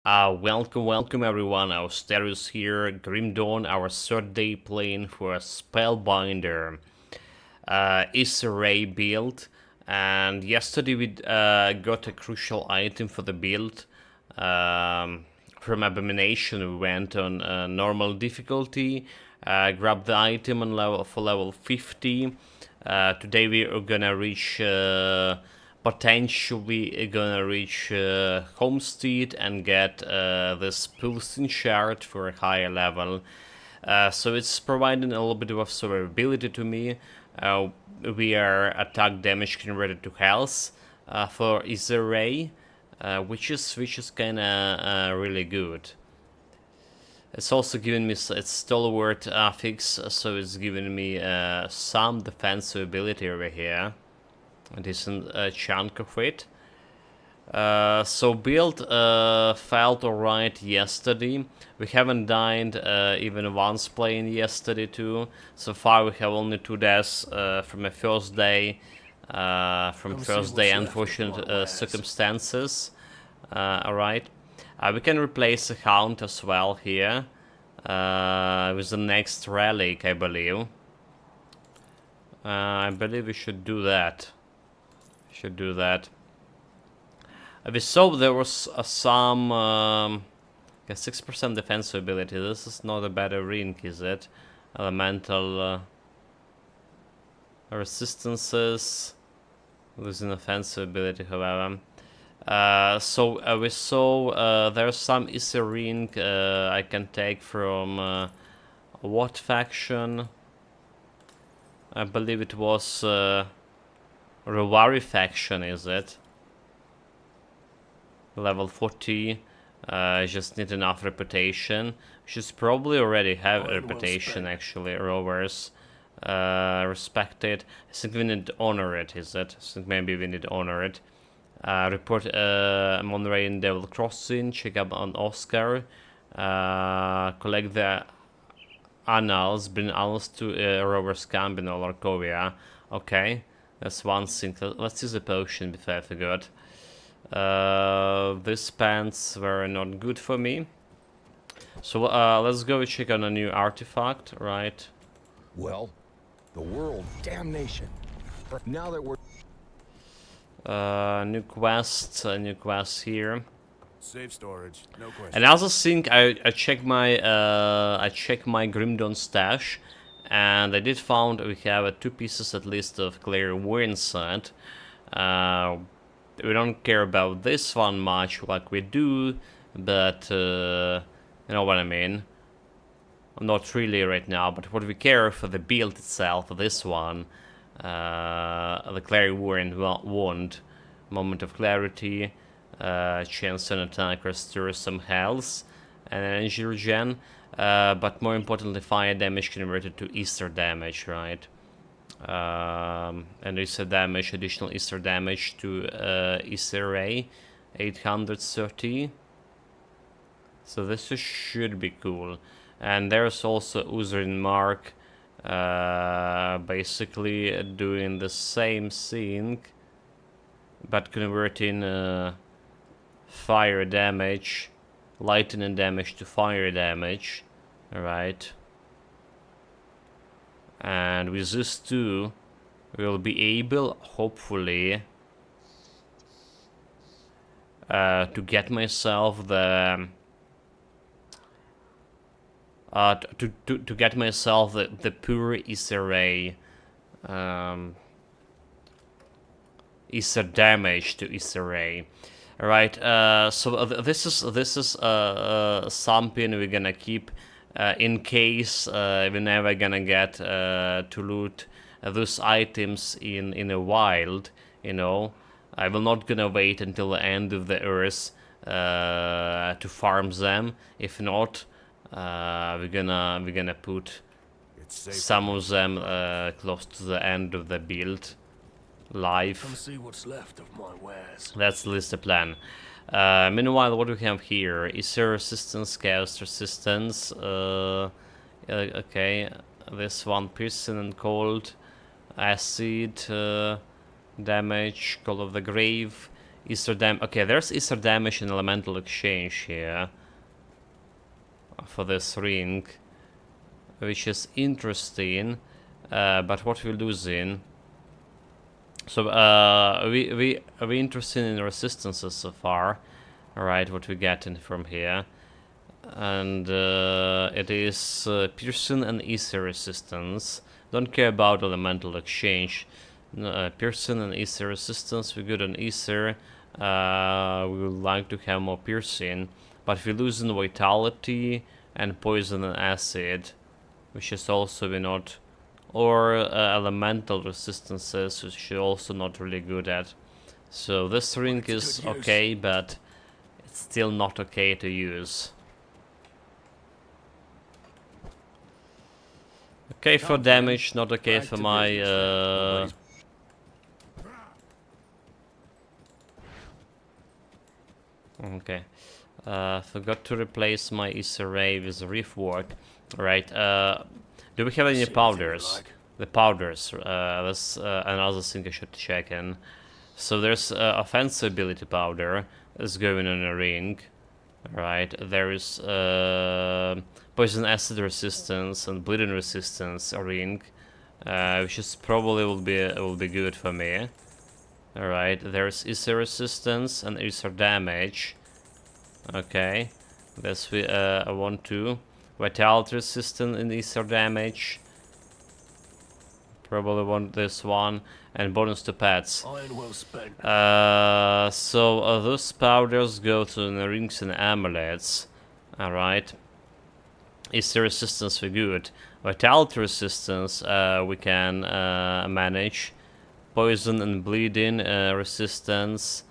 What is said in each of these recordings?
Welcome everyone, Austerius here, Grim Dawn, our third day playing for a Spellbinder Aether Ray build, and yesterday we got a crucial item for the build. From Abomination we went on normal difficulty, grabbed the item on level 50. Today we are gonna reach potentially gonna reach Homestead and get this Pulsing Shard for a higher level. So it's providing a little bit of survivability to me. We are attack damage converted to health for Aether Ray, which is kinda really good. It's also giving me its stalwart affix, so it's giving me some defensive ability over here. A decent chunk of it. So build felt alright yesterday. We haven't died even once playing yesterday too. So far we have only 2 deaths from a first day. Unfortunate circumstances. Alright. We can replace the Hound as well here. With the next relic, I believe. I believe we should do that. We saw there was some 6% defensive ability. This is not a better rink, is it? Elemental resistances, losing offensive ability, however. We saw there's some Aether ring I can take from what faction? I believe it was Rewari faction, is it? Level 40. Just need enough reputation. Should probably already have a reputation, actually. Rovers. Respected. I think we need to honor it, is it? I think maybe we need to honor it. Report Monterey in Devil Crossing. Check up on Oscar. Collect the annals. Bring annals to Rover's camp in Olarkovia. Okay. That's one thing. Let's use a potion before I forgot. These pants were not good for me. So let's go check on a new artifact, right? Well, the world damnation. Now that we're new quest here. Safe storage, no question. And I also think I checked my Grim Dawn stash, and I did found we have 2 pieces at least of clear Warren set. We don't care about this one much like we do, but you know what I mean. Not really right now, but what we care for the build itself, this one, the Clarion Wand, Moment of Clarity, chance on attack restores some health, and energy regen, but more importantly fire damage converted to Aether damage, right? And Aether damage, additional Aether damage to Aether Ray, 830. So this should be cool. And there's also Uzarin Mark, basically doing the same thing, but converting fire damage, lightning damage to fire damage, alright. And with this too, we'll be able, hopefully, to get myself the to get myself the pure Aether Ray, Aether damage to Aether Ray. Alright, so this is something we're gonna keep in case we're never gonna get to loot those items in a wild, you know. I will not gonna wait until the end of the earth to farm them. If not, we're gonna put some of them close to the end of the build live. Come see what's left of my wares. That's at least the plan. Meanwhile, what do we have here? Aether resistance, chaos resistance. Okay, this one, piercing and cold, acid damage, call of the grave, Ether damage. Okay, there's Ether damage and elemental exchange here for this ring, which is interesting. But what we're losing. So we interested in resistances so far. Alright, what we getting from here. And it is Pearson and Ether resistance. Don't care about elemental exchange. Pearson and Ether resistance, we're good on Ether. We would like to have more Pearson. But if we lose in vitality and poison and acid, which is also we're not, or elemental resistances, which we're also not really good at. So this ring is okay, but it's still not okay to use. Okay for damage, not okay for my okay. Forgot to replace my Ether Ray with Reef Work. Right, do we have any powders? The powders, that's another thing I should check in. So there's offensive ability powder is going on a ring. Right, there is poison acid resistance and bleeding resistance ring, which is probably will be good for me. Alright, there's Ether resistance and Ether damage. Okay, this we I want to. Vitality resistance and Ether damage. Probably want this one, and bonus to pets. Iron well spent. So those powders go to the rings and amulets. Alright. Ether resistance we good. Vitality resistance we can manage. Poison and bleeding resistance.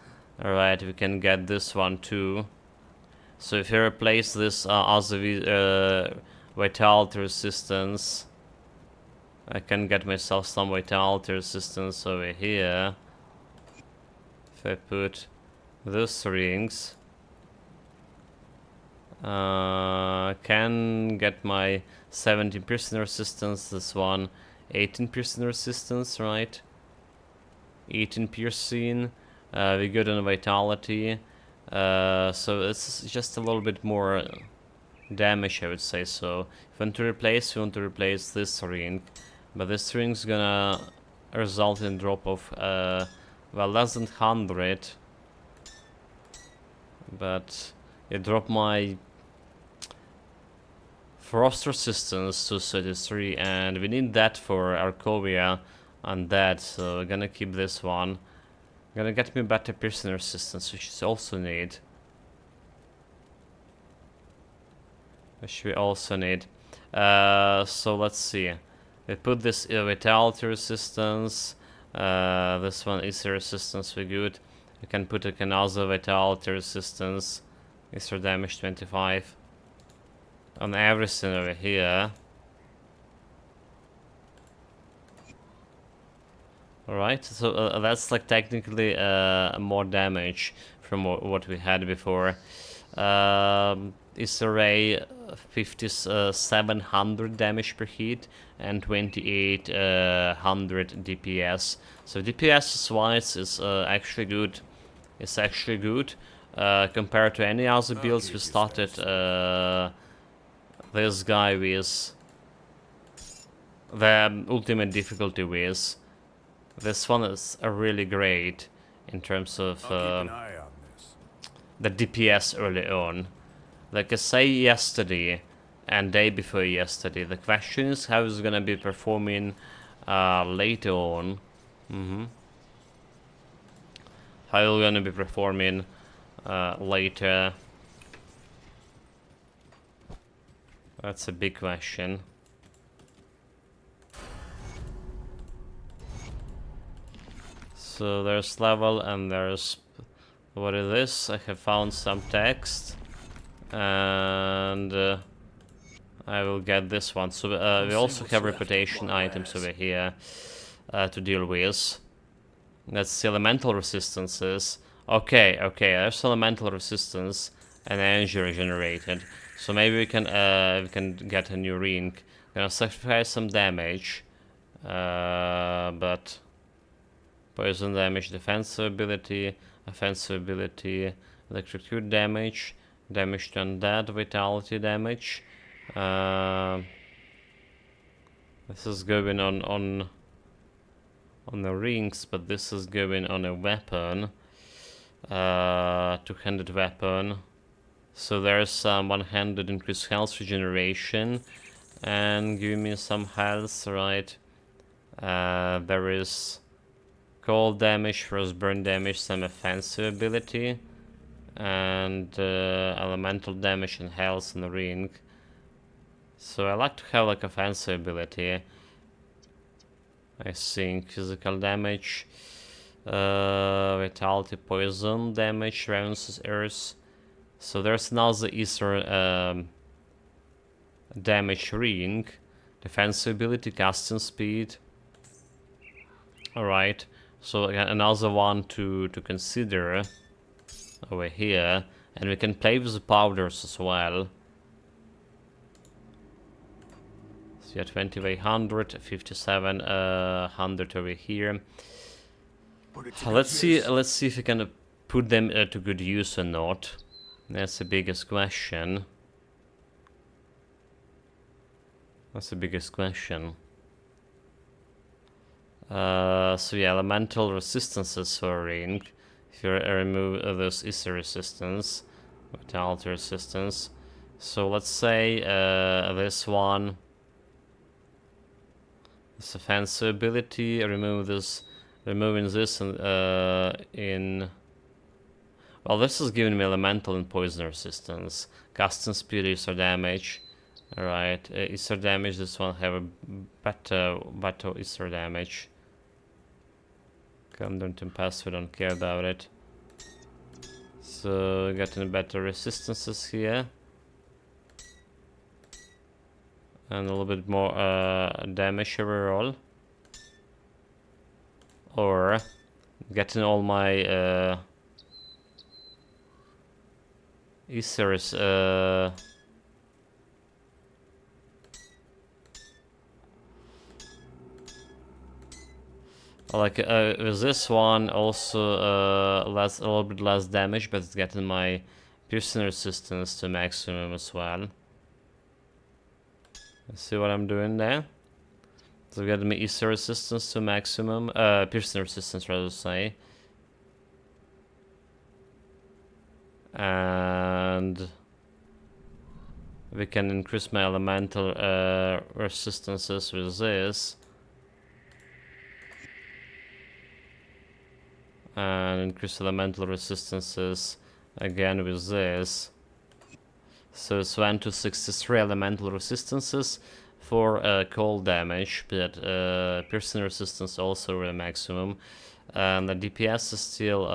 Alright, we can get this one too. So if you replace this other vitality resistance, I can get myself some vitality resistance over here. If I put those rings, can get my 17% resistance. This one, 18% resistance, right? 18 piercing. We good on vitality. So it's just a little bit more damage, I would say. So if we want to replace this ring. But this ring's gonna result in drop of well, less than 100. But it dropped my frost resistance to 33, and we need that for Arcovia and that, so we're gonna keep this one. Gonna get me better piercing resistance, which is also need. Which we also need. So let's see. We put this vitality resistance. This one is resistance, we good. We can put another vitality resistance. Extra damage 25. On everything over here. Alright, so that's like technically more damage from what we had before. Is array 5700 damage per hit and 2800 DPS. So DPS wise is actually good. It's actually good compared to any other builds we started. This guy with the ultimate difficulty with. This one is really great in terms of the DPS early on. Like I say yesterday and day before yesterday, the question is how it's gonna be performing later on. How it's gonna be performing later. That's a big question. So there's level and there's... what is this? I have found some text. And I will get this one. So we also have reputation items over here to deal with. That's the elemental resistances. Okay, there's elemental resistance and energy regenerated. So maybe we can get a new ring. Gonna sacrifice some damage, but poison damage, defensive ability, offensive ability, electrocute damage, damage to undead, vitality damage. This is going on the rings, but this is going on a weapon, two-handed weapon. So there's some one-handed increased health regeneration, and give me some health, right? There is cold damage, frost burn damage, some offensive ability, and elemental damage and health in the ring. So I like to have like offensive ability. I think physical damage, vitality, poison damage, Ravenous Earth. So there's now the Aether damage ring, defensive ability, casting speed. Alright, so another one to consider over here, and we can play with the powders as well. So yeah, 20 by 100, 57, 100 over here. Let's see if we can put them to good use or not. That's the biggest question. That's the biggest question. So yeah, elemental resistances for a ring. If you remove this Aether resistance, vitality resistance. So let's say this one. This offensive ability, remove this, removing this in. Well, this is giving me elemental and poison resistance. Casting speed, Aether damage. Alright, Aether damage, this one have a better Aether damage. Come down to pass, we don't care about it. So, getting better resistances here. And a little bit more damage overall. Or getting all my Aethers like with this one also a little bit less damage, but it's getting my piercing resistance to maximum as well. See what I'm doing there? So getting my Aether resistance to maximum, piercing resistance rather say. And we can increase my elemental resistances with this. And increase elemental resistances again with this. So it's 1 to 63 elemental resistances for cold damage, but piercing resistance also a maximum. And the DPS is still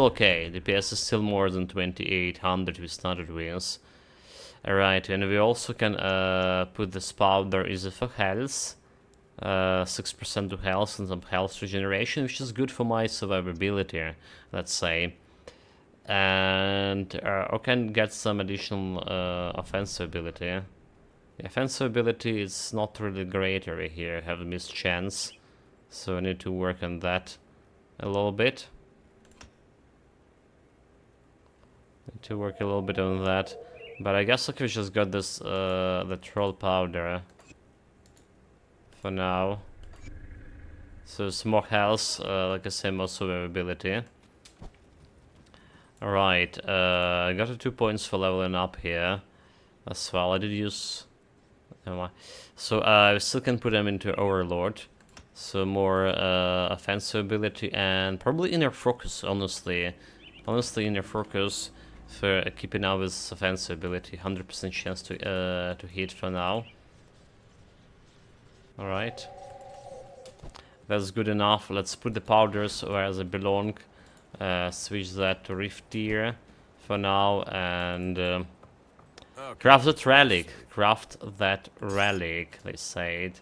okay. DPS is still more than 2800 with standard wins. Alright, and we also can put this powder easy for health. 6% to health and some health regeneration, which is good for my survivability, let's say. And I can get some additional offensive ability. The offensive ability is not really great over here, I have a missed chance. So I need to work on that a little bit. Need to work a little bit on that. But I guess we just got this, the troll powder. For now. So it's more health, like I say, more survivability. Alright, I got 2 points for leveling up here as well. I did use... Never mind. So I still can put them into Overlord. So more offensive ability and probably inner focus, honestly. Honestly, inner focus for keeping up with offensive ability. 100% chance to hit for now. Alright. That's good enough. Let's put the powders where they belong. Switch that to Rift Tier for now and craft that relic. Craft that relic, they said.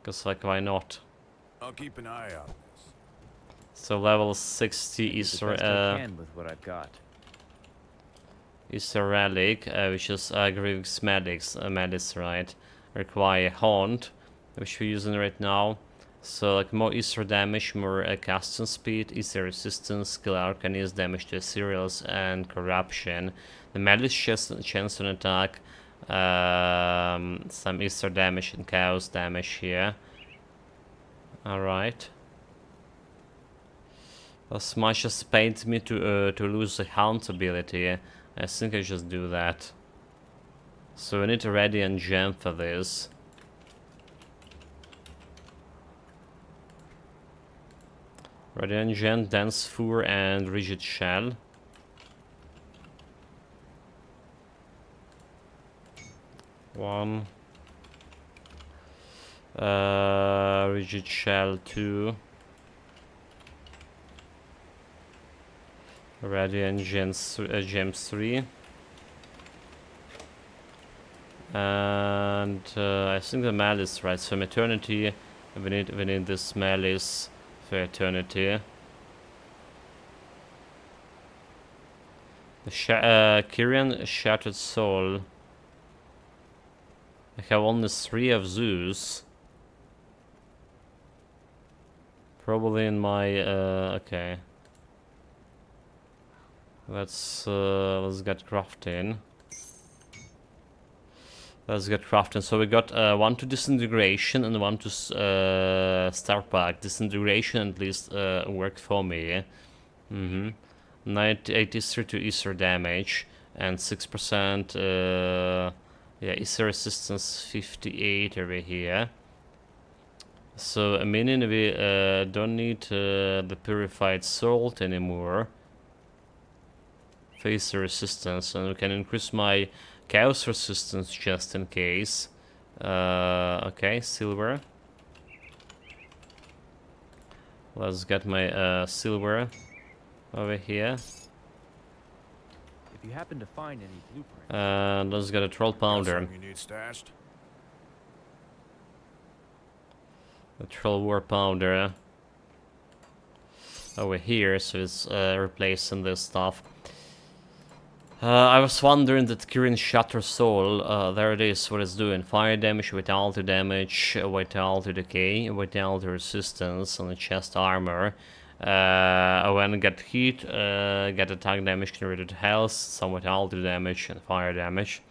Cause like why not? I'll keep an eye out. So level 60 is with what I've got. Is a relic, which is Grievous Medics, right? Require Haunt, which we're using right now. So like more Aether damage, more casting speed, Aether resistance, skill arcanist, damage to cereals, and corruption. The melee chance to attack, some Aether damage and chaos damage here. Alright. As much as it pains me to lose the Hound ability, I think I just do that. So I need a Radiant Gem for this. Radiant Gem, Dense Fur, and Rigid Shell. One. Rigid Shell 2. Radiant Gems 3. And I think the Malice, right? So Eternity, we need this Malice for Eternity. The Kyrian Shattered Soul. I have only 3 of Zeus. Probably in my okay. Let's get crafting. Let's get crafting. So we got 1 to Disintegration and 1 to Star Pack. Disintegration at least worked for me. 83 to Aether damage and 6% yeah, Aether resistance 58 over here. So I mean we don't need the purified salt anymore. Face resistance, and we can increase my chaos resistance just in case. Okay, silver. Let's get my silver over here. If you happen to find any blueprints, And let's get a troll Got pounder. something you need stashed? A troll war pounder over here, so it's replacing this stuff. I was wondering that Kyrian Shatter Soul, there it is, what it's doing. Fire damage, vitality damage, vitality decay, vitality resistance on the chest armor. When get heat, get attack damage converted to health, some vitality damage and fire damage.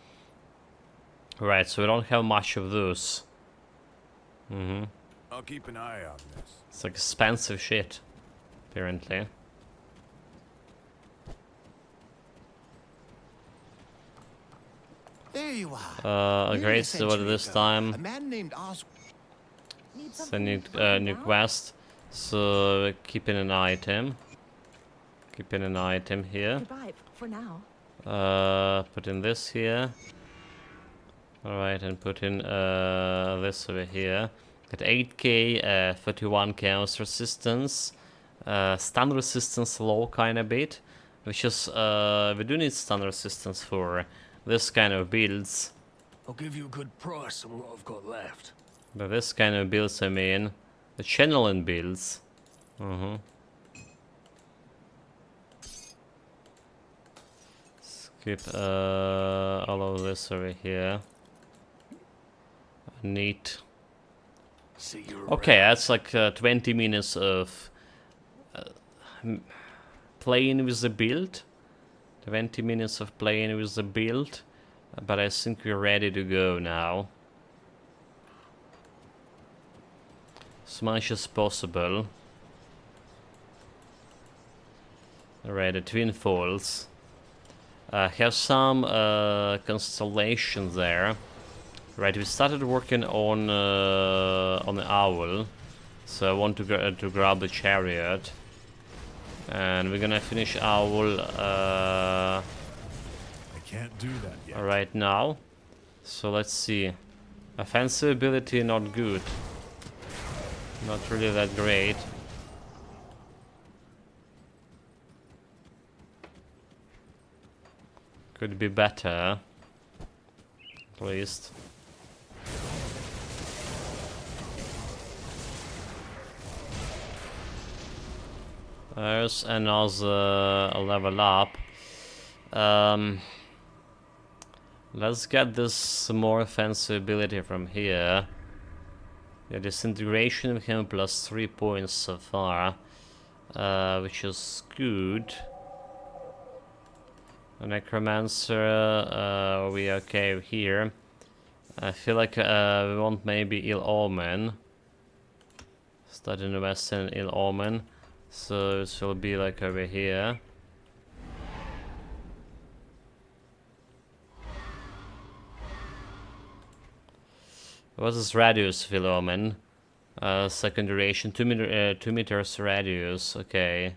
Right, so we don't have much of those. I'll keep an eye out on this. It's like expensive shit, apparently. There you are. Nearly a Great, so what century this ago, time? A man named Os. So I need new quest. So keeping an item. Keeping an item here. Goodbye for now. Put in this here. Alright, and put in this over here. Got 8k, 31 chaos resistance. Stun resistance low kind of bit. Which is, we do need stun resistance for this kind of builds. I'll give you a good price on what I've got left. By this kind of builds I mean the channeling builds. Skip all of this over here. Neat. See you Okay, around. that's like 20 minutes of playing with the build. 20 minutes of playing with the build. But I think we're ready to go now. As much as possible. Alright, the Twin Falls. Have some constellations there. Right, we started working on the owl, so I want to grab the chariot, and we're gonna finish owl I can't do that yet. right now. So let's see. Offensive ability not good, not really that great. Could be better, at least. There's another level up. Let's get this more offensive ability from here. Yeah, disintegration we have +3 points so far, which is good. A necromancer, we are okay here. I feel like we want maybe ill omen. Start in the western ill omen, so it will be like over here. What is radius of ill omen? Second duration, 2 meters radius. Okay.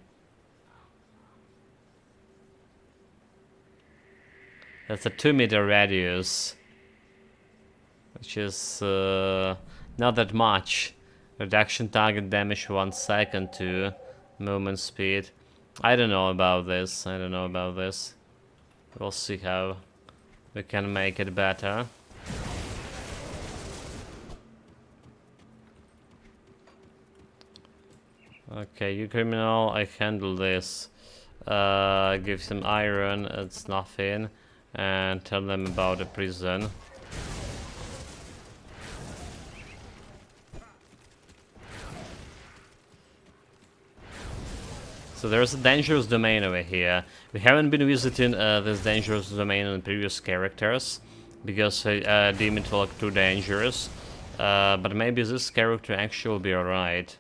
That's a 2-meter radius, which is not that much. Reduction target damage 1 second to movement speed. I don't know about this. I don't know about this. We'll see how we can make it better. Okay, you criminal, I handle this. Give some iron, it's nothing. And tell them about the prison. So there's a dangerous domain over here. We haven't been visiting this dangerous domain in previous characters because I deem it like too dangerous. But maybe this character actually will be alright.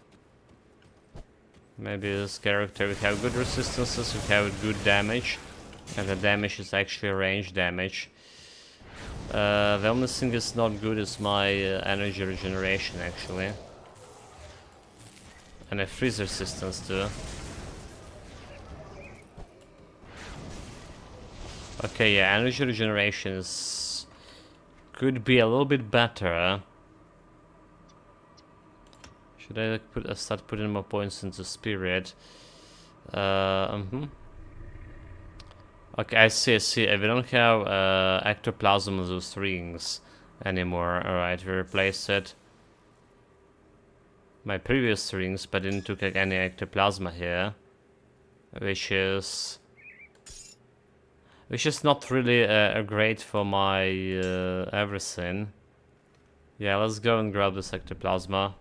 Maybe this character will have good resistances, will have good damage. And the damage is actually range damage. The only thing that's not good is my energy regeneration, actually. And a freeze resistance too. Okay, yeah, energy regeneration is... could be a little bit better. Should I start putting more points into spirit? Okay, I see. We don't have ectoplasm of those rings anymore. Alright, we replaced it. My previous rings, but didn't took like, any ectoplasma here. Which is not really great for my everything. Yeah, let's go and grab this ectoplasma.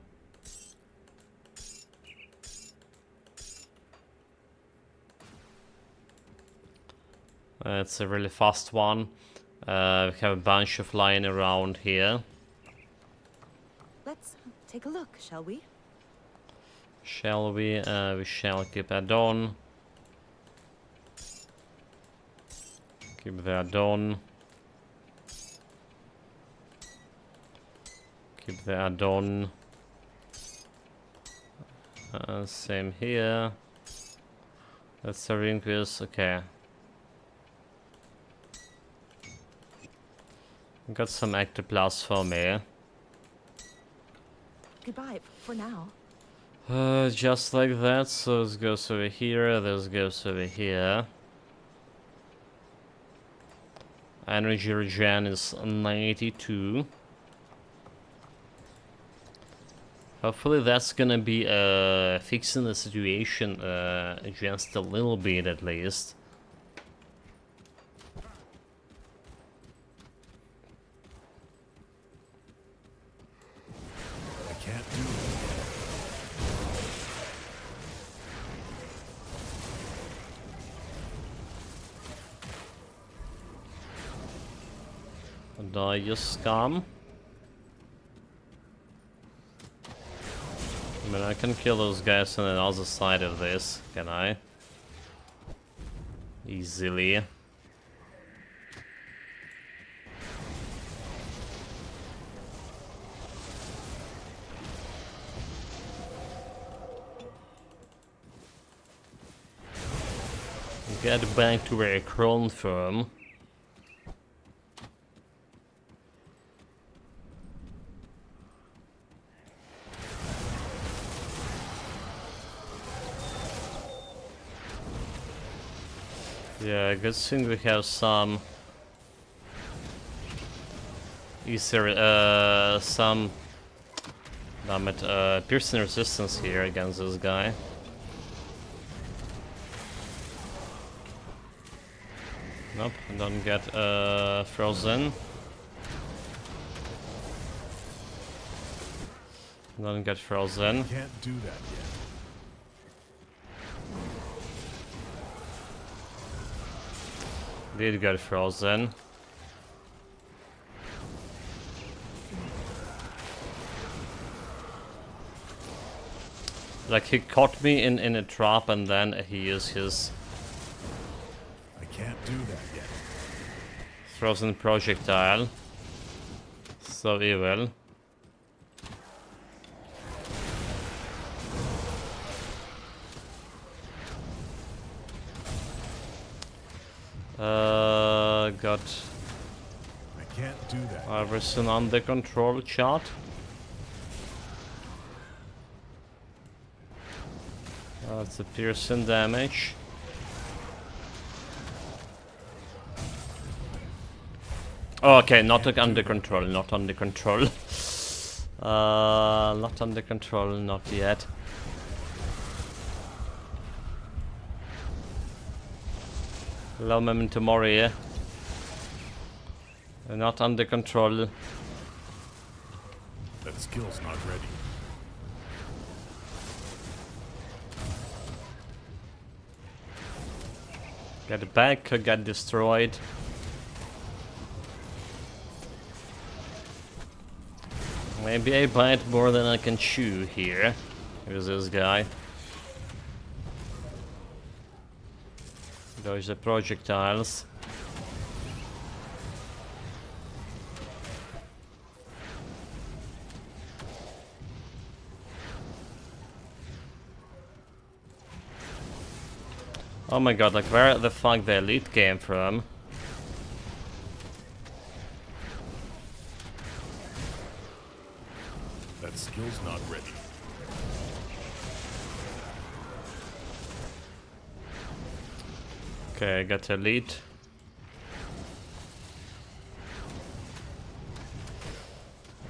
It's a really fast one. We have a bunch of lying around here. Let's take a look, shall we? Shall we? We shall keep that on. Keep that on. Keep that on. Same here. That's a ring with, okay. Got some ectoplasm for me. Goodbye for now. Just like that, so this goes over here, this goes over here. Energy regen is 92. Hopefully that's gonna be fixing the situation just a little bit at least. I can't do it. Die, you scum. I mean, I can kill those guys on the other side of this, can I? Easily. Get back to where I crawled from. Yeah, good thing we have some Aether, some damn it, piercing resistance here against this guy. Nope, don't get frozen. Don't get frozen. Can't do that yet. Did get frozen. Like he caught me in a trap and then he used his I can't do that yet. frozen projectile. So evil. Got I can't do that. everything under control, chat. That's a piercing damage. Oh, okay, not like under control, not under control. Not under control, not yet. Hello, Memento Mori. Not under control. That skill's not ready. Get back, get destroyed. Maybe I bite more than I can chew here. Here's this guy. Those are projectiles. Oh my god, like where the fuck the elite came from? That skill's not ready. Okay, I got elite.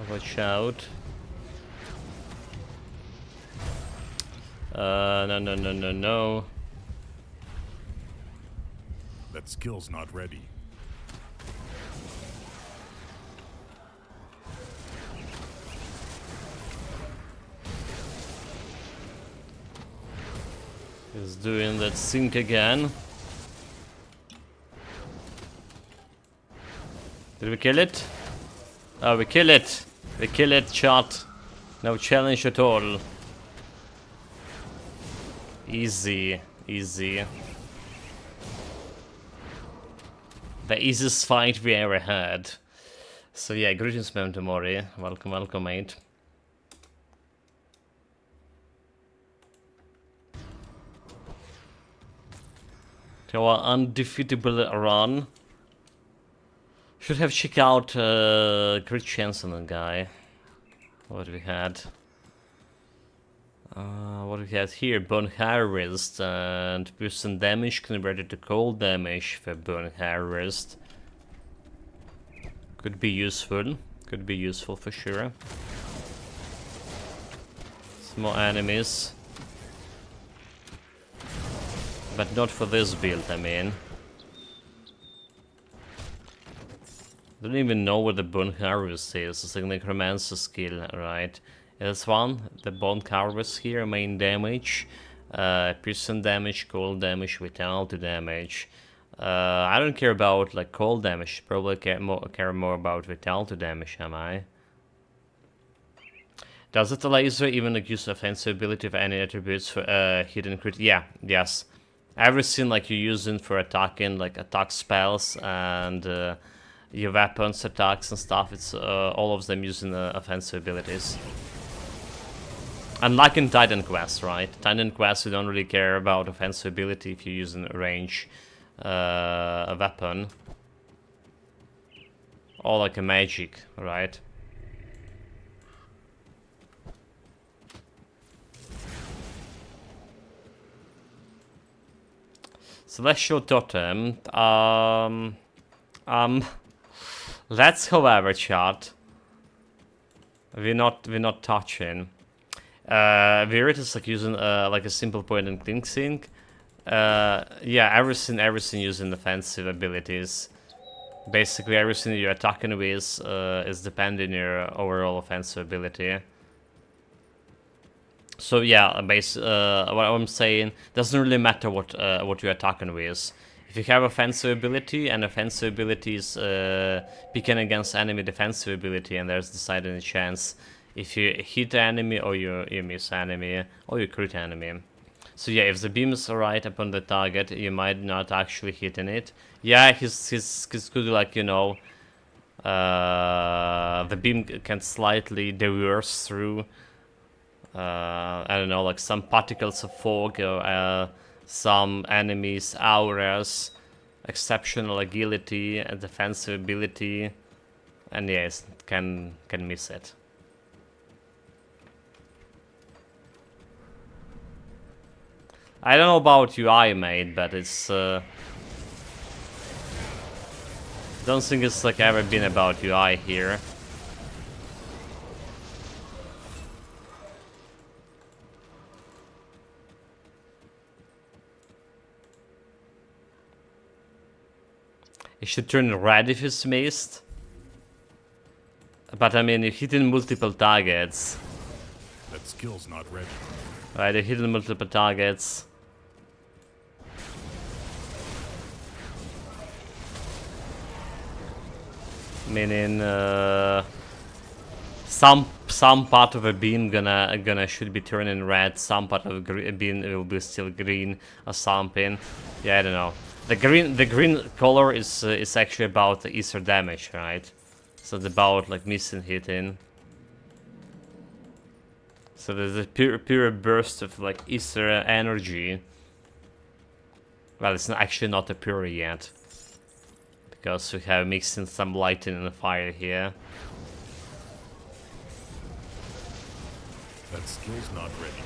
Watch out. No. That skill's not ready. He's doing that sync again. Did we kill it? Oh, we kill it! We kill it, chat. No challenge at all. Easy, easy. The easiest fight we ever had. So yeah, greetings, Memento Mori. Welcome, welcome, mate. To our undefeatable run. Should have checked out crit chance on the guy. What we had? What we had here? Bone Harvest and piercing damage converted to cold damage for Bone Harvest. Could be useful. Could be useful for sure. Some more enemies. But not for this build, I mean. Don't even know what the Bone Harvest is. It's like Necromancer skill, right? This one, the Bone Harvest here, main damage, piercing damage, cold damage, vitality damage. I don't care about like cold damage. Probably care more about vitality damage, am I? Does it laser even like, use offensive ability of any attributes for hidden crit? Yeah, yes. Everything like you're using for attacking, like attack spells and your weapons, attacks and stuff, it's all of them using offensive abilities. Unlike in Titan Quest, right? Titan Quest, you don't really care about offensive ability if you're using a range a weapon. Or like a magic, right? Celestial Totem. Let's, however, chat. We're not touching. Virit is like using like a simple point and clink sync. Yeah, everything using defensive abilities. Basically, everything you're attacking with is depending on your overall offensive ability. So yeah, what I'm saying, doesn't really matter what you're attacking with. If you have offensive ability and offensive ability is picking against enemy defensive ability, and there's decided chance if you hit enemy or you miss enemy or you crit enemy. So yeah, if the beams are right upon the target, you might not actually hitting it. Yeah, he's good, like, you know, the beam can slightly reverse through I don't know, like some particles of fog or some enemies' auras, exceptional agility and defensive ability, and yes, can miss it. I don't know about UI, mate, but it's don't think it's like ever been about UI here. It should turn red if it's missed. But I mean, you're hitting multiple targets. That skill's not ready. Right, you're hitting multiple targets. Meaning, some part of a beam should be turning red. Some part of a beam will be still green or something. Yeah, I don't know. The green color is actually about the Aether damage, right? So it's about like missing hitting. So there's a pure burst of like Aether energy. Well, it's actually not a pure yet, because we have mixing some lightning and fire here. That skill's not ready.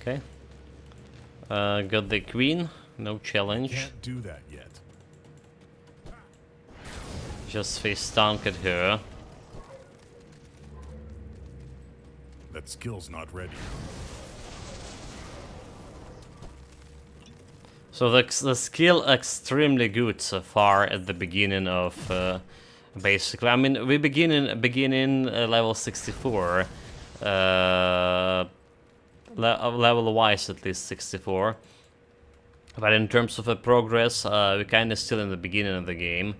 Okay. Got the queen. No challenge. Can't do that yet. Just face tank at her. That skill's not ready. So the skill extremely good so far at the beginning of basically. I mean, we begin in level 64. Level wise at least 64. But in terms of progress, we're kind of still in the beginning of the game.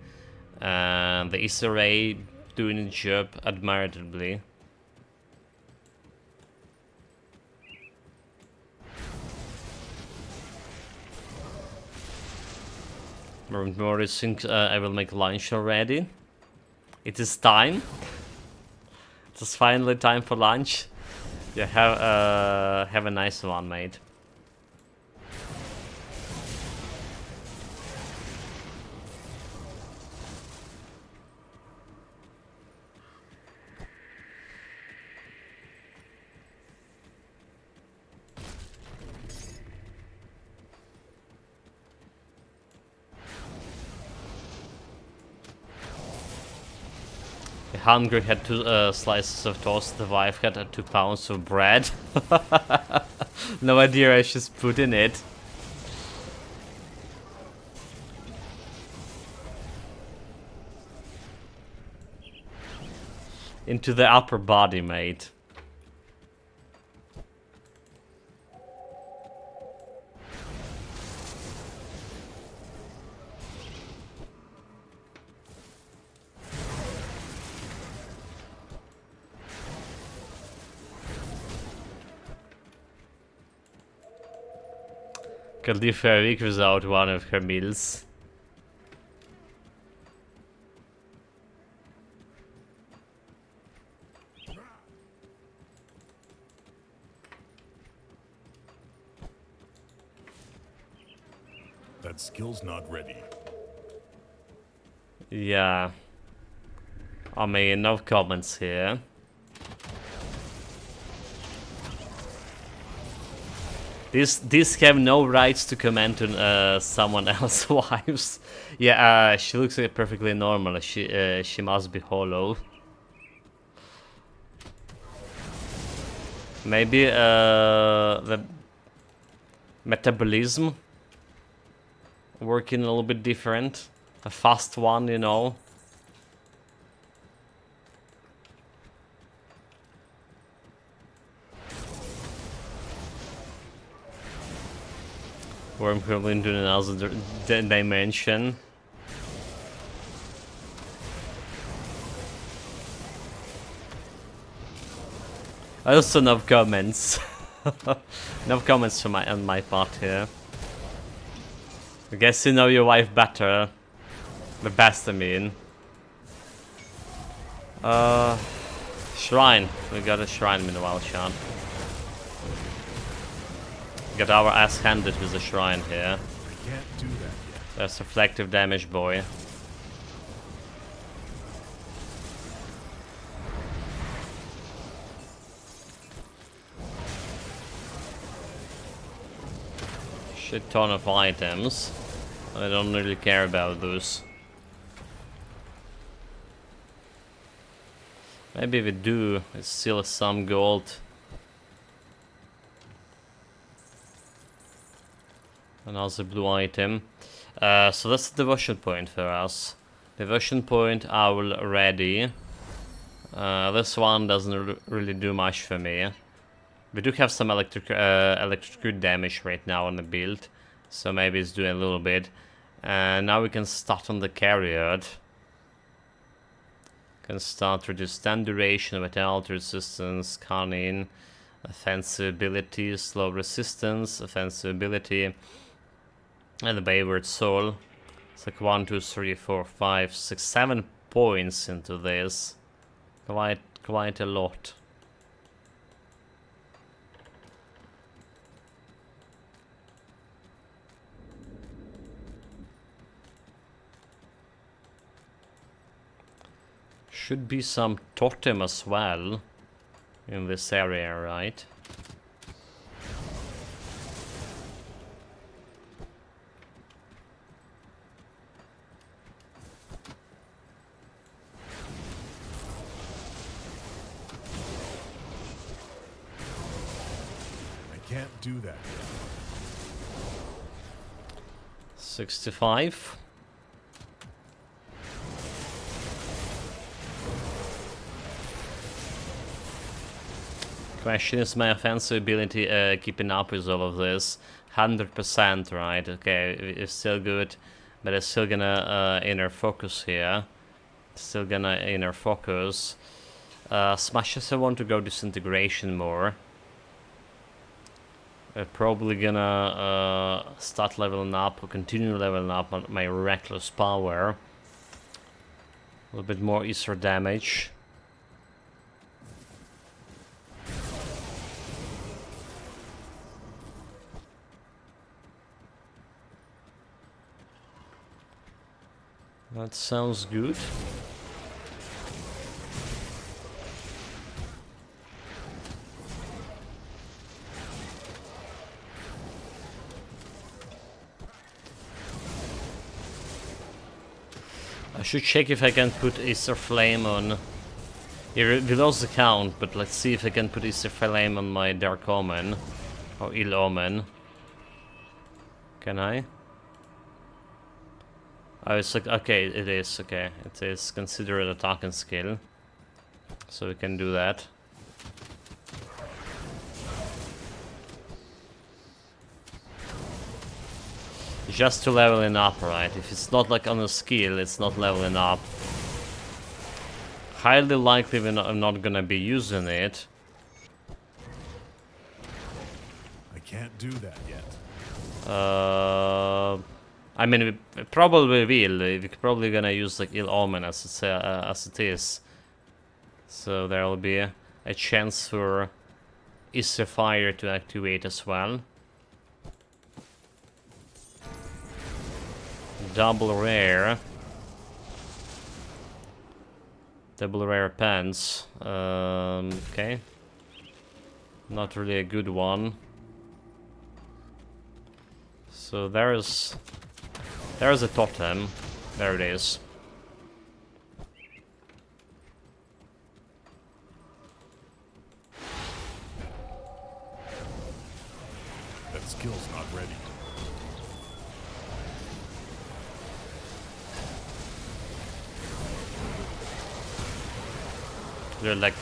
And the Aether Ray doing its job admirably. Morris thinks I will make lunch already. It is time. It's finally time for lunch. Yeah, have a nice one, mate. Hungry had 2 slices of toast, the wife had 2 pounds of bread. No idea I should put in it. Into the upper body, mate. Can live for a week without one of her meals. That skill's not ready. Yeah. I mean, no comments here. These have no rights to comment on someone else's wives. Yeah, she looks perfectly normal. She must be hollow. Maybe metabolism working a little bit different. A fast one, you know. Or I'm probably into another dimension. Also, no comments. No comments on my part here. I guess you know your wife better. The best, I mean. Shrine. We got a shrine meanwhile, Sean. Got our ass handed with a shrine here. I can't do that yet. That's reflective damage, boy. Shit ton of items. I don't really care about those. Maybe we do. It's still some gold. Another blue item. So that's the devotion point for us. Devotion point owl ready. This one doesn't really do much for me. We do have some electric damage right now on the build, so maybe it's doing a little bit. And now we can start on the carrier. Can start reduce stand duration, vitality resistance, cunning, offensive ability, slow resistance, offensive ability, and the wayward soul. It's like 1, 2, 3, 4, 5, 6, 7 points into this. Quite a lot. Should be some totem as well in this area, right? I can't do that yet. 65. Question is my offensive ability keeping up with all of this? 100%, right? Okay, it's still good, but it's still gonna inner focus here. Still gonna inner focus. As much as I want to go disintegration more, I'm probably gonna start leveling up or continue leveling up on my reckless power. A little bit more Aether damage. That sounds good. I should check if I can put Aether Flame on. We lost the count, but let's see if I can put Aether Flame on my Dark Omen. Or Ill Omen. Can I? Oh, it's like, okay, it is, okay. It is considered a token skill. So we can do that. Just to leveling up, right? If it's not like on a skill, it's not leveling up. Highly likely I'm not gonna be using it. I can't do that yet. I mean, we probably will. We're probably gonna use like Ill Omen as it is. So there will be a chance for Aether Fire to activate as well. Double rare. Double rare pants. Okay. Not really a good one. So there's a totem. There it is. That skill's not ready. They're like,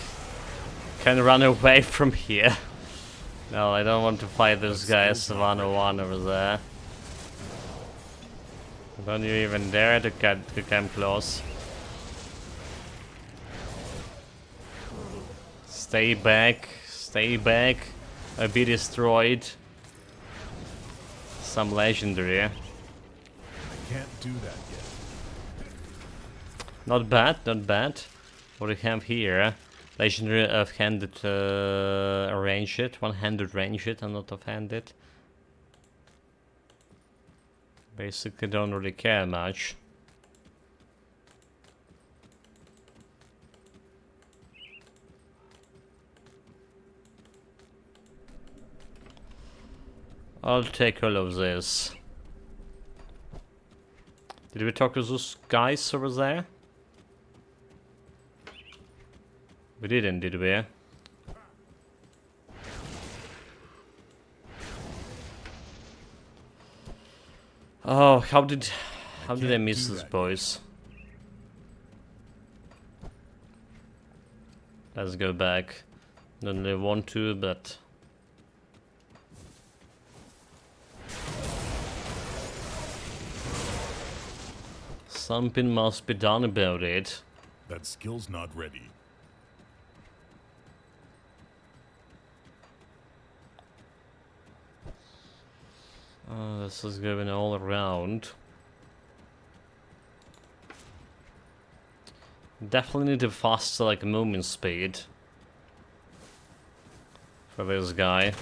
can run away from here. No, I don't want to fight those guys 101 over there. Don't you even dare to come close. Stay back, stay back. I'll be destroyed. Some legendary. I can't do that yet. Not bad, not bad. What do we have here? Legendary of-handed range it. One-handed range it and not off-handed. Basically don't really care much. I'll take all of this. Did we talk to those guys over there? We didn't, did we? Oh, how did I miss those boys? Let's go back. Don't really want to, but something must be done about it. That skill's not ready. This is going all around. Definitely need a faster like movement speed for this guy.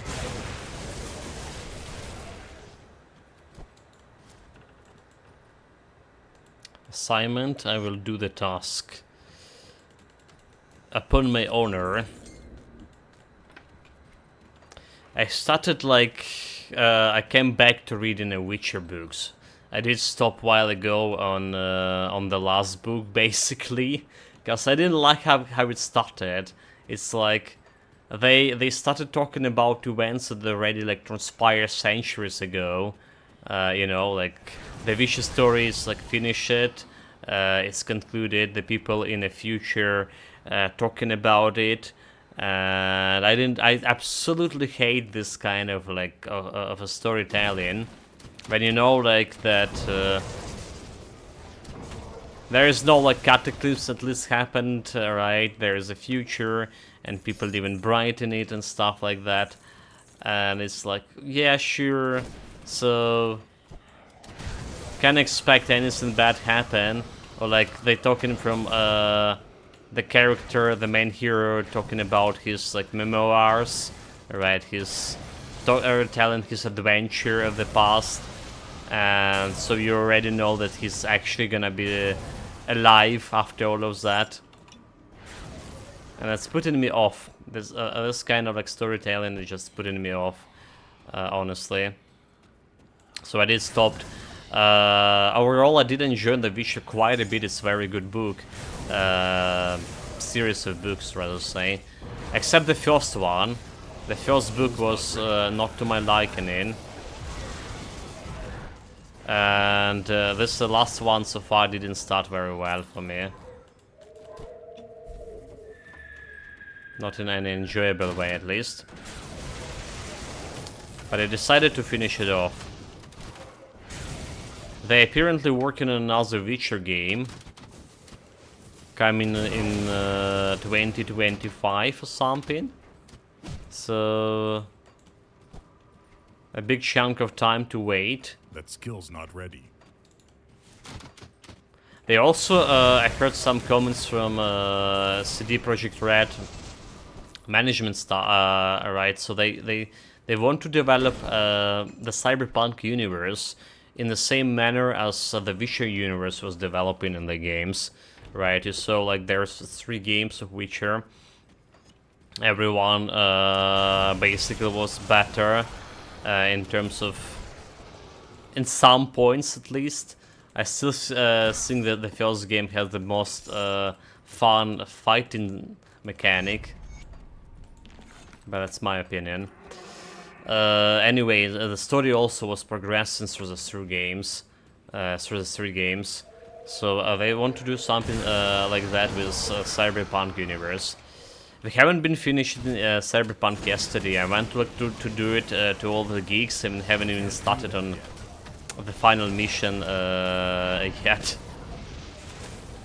Assignment, I will do the task. Upon my honor. I started like I came back to reading the Witcher books. I did stop a while ago on the last book, basically, because I didn't like how it started. It's like they started talking about events that already like transpired centuries ago. You know, like the Witcher story is like finished. It's concluded. The people in the future talking about it. And I absolutely hate this kind of like of a storytelling when you know like that there is no like cataclysm at least happened, right? There is a future and people even brighten it and stuff like that, and it's like, yeah, sure, so can't expect anything bad happen, or like they talking from the character, the main hero, talking about his like memoirs, right? His telling his adventure of the past, and so you already know that he's actually gonna be alive after all of that, and that's putting me off. This kind of like storytelling is just putting me off, honestly. So I did stop. Overall, I did enjoy The Witcher quite a bit. It's a very good book. Series of books, rather say. Except the first one. The first book was not to my liking. And this last one so far didn't start very well for me. Not in any enjoyable way, at least. But I decided to finish it off. They apparently working on another Witcher game. Coming in 2025 or something. So a big chunk of time to wait. That skill's not ready. They also, I heard some comments from CD Projekt Red management staff, right? So they want to develop the Cyberpunk universe in the same manner as the Witcher universe was developing in the games, right? So like there's 3 games of Witcher. Everyone basically was better in terms of, in some points at least. I still think that the first game has the most fun fighting mechanic, but that's my opinion. Anyway, the story also was progressing through the 3 games. So they want to do something like that with Cyberpunk universe. We haven't been finished Cyberpunk yesterday. I went to do it to all the geeks and haven't even started on the final mission yet.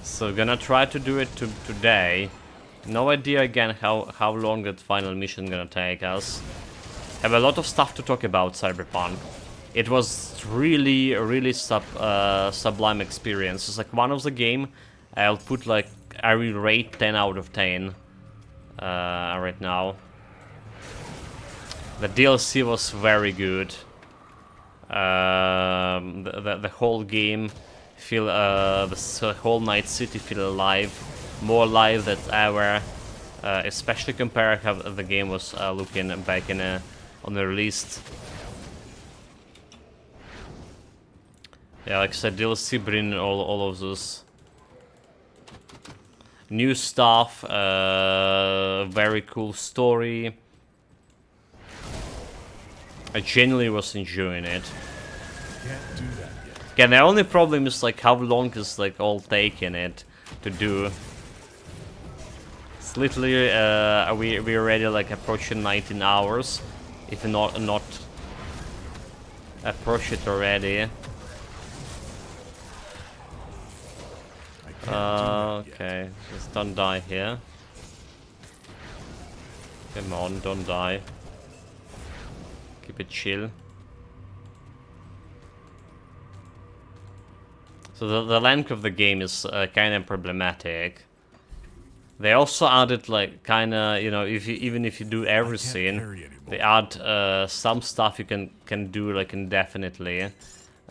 So gonna try to do it today. No idea again how long that final mission gonna take us. Have a lot of stuff to talk about Cyberpunk. It was really sublime experience. It's like one of the game I'll put like I will rate 10 out of 10 right now. The DLC was very good. The whole game feel the whole Night City feel alive, more alive than ever. Especially compared how the game was looking back in on the release. Yeah, like I said, DLC bring all of this new stuff, very cool story. I genuinely was enjoying it. Can't do that yet. Again, the only problem is like how long is like all taking it to do. It's literally we already like approaching 19 hours, if not approach it already. Okay, just don't die here. Come on, don't die. Keep it chill. So the length of the game is kind of problematic. They also added like kind of, you know, even if you do everything, they add some stuff you can do like indefinitely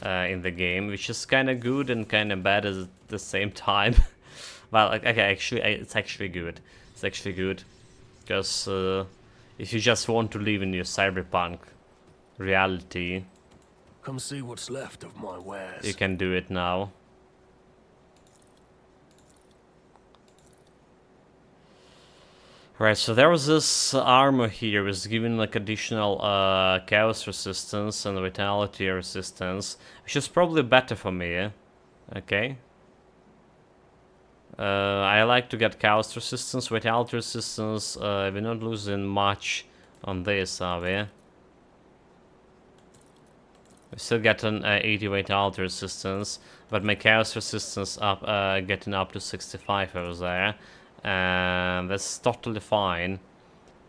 in the game, which is kind of good and kind of bad at the same time. Well, like, okay, actually, it's actually good. It's actually good because if you just want to live in your cyberpunk reality, Come see what's left of my wares. you can do it now. Right, so there was this armor here, was given like additional chaos resistance and vitality resistance, which is probably better for me. Okay. I like to get chaos resistance, vitality resistance. We're not losing much on this, are we? We still get an 80 vitality resistance, but my chaos resistance up, getting up to 65 over there. And that's totally fine.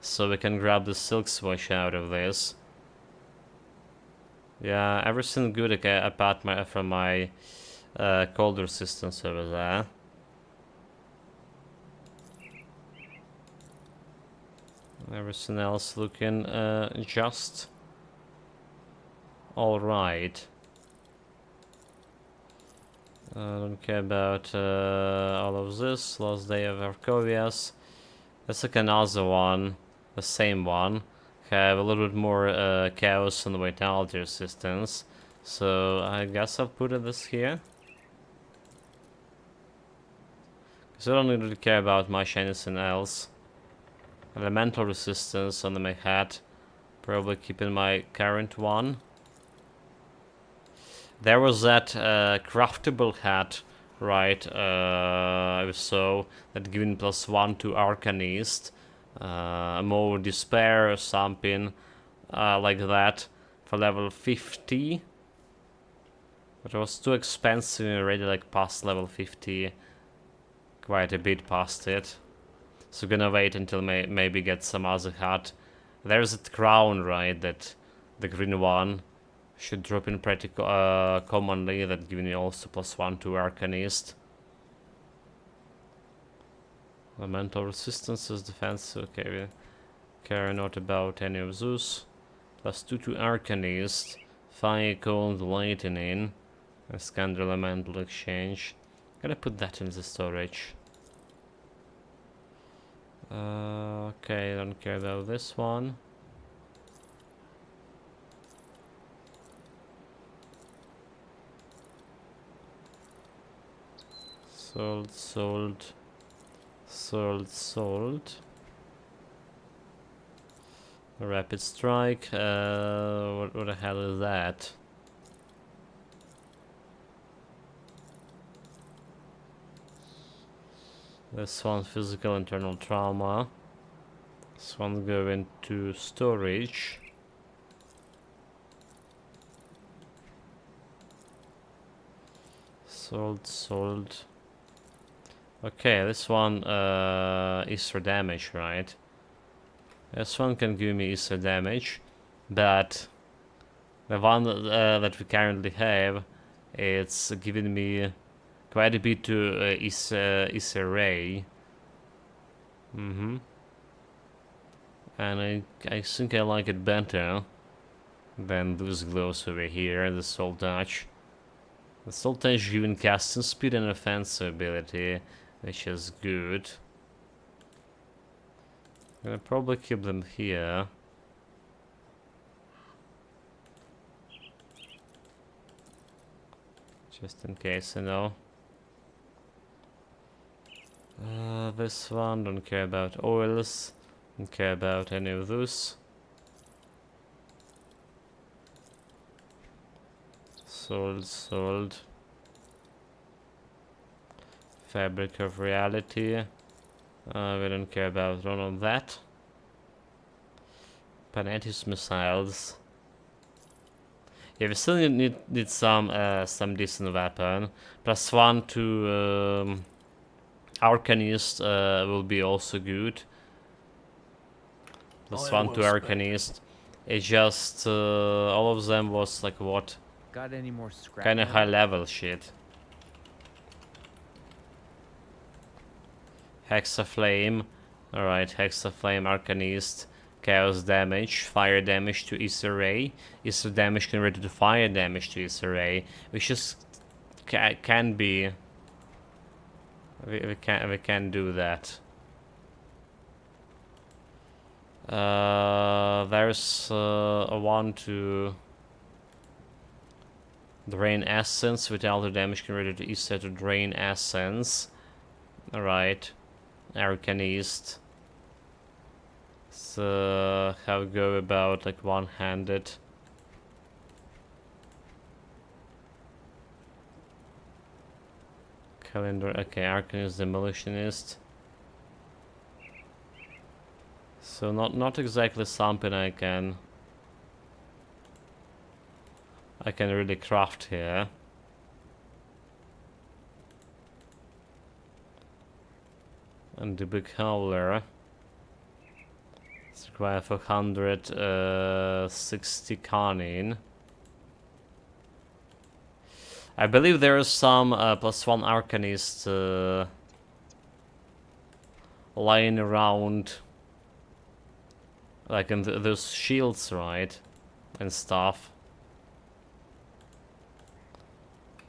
So we can grab the silk switch out of this. Yeah, everything good apart from my cold resistance over there. Everything else looking just alright. I don't care about all of this. Last day of Arcovias. That's like another one, the same one. Have a little bit more chaos and vitality resistance. So I guess I'll put this here. Because I don't really care about much anything else. Elemental resistance on my hat. Probably keeping my current one. There was that craftable hat, right? So that giving +1 to Arcanist, more despair or something like that for level 50. But it was too expensive already, like past level 50, quite a bit past it. So gonna wait until maybe get some other hat. There's a crown, right? That the green one. Should drop in pretty commonly, that giving you also +1 to Arcanist. Elemental resistances, defense, okay, we care not about any of those. +2 to Arcanist, Fire, Cold, Lightning, and Scandal Elemental Exchange. Gonna put that in the storage. Okay, don't care about this one. Sold. Rapid strike. What the hell is that? This one, physical internal trauma. This one go into storage. Sold. Okay, this one is for damage, right? This one can give me Aether damage, but the one that we currently have, it's giving me quite a bit to Aether Ray. And I think I like it better than those glows over here, the Soul Touch. The Soul Touch giving casting speed and offensive ability, which is good. I'm gonna probably keep them here. Just in case, you know. This one, don't care about oils. Don't care about any of those. Sold. Fabric of Reality. We don't care about none of that. Panatis missiles. Yeah, we still need some decent weapon. +1 to Arcanist will be also good. +1 to Arcanist. It's just all of them was like what? Got any more scrap? Kind of high level shit. Hexaflame. Alright, Hexaflame, Arcanist, Chaos damage, Fire damage to Aether Ray. Aether damage converted to Fire damage to Aether Ray, which just can be. We can do that. There's a one to Drain Essence with Alter damage converted to Aether to Drain Essence. Alright. Arcanist. So how we go about like one-handed. Calendar, okay, Arcanist, Demolitionist. So not exactly something I can really craft here. And the big howler. It's required for 160 Canin. I believe there is some +1 Arcanist lying around, like in those shields, right, and stuff.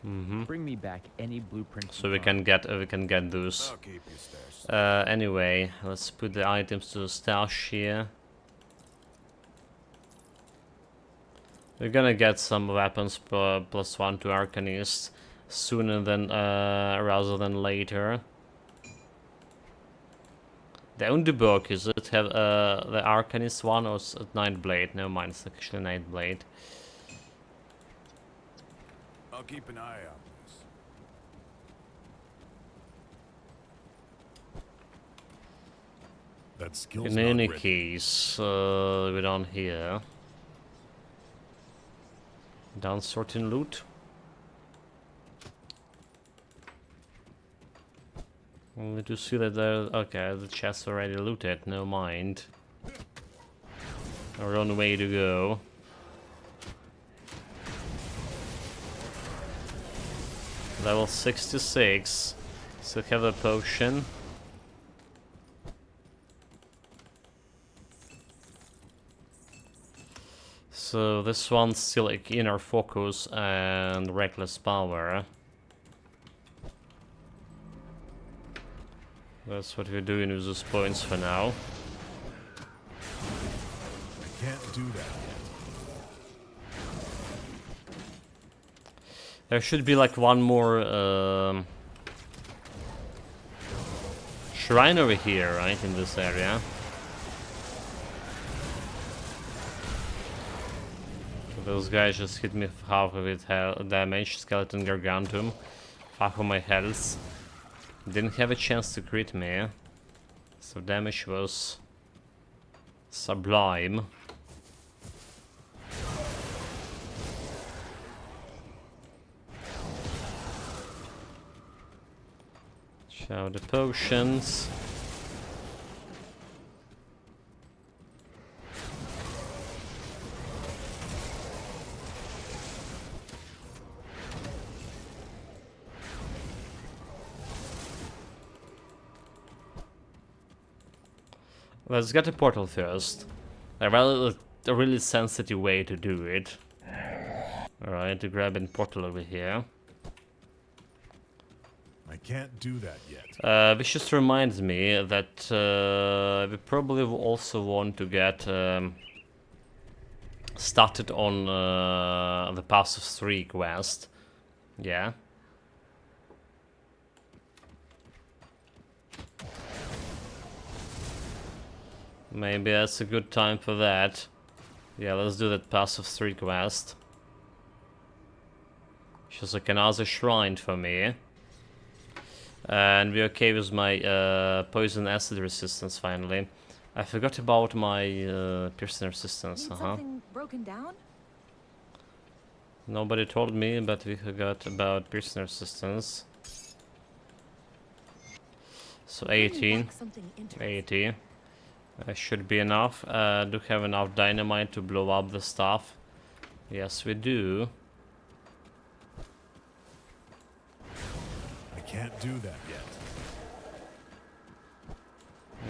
Bring me back any blueprint. So we can get those. I'll keep you stashed. Anyway, let's put the items to the stash here. We're gonna get some weapons +1 to Arcanist sooner than rather than later. The Underbook, is it have the Arcanist one or is it Nightblade? No mind, it's actually Nightblade. I'll keep an eye out. That skill's In not any ready. case, we're down here. Down sorting loot. Only to see that okay, the chest's already looted, no mind. Our own way to go. Level 66. Still have a potion. So this one's still like inner focus and reckless power. That's what we're doing with those points for now. I can't do that yet. There should be like one more shrine over here, right, in this area. Those guys just hit me half of it damage. Skeleton Gargantum. Half of my health. Didn't have a chance to crit me. So damage was Sublime. Show the potions. Let's get a portal first. A really sensitive way to do it. Alright, to grab a portal over here. I can't do that yet. This just reminds me that we probably will also want to get started on the Pass of 3 quest. Yeah. Maybe that's a good time for that. Yeah, let's do that Pass of 3 quest. Just like another shrine for me. And we're okay with my poison acid resistance finally. I forgot about my piercing resistance. Need something broken down? Nobody told me, but we forgot about piercing resistance. So Bring me 18. back something interesting. 80. Should be enough. Do have enough dynamite to blow up the stuff? Yes, we do. I can't do that yet.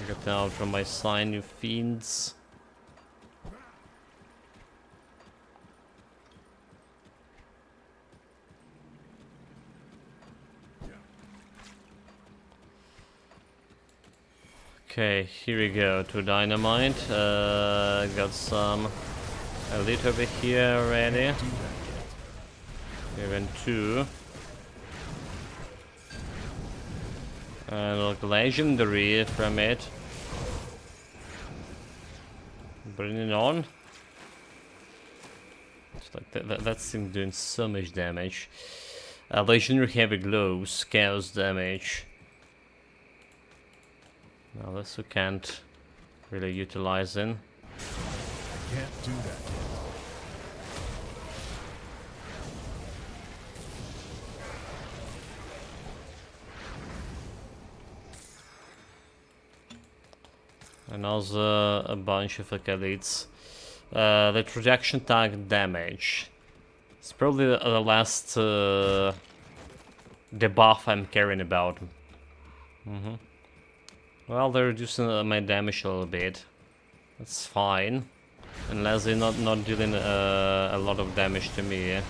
Get out from my sign, you fiends. Okay, here we go to dynamite. Got some elite over here already. Even 2. And look, legendary from it. Bring it on. It's like that seems doing so much damage. Legendary heavy glows, chaos damage. Now this we can't really utilize in. I can't do that yet. And also a bunch of elites. The projection tag damage. It's probably the last debuff I'm caring about. Well, they're reducing my damage a little bit. That's fine. Unless they're not dealing a lot of damage to me.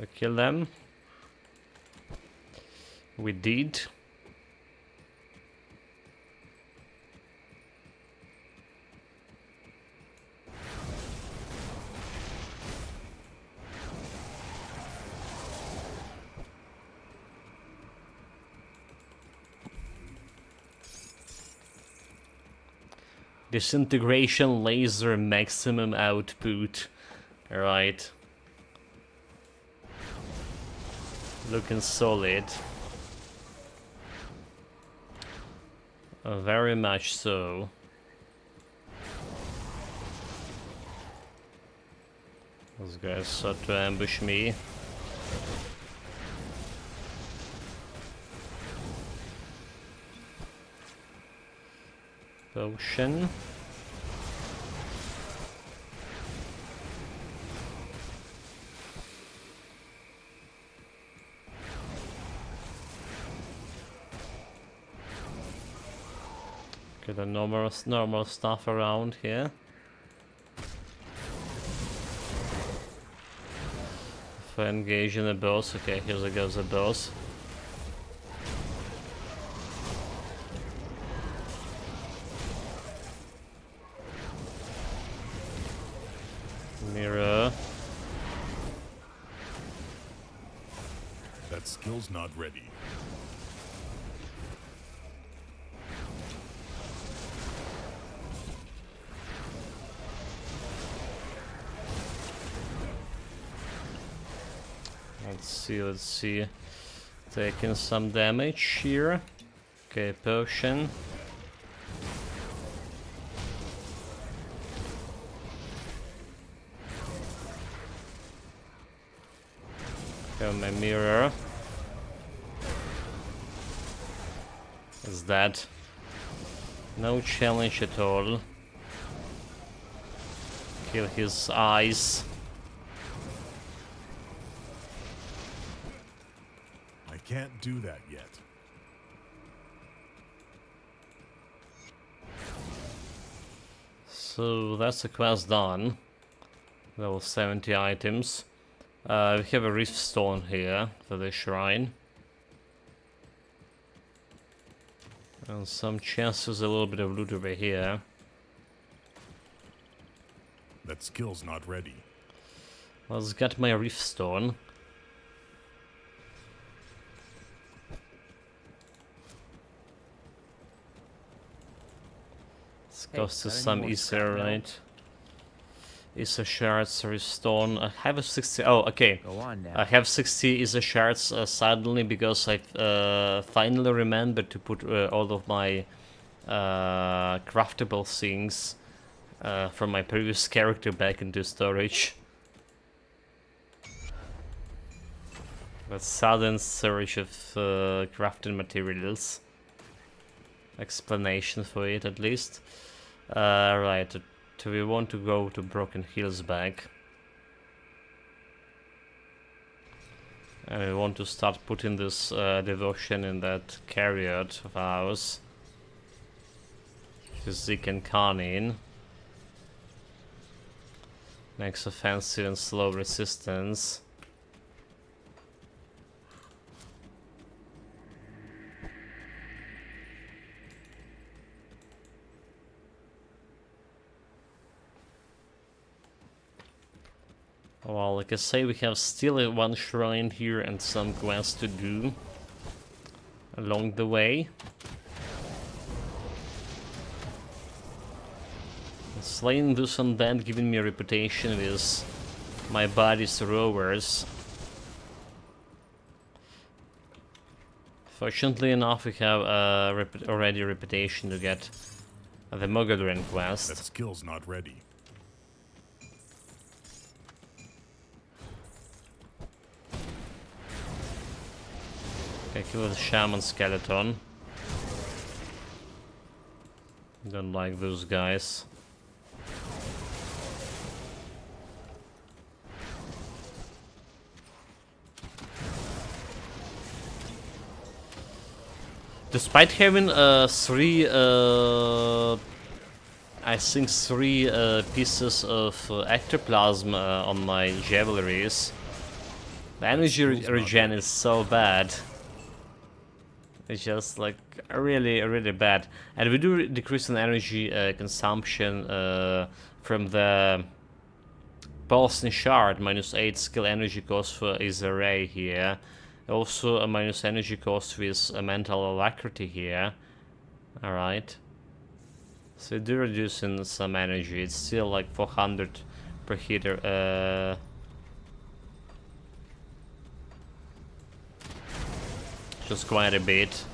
We kill them. We did. Disintegration laser maximum output. Alright. Looking solid. Very much so. Those guys sought to ambush me. Potion. Okay, the normal stuff around here. If I engage in a boss, okay, here goes a boss. Mirror. That skill's not ready. let's see. Taking some damage here. Okay, potion. Have my mirror. Is that no challenge at all? Kill his eyes. I can't do that yet. So that's the quest done. Level 70 items. We have a rift stone here for the shrine. And some chances, a little bit of loot over here. That skill's not ready. Let's get my rift stone. This goes to got any some more Aether, scrap metal? right? Aether shards, rift stone. I have a 60. Oh, okay. Go on now. I have 60 Aether shards suddenly because I finally remembered to put all of my craftable things from my previous character back into storage. A sudden surge of crafting materials. Explanation for it, at least. Right, so we want to go to Broken Hills back. And we want to start putting this devotion in that chariot of ours. Physique and Carnine. Makes offensive and slow resistance. Well, like I say, we have still one shrine here and some quests to do along the way. Slaying this undead, giving me a reputation with my body's rowers. Fortunately enough, we have already a reputation to get the Mogadrin quest. That skill's not ready. Okay, kill the shaman skeleton. Don't like those guys. Despite having I think three pieces of ectoplasm on my javelries, the energy regen is so bad. It's just like really bad, and we do decrease in energy consumption from the pulsing shard. -8 skill energy cost for is array here. Also a minus energy cost with a mental alacrity here. Alright. So we do reducing some energy. It's still like 400 per hitter. Just quite a bit.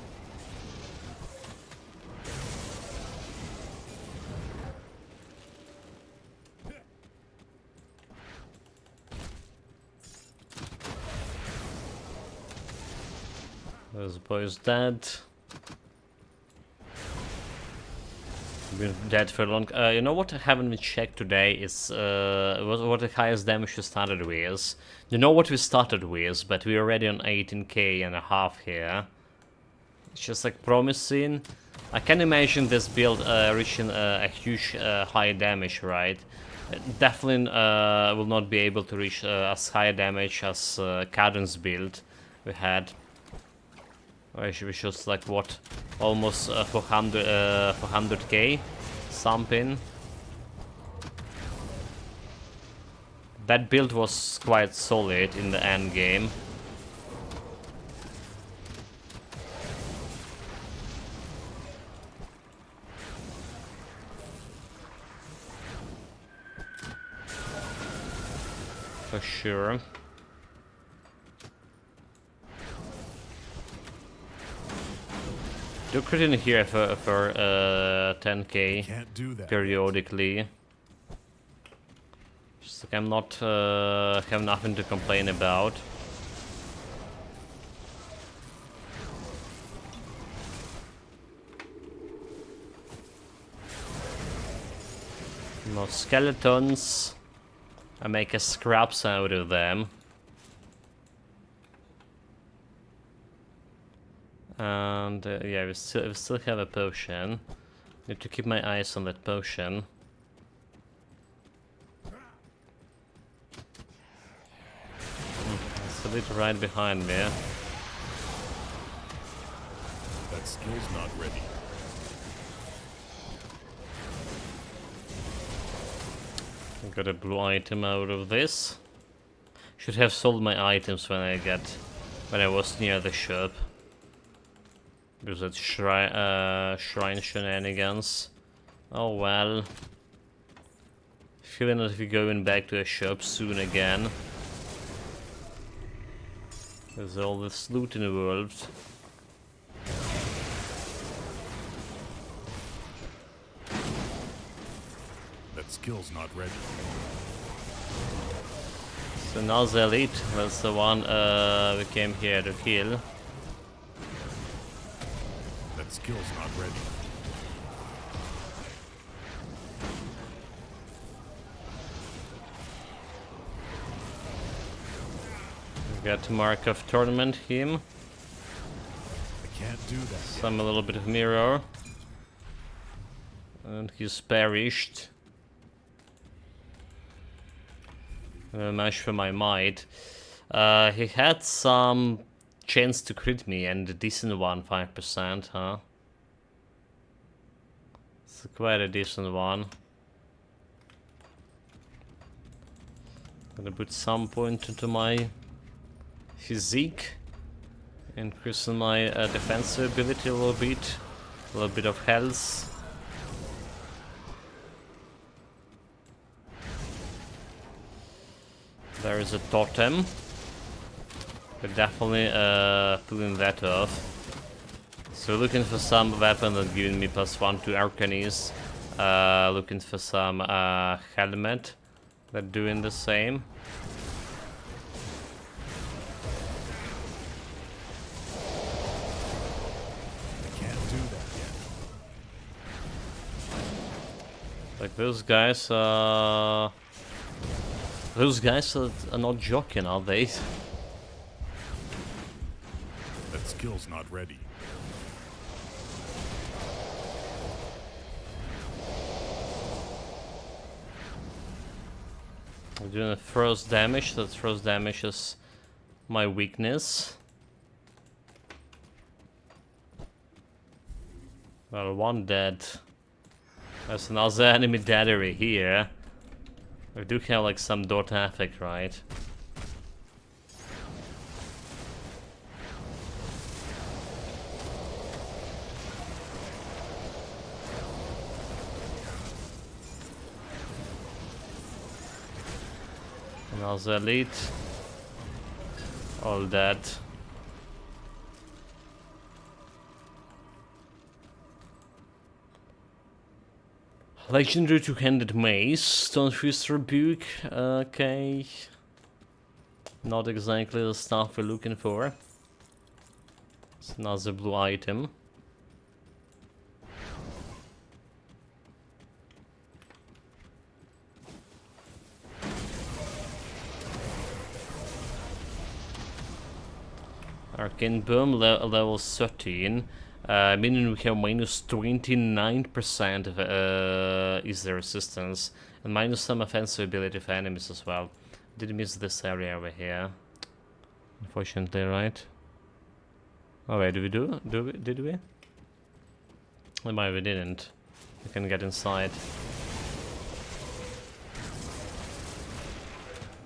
This boy's dead. Been dead for long. You know what I haven't been checked today is what the highest damage we started with. You know what we started with, but we're already on 18k and a half here. It's just like promising. I can imagine this build reaching a huge high damage, right? Definitely will not be able to reach as high damage as Cadence build we had. Which was like what, almost 400k something. That build was quite solid in the end game. For sure. Do crit in here for 10k Can't do that. periodically. Just like I'm not have nothing to complain about. No skeletons. I make a scraps out of them. And yeah, we still have a potion. Need to keep my eyes on that potion. It's a bit right behind me. That skill's not ready. Got a blue item out of this. Should have sold my items when I was near the shop. Because that shrine shenanigans. Oh well. Feeling that we're going back to a shop soon again. There's all this loot in the world. That skill's not ready. So now the elite, that's the one we came here to kill. That skill's not ready. We got mark of tournament him. I can't do that yet. Some a little bit of mirror. And he's perished. Much for my might. He had some chance to crit me and a decent one, 5%, huh? It's quite a decent one. Gonna put some point into my physique. Increasing my defensive ability a little bit of health. There is a totem. We're definitely pulling that off. So looking for some weapon that's giving me +1 to Arcanis. Looking for some helmet that doing the same. I can't do that yet. Like those guys are not joking, are they? That skill's not ready. I'm doing a frost damage. That frost damage is my weakness. Well, one dead. There's another enemy deadery here. We do have like some dot effect, right? Another elite. All dead. Legendary two-handed mace, Stonefist Rebuke, okay. Not exactly the stuff we're looking for. It's another blue item. Arcane Boom, level 13. Meaning we have minus 29% of Aether resistance and minus some offensive ability for enemies as well. Did miss this area over here, unfortunately, right? Oh wait, did we? Did we? Maybe we didn't. We can get inside.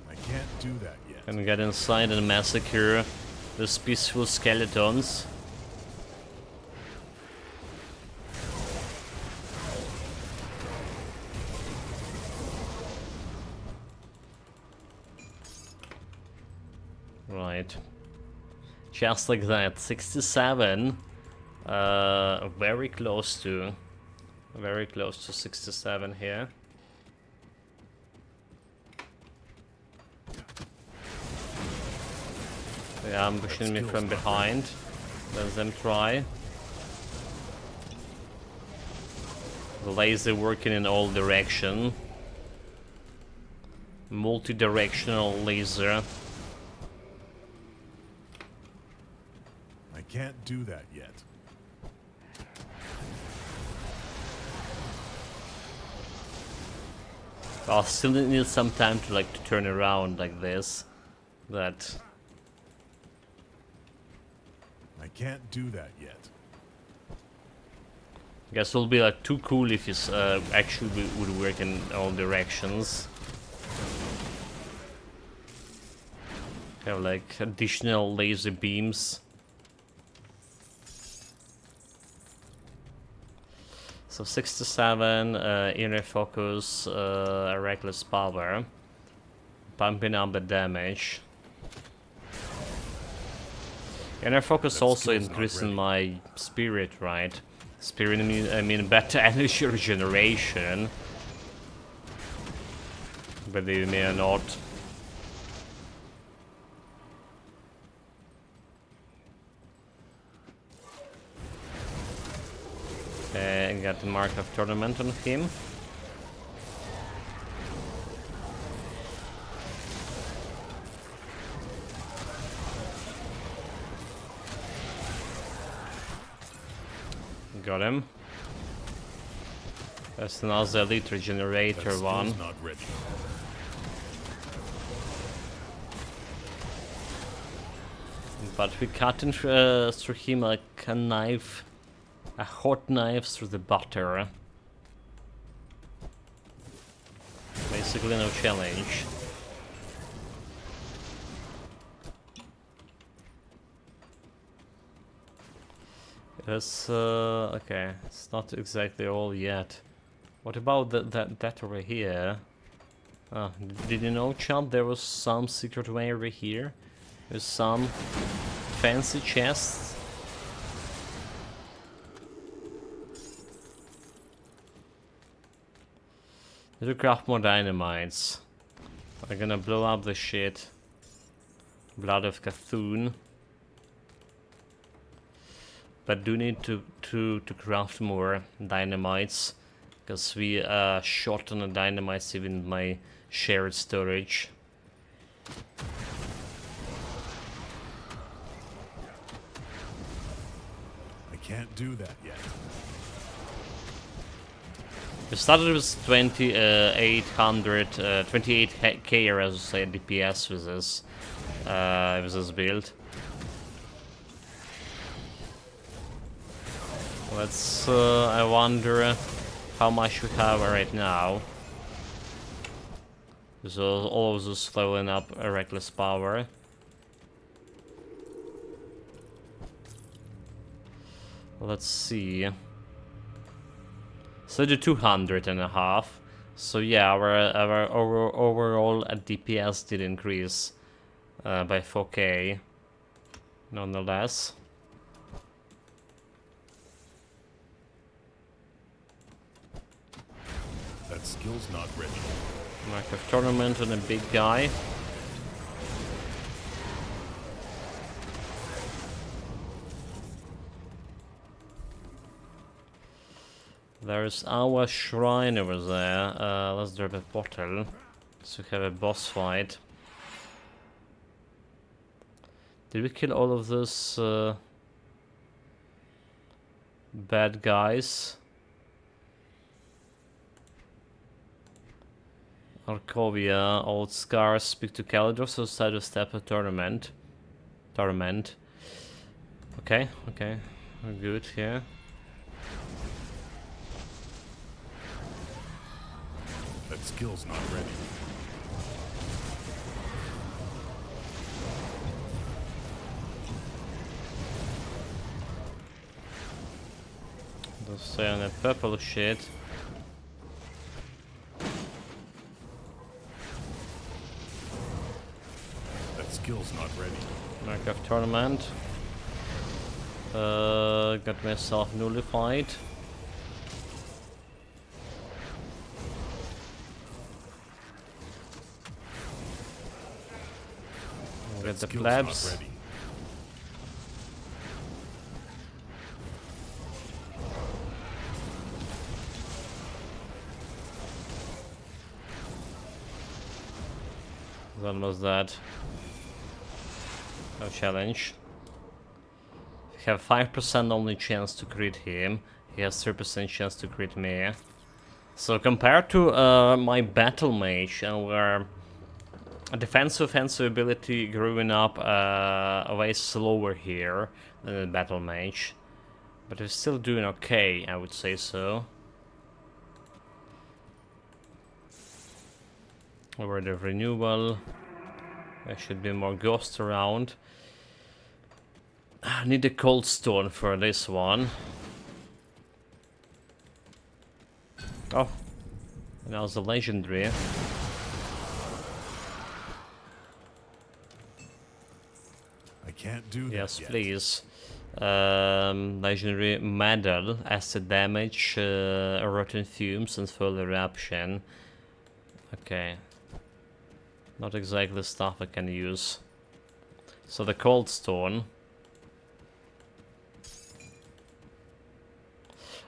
I can't do that yet. Can get inside and massacre those peaceful skeletons. Right. Just like that, 67. Very close to 67 here. They are ambushing me from behind. Let them try. The laser working in all direction. Multi-directional laser. I can't do that yet. I'll still need some time to like to turn around like this. That. I can't do that yet. I guess it'll be like too cool if it actually would work in all directions. Have like additional laser beams. So 67, inner focus, reckless power, pumping up the damage. Inner focus also increasing my spirit, right? Spirit, I mean better energy regeneration. Believe me or not. Okay, got the mark of tournament on him. Got him. That's another elite regenerator one. Not ready. But we cut in through him like a knife. A hot knife through the butter. Basically no challenge. It's okay, it's not exactly all yet. What about that over here? Did you know, Chad, there was some secret way over here? There's some fancy chests. Need to craft more dynamites. I'm gonna blow up the shit. Blood of Cthulhu. But do need to craft more dynamites. Because we short on the dynamites even in my shared storage. I can't do that yet. We started with 28k as I say DPS with this build. Let's I wonder how much we have right now. So all of this leveling up a reckless power. Let's see. So the 200.5. So yeah, our overall DPS did increase by 4k. Nonetheless. That skill's not ready. Mark of tournament on a big guy. There's our shrine over there. Let's drop a bottle to have a boss fight. Did we kill all of those bad guys? Arkovia, Old Scars, speak to Kalidros outside of Stepper Torment. Okay, we're good here. That skill's not ready. Let's stay on the purple shit. That skill's not ready. Mark of Tournament. Got myself nullified. Get That the skill's plebs. not ready. It's almost that. No challenge. We have 5% only chance to crit him. He has 3% chance to crit me. So compared to my battle mage, where defensive offensive ability growing up way slower here than the battle mage, but we're still doing okay, I would say so. Word of renewal. There should be more ghosts around. I need a cold stone for this one. Oh, and that was a legendary. I can't do that Yes, yet. please. Legendary medal, acid damage, rotten fumes, and full eruption. Okay. Not exactly stuff I can use. So the cold stone.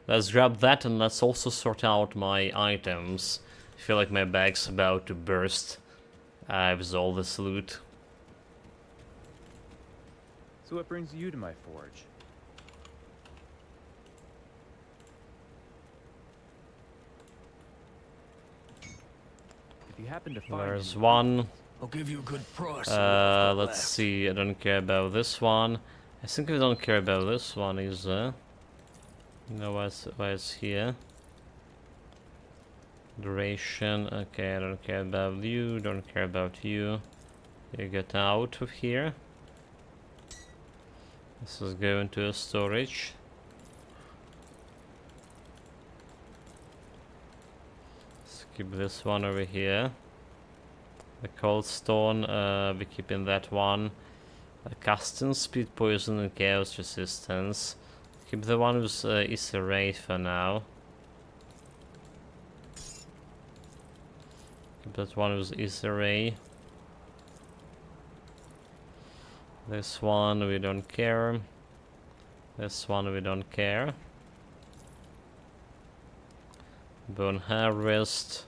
Let's grab that and let's also sort out my items. I feel like my bag's about to burst with all this loot. So what brings you to my forge? If you happen to find There's any one. I'll give you a good price. on what I've got Let's left. see, I don't care about this one. I think we don't care about this one either. No, why it's here? Duration, okay, I don't care about you, don't care about you. You get out of here. This is going to a storage. Let's keep this one over here. The cold stone, we keep in that one. Custom speed, poison, and chaos resistance. Keep the one with Aether Ray for now. Keep that one with Aether Ray. This one we don't care. This one we don't care. Bone Harvest.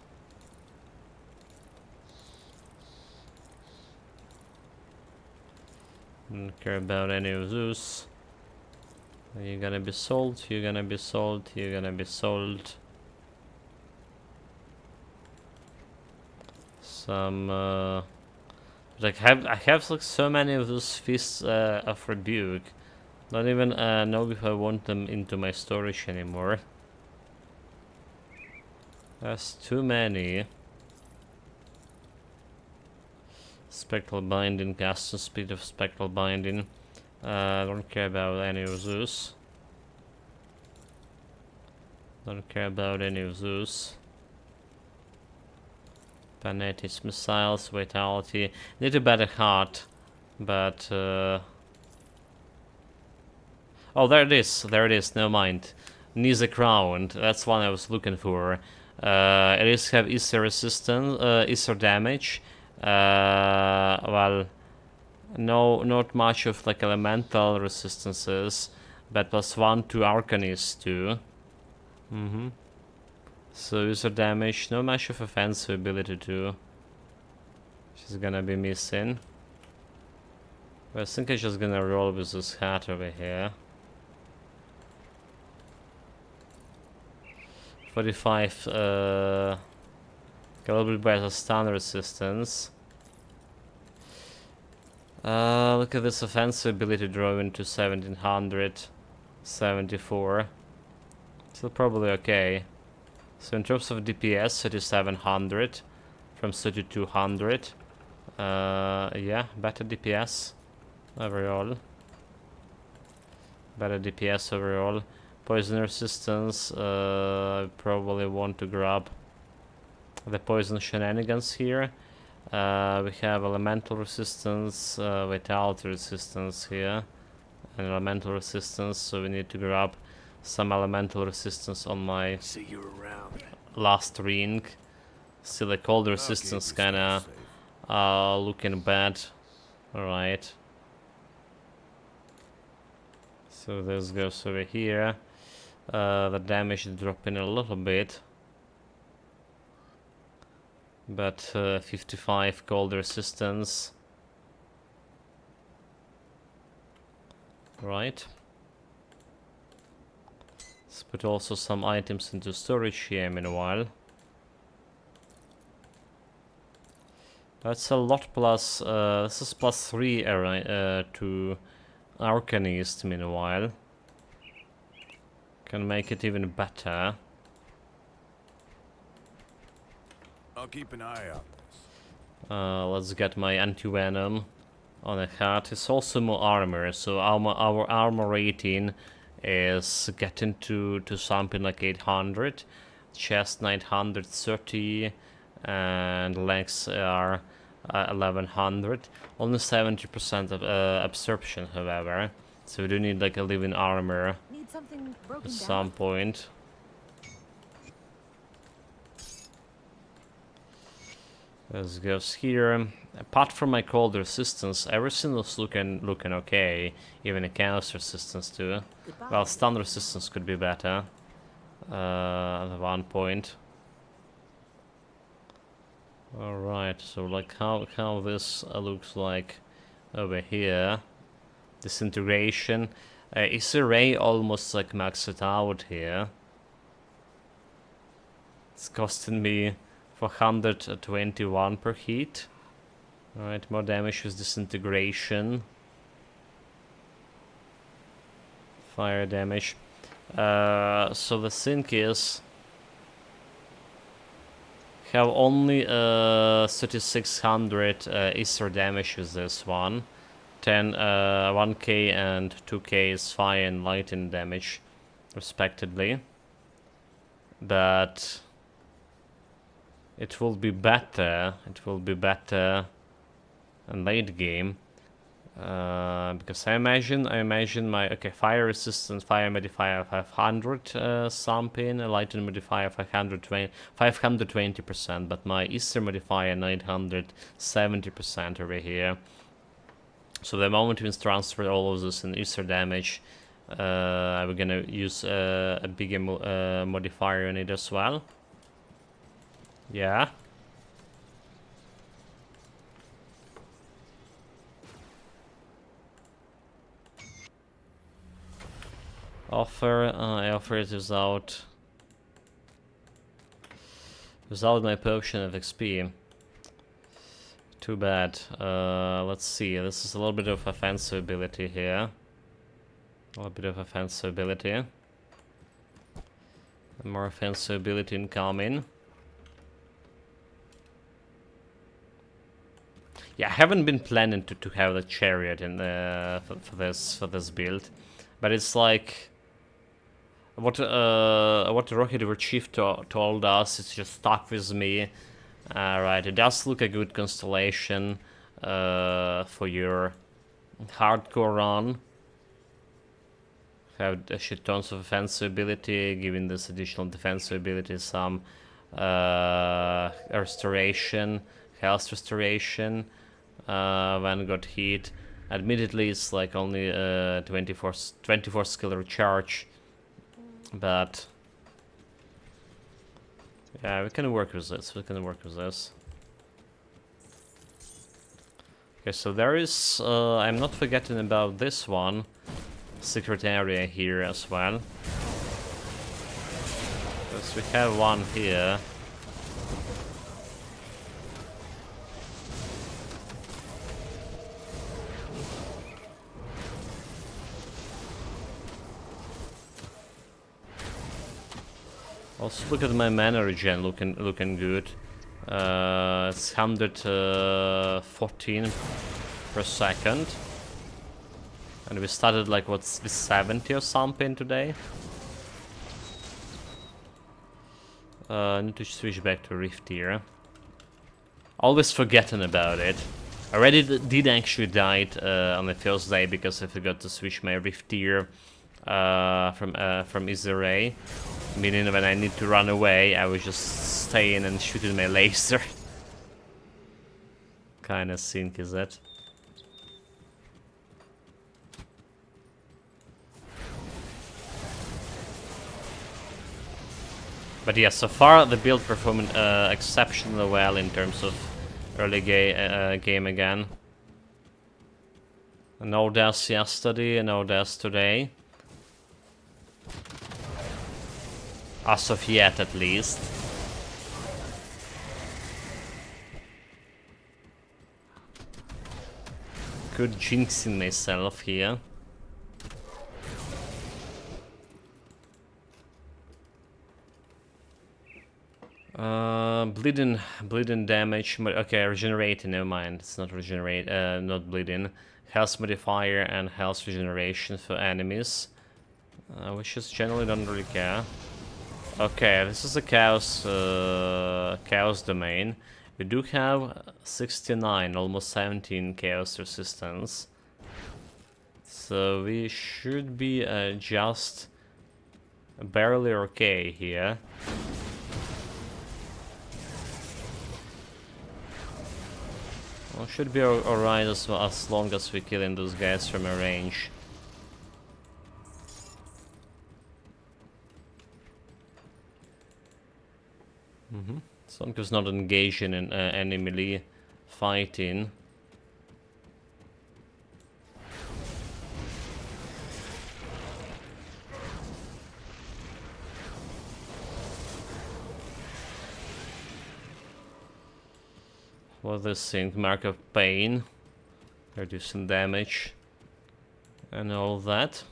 Don't care about any of those. You're gonna be sold, you're gonna be sold, you're gonna be sold. Some like I have like so many of those fists of rebuke. Don't even know if I want them into my storage anymore. That's too many. Spectral binding, custom speed of spectral binding. Don't care about any of those. Don't care about any of those. Panatis missiles, vitality. Need a better heart, but oh, there it is. There it is. Never mind. Needs a crown. That's one I was looking for. It is have Aether resistance, Aether damage. Well, no, not much of like elemental resistances, but +1 to Arcanist too. So Aether damage, no much of offensive ability too. She's gonna be missing. But I think I'm just gonna roll with this hat over here. 45 a little bit better stun resistance. Look at this offensive ability drawing to 1700, 74. Still probably okay. So in terms of DPS, 3700 from 3200. Yeah, better DPS overall. Better DPS overall. Poison resistance, probably want to grab the poison shenanigans here. We have elemental resistance, vitality resistance here. and elemental resistance, so we need to grab some elemental resistance on my See you around. last ring. Still, the cold resistance kinda looking bad. Alright. So this goes over here. The damage is dropping a little bit. But 55 cold resistance. Right. Let's put also some items into storage here meanwhile. That's a lot plus, this is +3 to Arcanist meanwhile. Can make it even better. I'll keep an eye out. Let's get my anti-venom on a hat. It's also more armor, so our armor rating is getting to something like 800. Chest 930 and legs are 1100. Only 70% of absorption, however. So we do need like a living armor Need something broken at down? some point. This goes here. Apart from my cold resistance, everything was looking okay. Even the chaos resistance too. Goodbye. Well, stun resistance could be better. At one point. Alright, so like how this looks like over here. Disintegration. Is the ray almost like maxed out here? It's costing me 421 per hit. Alright, more damage with disintegration. Fire damage. So the thing is, have only 3600 Aether damage with this one. 1k and 2k is fire and lightning damage, respectively. But it will be better. It will be better in late game. Because I imagine my fire resistance, fire modifier 500 something, lightning modifier 520%, but my Aether modifier 970% over here. So the moment we transfer all of this in Aether damage, we're gonna use a bigger modifier on it as well. Yeah. I offer it without my potion of XP. Too bad. Let's see. This is a little bit of offensive ability here. A little bit of offensive ability. More offensive ability incoming. Yeah, I haven't been planning to have the chariot in for this build, but it's like what Rocket River Chief told us. It's just stuck with me. Right, it does look a good constellation for your hardcore run. Have a shit tons of offensive ability, giving this additional defensive ability some restoration, health restoration when got hit. Admittedly, it's like only 24 skill recharge, but yeah, we can work with this. Okay, so there is. I'm not forgetting about this one. Secret area here as well. Because we have one here. Also look at my mana regen looking good. It's 114 per second. And we started like what's this 70 or something today. I need to switch back to Rift here. Always forgetting about it. I already did actually died on the first day because I forgot to switch my Rift Tier from Aether. Meaning when I need to run away, I was just staying and shooting my laser. Kinda sync is that? But yeah, so far the build performed exceptionally well in terms of early game again. No deaths yesterday, no deaths today. As of yet, at least. Good jinxing myself here. Bleeding damage. Okay, regenerating. Never mind. It's not regenerate. Not bleeding. Health modifier and health regeneration for enemies, which is generally don't really care. Okay, this is a chaos domain. We do have 69, almost 17 chaos resistance. So we should be just barely okay here. Well, should be alright as long as we're killing those guys from a range. As long as not engaging in any melee fighting. What this thing? Mark of Pain, reducing damage, and all that.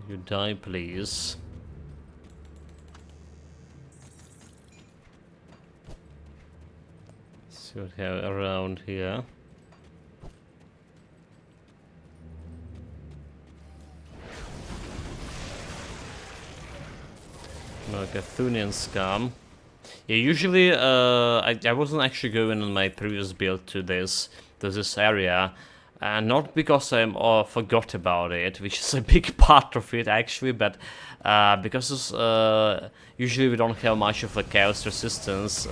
You die, please. See what we have around here. Like a Thunian scum. Yeah, usually I wasn't actually going on my previous build to this area. Not because I forgot about it, which is a big part of it actually, but because usually we don't have much of a chaos resistance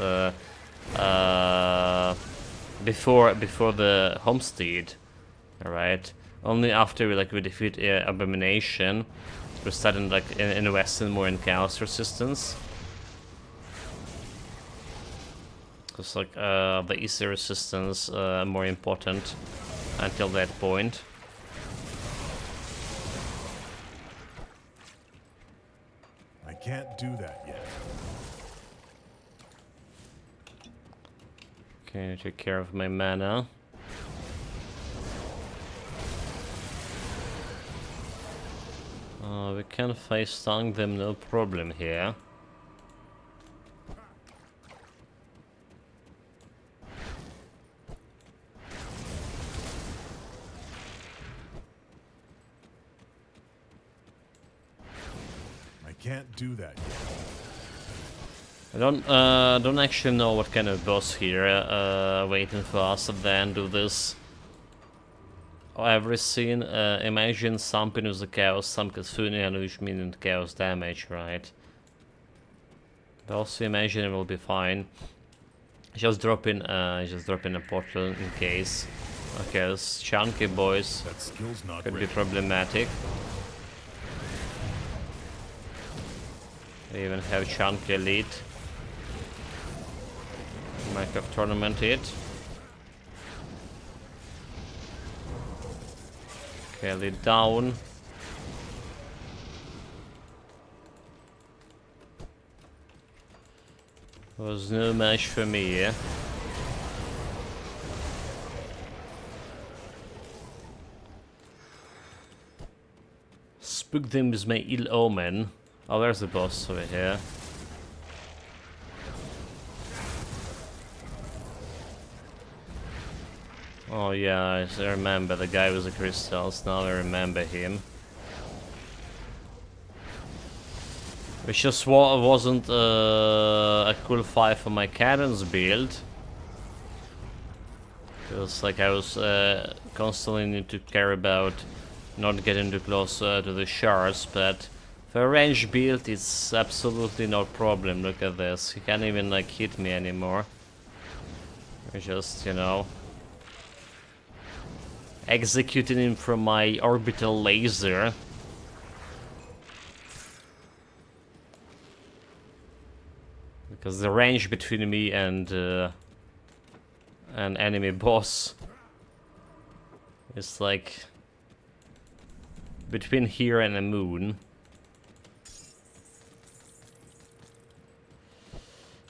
before the homestead, alright. Only after we defeat Abomination, we're starting investing more in chaos resistance. Because the Aether resistance more important until that point. I can't do that yet. Okay, take care of my mana. We can face stung them, no problem here. Can't do that yet. I don't actually know what kind of boss here waiting for us and then do this. I've seen imagine something with the chaos, some Kasunian, which means chaos damage, right? But also imagine it will be fine. Just drop in a portal in case. Okay, those chunky boys That skill's not could ready. be problematic. They even have chunky elite. Might have tournament it. Okay, elite down. Was no match for me, yeah? Spook them with my ill omen. Oh, there's the boss over here. Oh yeah, I remember the guy with the crystals. Now I remember him. Which just wasn't a cool fight for my cannons build. Because like I was constantly need to care about not getting too close to the shards, but for a range build it's absolutely no problem. Look at this, he can't even like hit me anymore. We're just, you know, executing him from my orbital laser. Because the range between me and an enemy boss is like between here and the moon.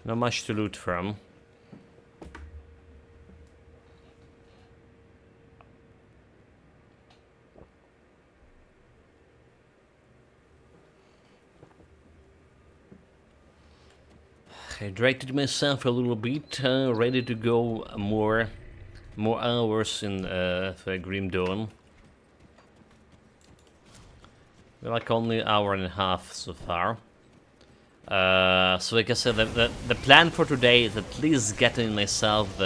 Not much to loot from. Hydrated myself a little bit, ready to go more hours in for Grim Dawn. We're like only an hour and a half so far. So like I said, the plan for today is at least getting myself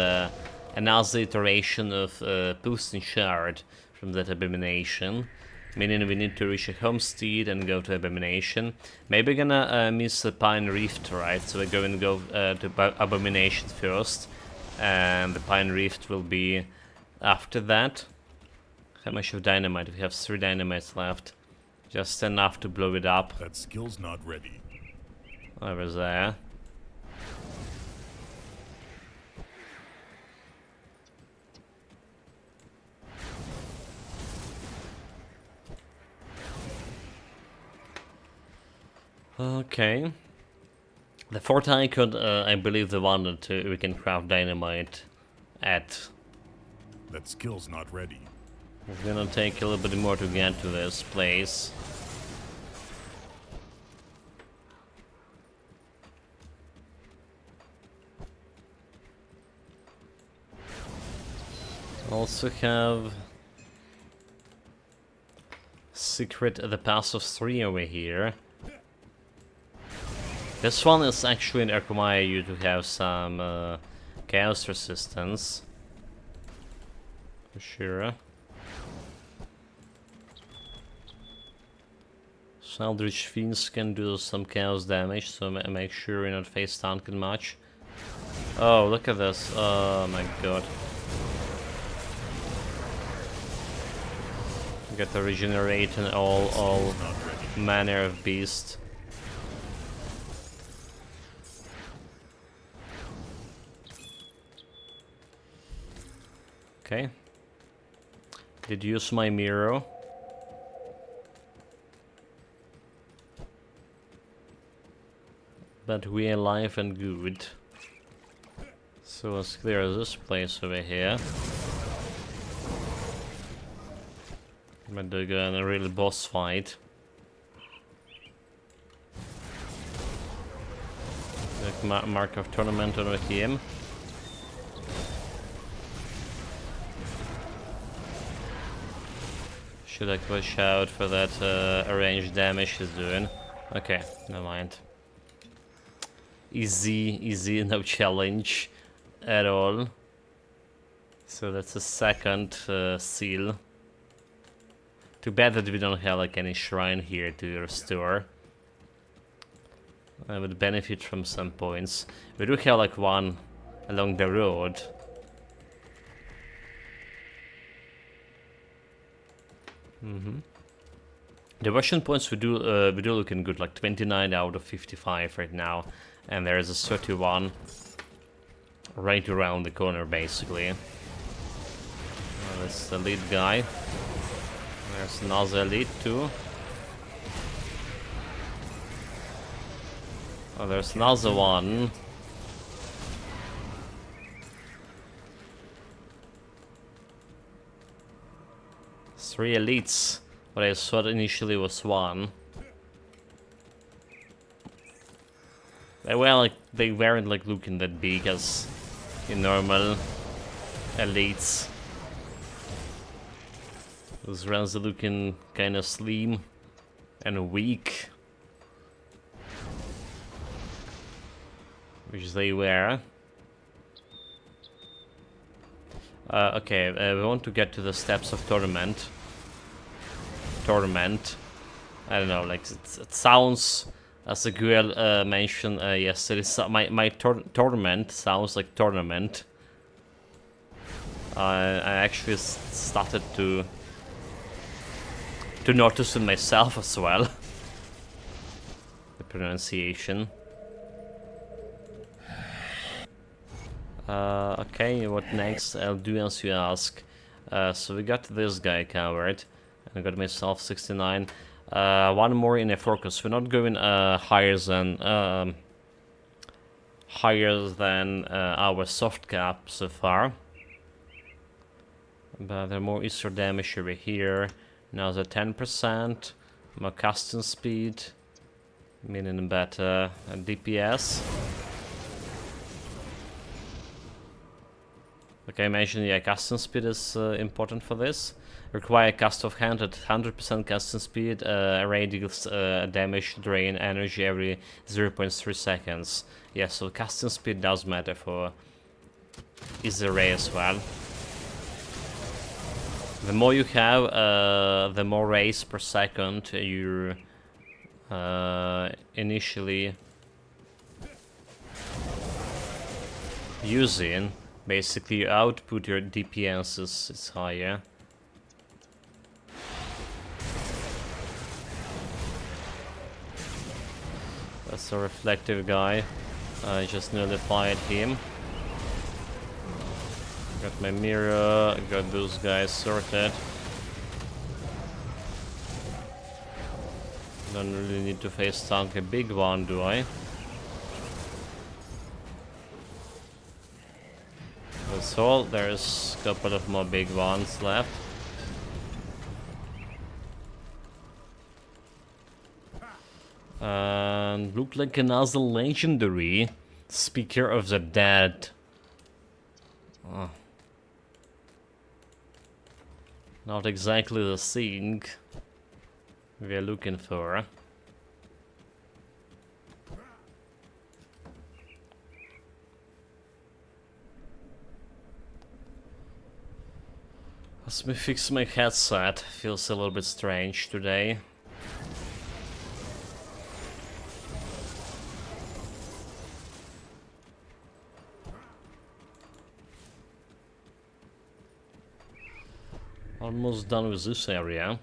another iteration of Boosting Shard from that Abomination. Meaning we need to reach a homestead and go to Abomination. Maybe gonna miss the Pine Rift, right? So we're going to go to Abomination first. And the Pine Rift will be after that. How much of dynamite? We have 3 dynamites left. Just enough to blow it up. That skill's not ready. Over there. Okay. The fourth icon, I believe the one that we can craft dynamite at. That skill's not ready. It's gonna take a little bit more to get to this place. Also have secret the Pass of 3 over here. This one is actually require you to have some chaos resistance. For sure. Eldritch Fiends can do some chaos damage, so make sure you're not face tanking much. Oh, look at this. Oh my god. Get to regenerate in all manner of beast. Okay. Did use my mirror. But we are alive and good. So let's clear this place over here. But they're gonna really boss fight. Like mark of tournament over here. Should I push out for that range damage he's doing? Okay, never mind. Easy, no challenge at all. So that's a second seal. Too bad that we don't have like any shrine here to restore. I would benefit from some points. We do have like one along the road. The Russian points we do looking good, like 29 out of 55 right now, and there is a 31 right around the corner basically. That's the lead guy. There's another lead too. Oh, there's another one. Three elites. What I thought initially was one. Well, like, they weren't like looking that big as in normal elites. Those runs are looking kind of slim and weak, which they were. Okay, we want to get to the steps of Torment. I don't know, like it sounds, as a girl mentioned yesterday, my Torment sounds like tournament. I actually started to notice it myself as well. The pronunciation. Okay, what next? I'll do as you ask. So we got this guy covered. I got myself 69. One more in a focus. We're not going higher than our soft cap so far. But there are more Easter damage over here. Now the 10%. More custom speed. Meaning better DPS. Okay, imagine custom speed is important for this. Require cast of hand at 100% custom speed. Array deals damage, drain energy every 0.3 seconds. Yeah, so custom speed does matter for Easy Array as well. The more you have, the more rays per second you're initially using. Basically, your output, your DPS is higher. That's a reflective guy. I just nullified him. Got my mirror, got those guys sorted. Don't really need to face tank a big one, do I? That's all. There's a couple of more big ones left. And look like another legendary Speaker of the Dead. Oh. Not exactly the thing we're looking for. Let me fix my headset. Feels a little bit strange today. Almost done with this area.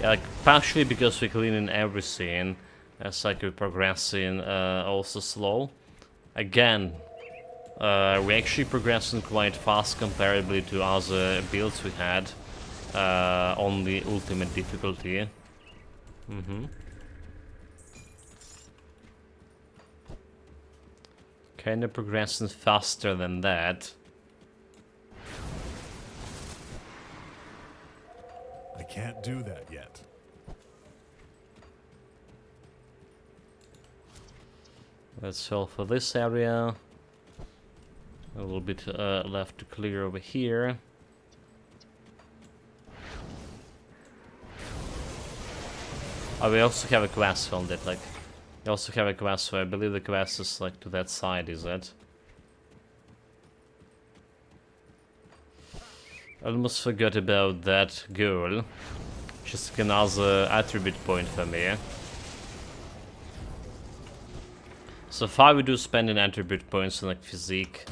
Yeah, like partially because we're cleaning everything, as like we're progressing also slow. Again, we're actually progressing quite fast comparably to other builds we had on the ultimate difficulty. Kinda progressing faster than that. I can't do that yet. That's all for this area. A little bit left to clear over here. Oh, we also have a quest on that, like... We also have a quest, so I believe the quest is like to that side, is it? I almost forgot about that goal. Just another attribute point for me. So far we do spending attribute points on like physique.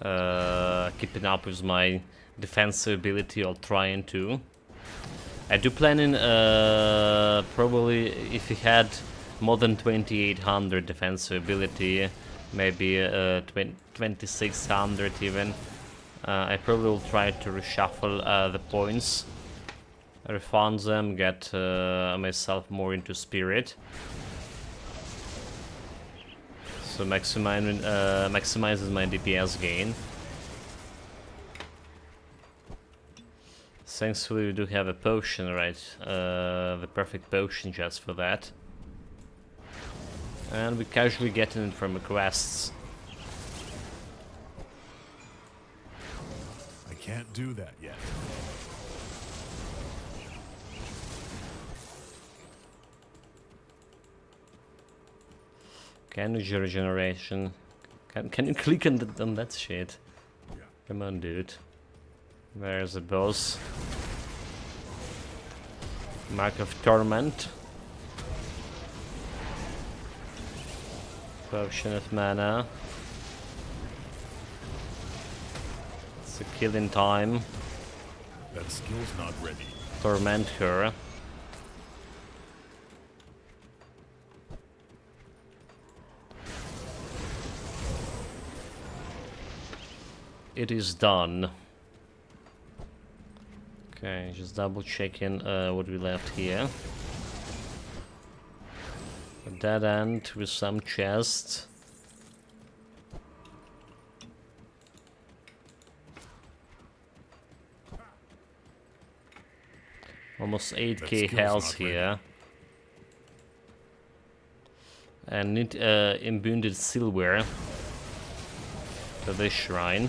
Keeping up with my defensive ability or trying to. I do plan in probably if we had more than 2800 defensive ability, maybe 2600 even. I probably will try to reshuffle the points, refund them, get myself more into spirit. So maximizes my DPS gain. Thankfully we do have a potion, right? The perfect potion just for that. And we casually getting it from quests. I can't do that yet. Energy regeneration. Can you click on that shit? Come on, dude. Where's the boss? Mark of Torment. Potion of mana. It's a killing time. That skill's not ready. Torment her. It is done. Okay, just double checking what we left here. A dead end with some chests. Almost 8k health here. And need imbued silver to this shrine.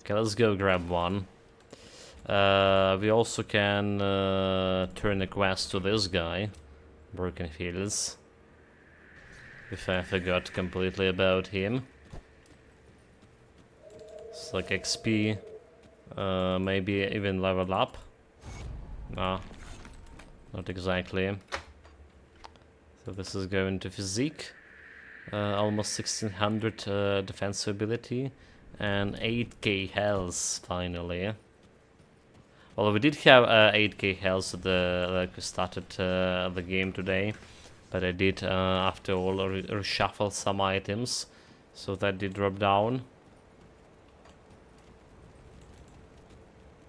Okay, let's go grab one. We also can turn a quest to this guy, Broken Fields. If I forgot completely about him. It's like XP, maybe even level up. No, not exactly. So this is going to physique. Almost 1600 defense ability. And 8k health finally. Well, we did have 8k health at like we started the game today, but I did after all reshuffle some items, so that did drop down.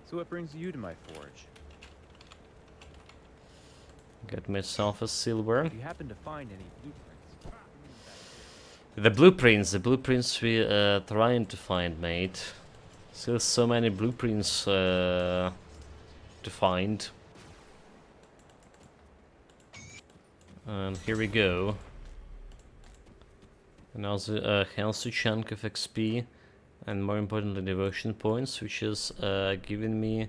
So what brings you to my forge? Get myself a silver. If you happen to find any blueprints. The blueprints we trying to find, mate. Still so many blueprints to find. And here we go. And also a healthy chunk of XP, and more importantly devotion points, which is giving me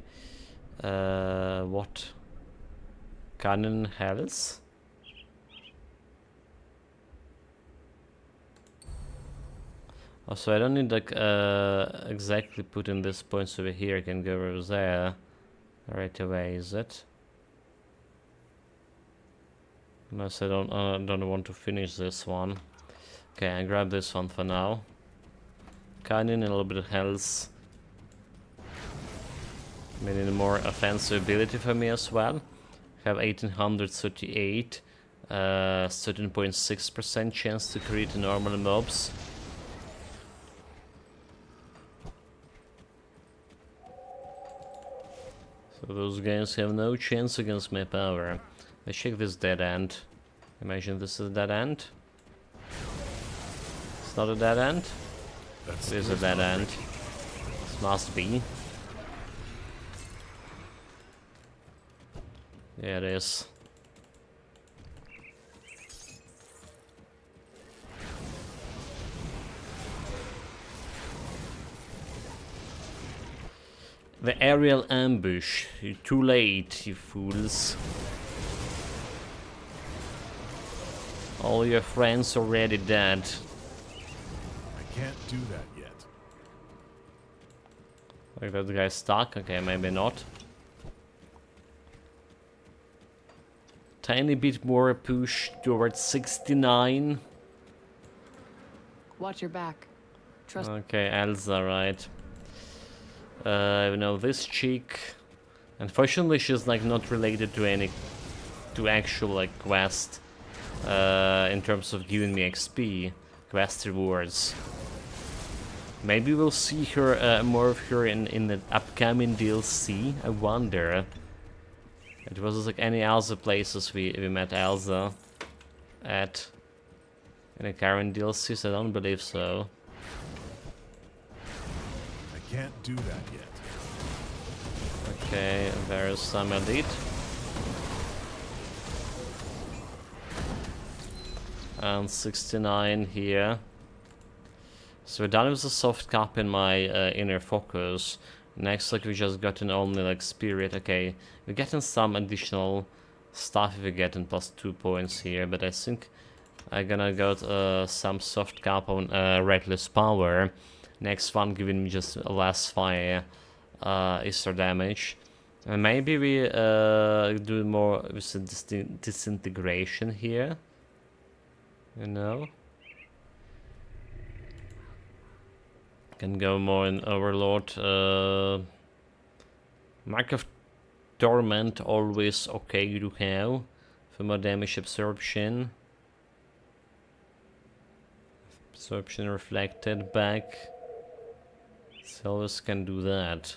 what? Cannon health? Also, I don't need like exactly put in this points over here. I can go over there right away. Is it? Unless I don't want to finish this one. Okay, I grab this one for now. Canyon, a little bit of health. Maybe more offensive ability for me as well. Have 1838, 13.6% chance to crit normal mobs. So those guys have no chance against my power. Let's check this dead end. Imagine this is a dead end. It's not a dead end. It is a dead end. This must be. Yeah, it is. The aerial ambush. You're too late, you fools. All your friends already dead. I can't do that yet. Like that guy's stuck? Okay, maybe not. Tiny bit more push towards 69. Watch your back. Trust. Okay, Elsa, right. You know, this chick, unfortunately she's like not related to actual like quest in terms of giving me XP, quest rewards. Maybe we'll see her more of her in the upcoming DLC, I wonder. It was like any Elsa places we met Elsa at in the current DLCs, I don't believe so. I can't do that yet. Okay, there's some elite. And 69 here. So we're done with the soft cap in my inner focus. Next, like, we just gotten only like spirit. Okay, we're getting some additional stuff if we get in +2 points here, but I think I'm gonna got some soft cap on reckless power. Next one giving me just less fire Aether damage. And maybe we do more with the disintegration here. You know? Can go more in Overlord. Mark of Torment always okay to have for more damage absorption. Absorption reflected back. Silvers can do that.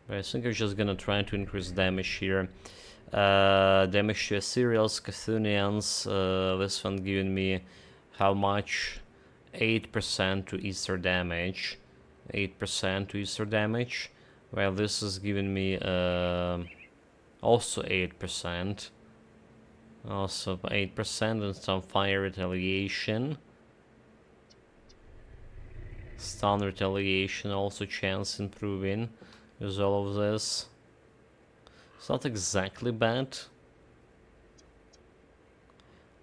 But I think I'm just gonna try to increase damage here. Damage to Cereals, Cthulhians. This one giving me how much? 8% to Aether damage. 8% to Aether damage. Well, this is giving me also 8%. Also 8% and some fire retaliation. Stun retaliation, also chance improving with all of this. It's not exactly bad.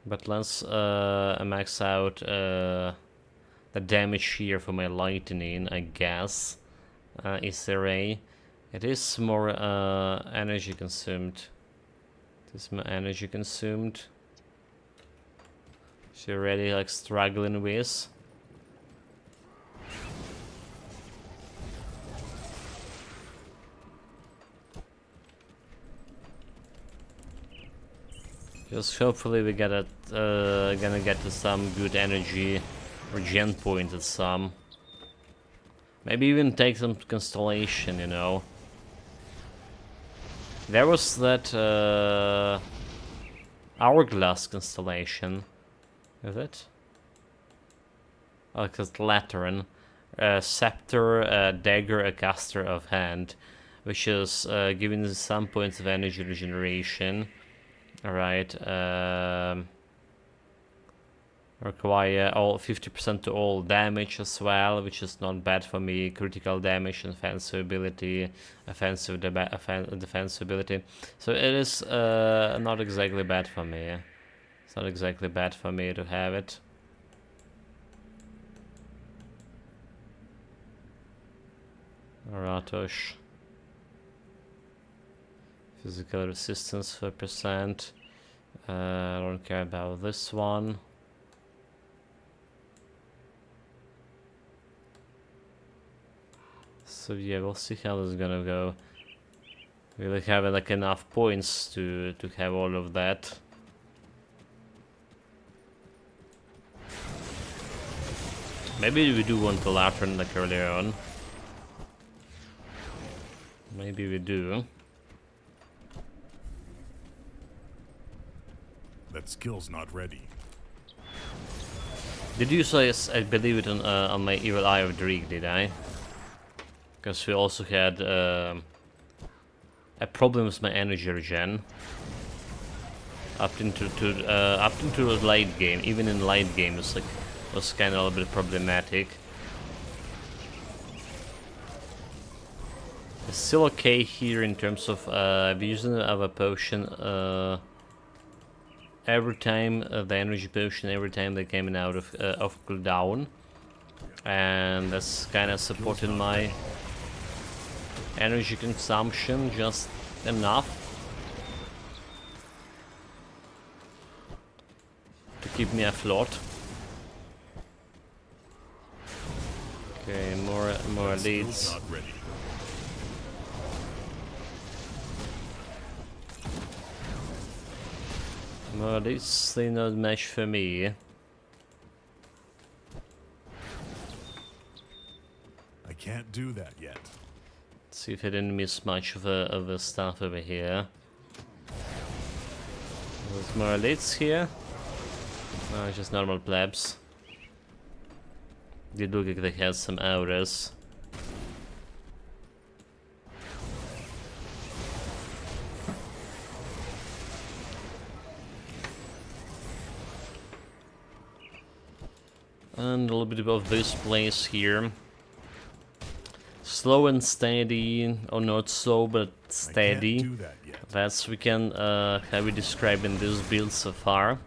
But let's max out the damage here for my lightning, I guess. Aether Ray. It is more energy consumed. It is more energy consumed. So you're already like struggling with. Just hopefully we get gonna get to some good energy regen point at some. Maybe even take some constellation, you know. There was that hourglass constellation. Is it? Oh, it's Lateran. Scepter, dagger, a caster of hand, which is giving some points of energy regeneration. Alright, require all 50% to all damage as well, which is not bad for me. Critical damage, offensive ability, defensive ability. So it is not exactly bad for me. It's not exactly bad for me to have it. Ratosh. Physical resistance 4%. I don't care about this one. So yeah, we'll see how this is gonna go. We'll have like enough points to have all of that. Maybe we do want the Lantern like earlier on. Maybe we do. That skill's not ready. Did you say I believe it on my Evil Eye of Dreek, did I? Because we also had a problem with my energy regen. Up into the late game, even in late game, it's like was kind of a little bit problematic. It's still okay here in terms of using of a potion every time the energy potion every time they came out of cooldown, and that's kind of supporting my energy consumption just enough to keep me afloat. Okay, more leads. Not ready. More leads, they not match for me. I can't do that yet. Let's see if I didn't miss much of the stuff over here. There's more elites here. No, just normal plebs. They look like they have some auras. And a little bit of this place here. Slow and steady, or not so, but I can't steady. do that yet. That's we can have it described in this build so far.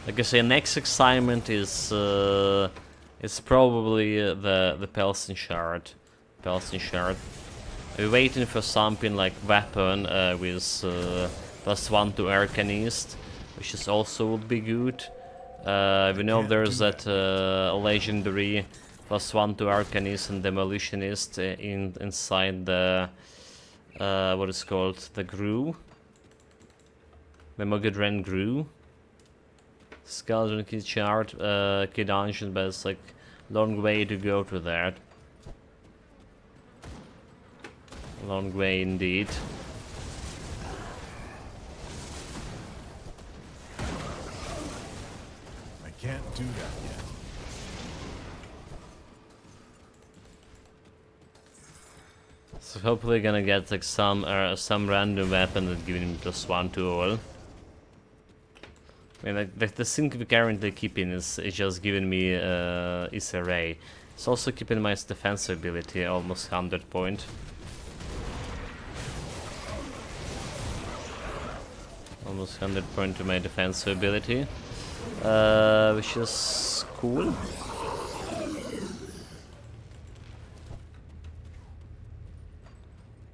Like I say, next excitement is probably the Pelson shard. We're waiting for something like weapon with +1 to Arcanist, which is also would be good. We know there's that legendary +1 to Arcanist and Demolitionist inside the what is called the Grue, the Mogadren Grue. Skeleton key chart, key dungeon, but it's like long way to go to that. Long way indeed. I can't do that yet. So hopefully gonna get like some random weapon that giving me +1 to all. I mean, like the thing we're currently keeping is just giving me Aether Ray. It's also keeping my defense ability almost 100 point. Almost 100 point to my defense ability, which is cool.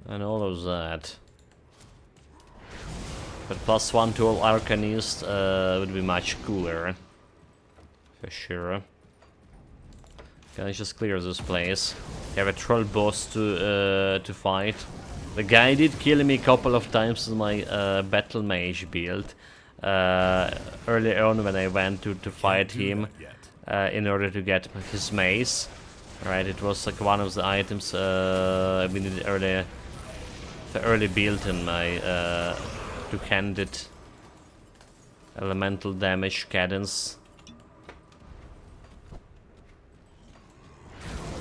And all of that. But +1 to all Arcanist would be much cooler. For sure. Can I just clear this place? I have a troll boss to fight. The guy did kill me a couple of times with my battle mage build. Early on when I went to fight him in order to get his mace. Right, it was like one of the items we needed early, the early build in my two-handed elemental damage cadence.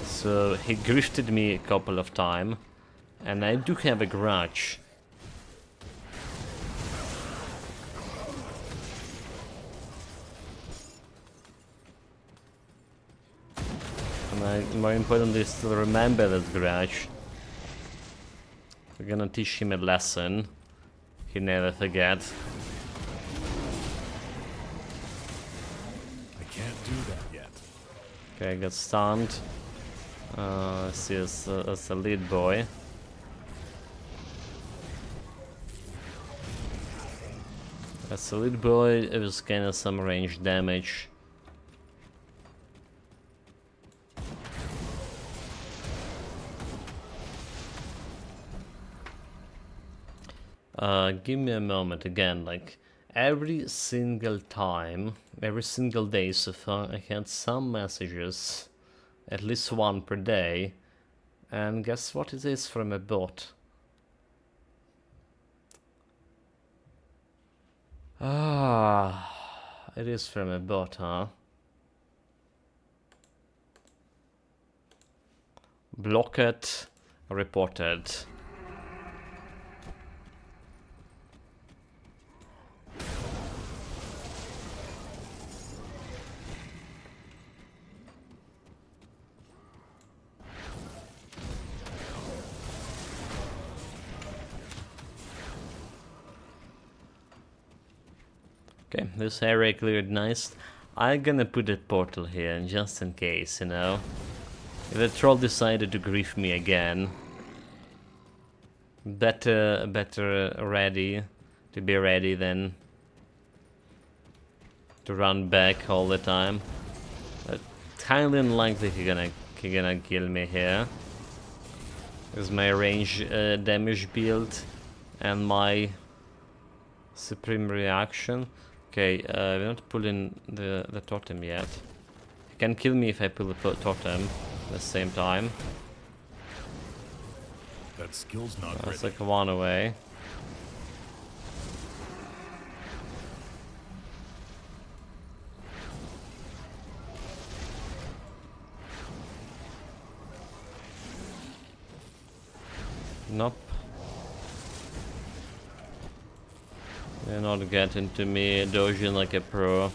So he grifted me a couple of times, and I do have a grudge. And more importantly is to remember that grudge. We're gonna teach him a lesson he never forget. I can't do that yet. Okay, I got stunned. Let's see, as a lead boy. As a lead boy, it was kind of some range damage. Give me a moment again, like every single time, every single day so far, I had some messages, at least one per day, and guess what it is from a bot? Ah, it is from a bot, huh? Blocked, reported. Okay, this area cleared nice. I'm gonna put a portal here just in case, you know. If the troll decided to grief me again, better ready to be ready than to run back all the time. But highly unlikely he gonna kill me here. With my range damage build and my supreme reaction. Okay, we're not pulling the totem yet. He can kill me if I pull the totem at the same time. That skill's not That's ready. like one away. Nope. You're not getting to me, dodging like a pro.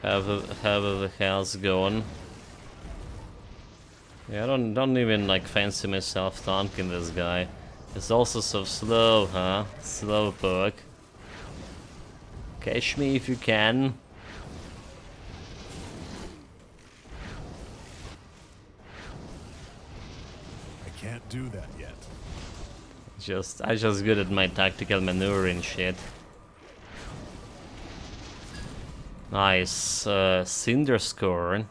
Have the hell's going. Yeah, I don't even like fancy myself tanking this guy. It's also so slow, huh? Slowpoke. Catch me if you can. I can't do that yet. I just good at my tactical maneuvering shit. Nice. Cinder score.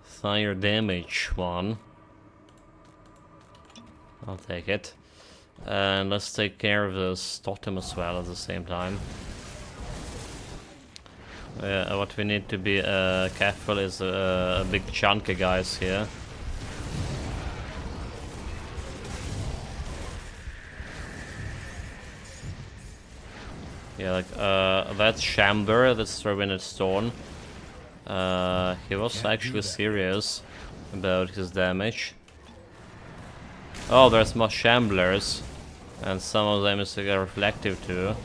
Fire damage 1. I'll take it. And let's take care of this totem as well at the same time. What we need to be careful is a big chunk of guys here. Yeah, like that Chamber that's throwing at Stone. He was actually serious about his damage. Oh, there's more Shamblers. And some of them is reflective too.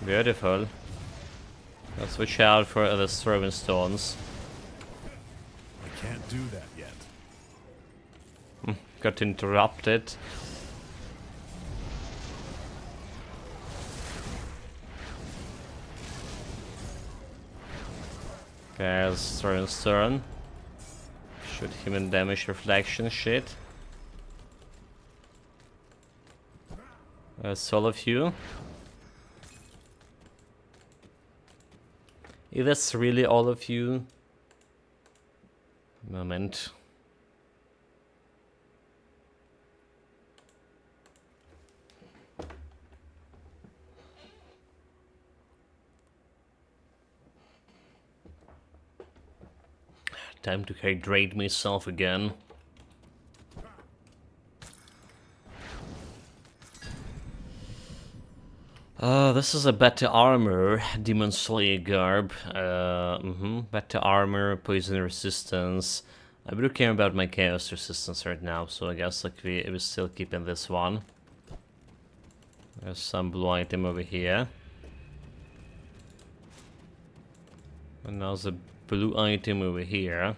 Beautiful. Let's watch out for the throwing stones. I can't do that yet. Got interrupted. Okay, let's throw in stern. Shoot him in damage reflection shit. That's all of you. If that's really all of you. Moment. Time to hydrate myself again. This is a better armor, Demon Slayer garb. Better armor, poison resistance. I do care about my chaos resistance right now, so I guess like we still keeping this one. There's some blue item over here. And now the blue item over here.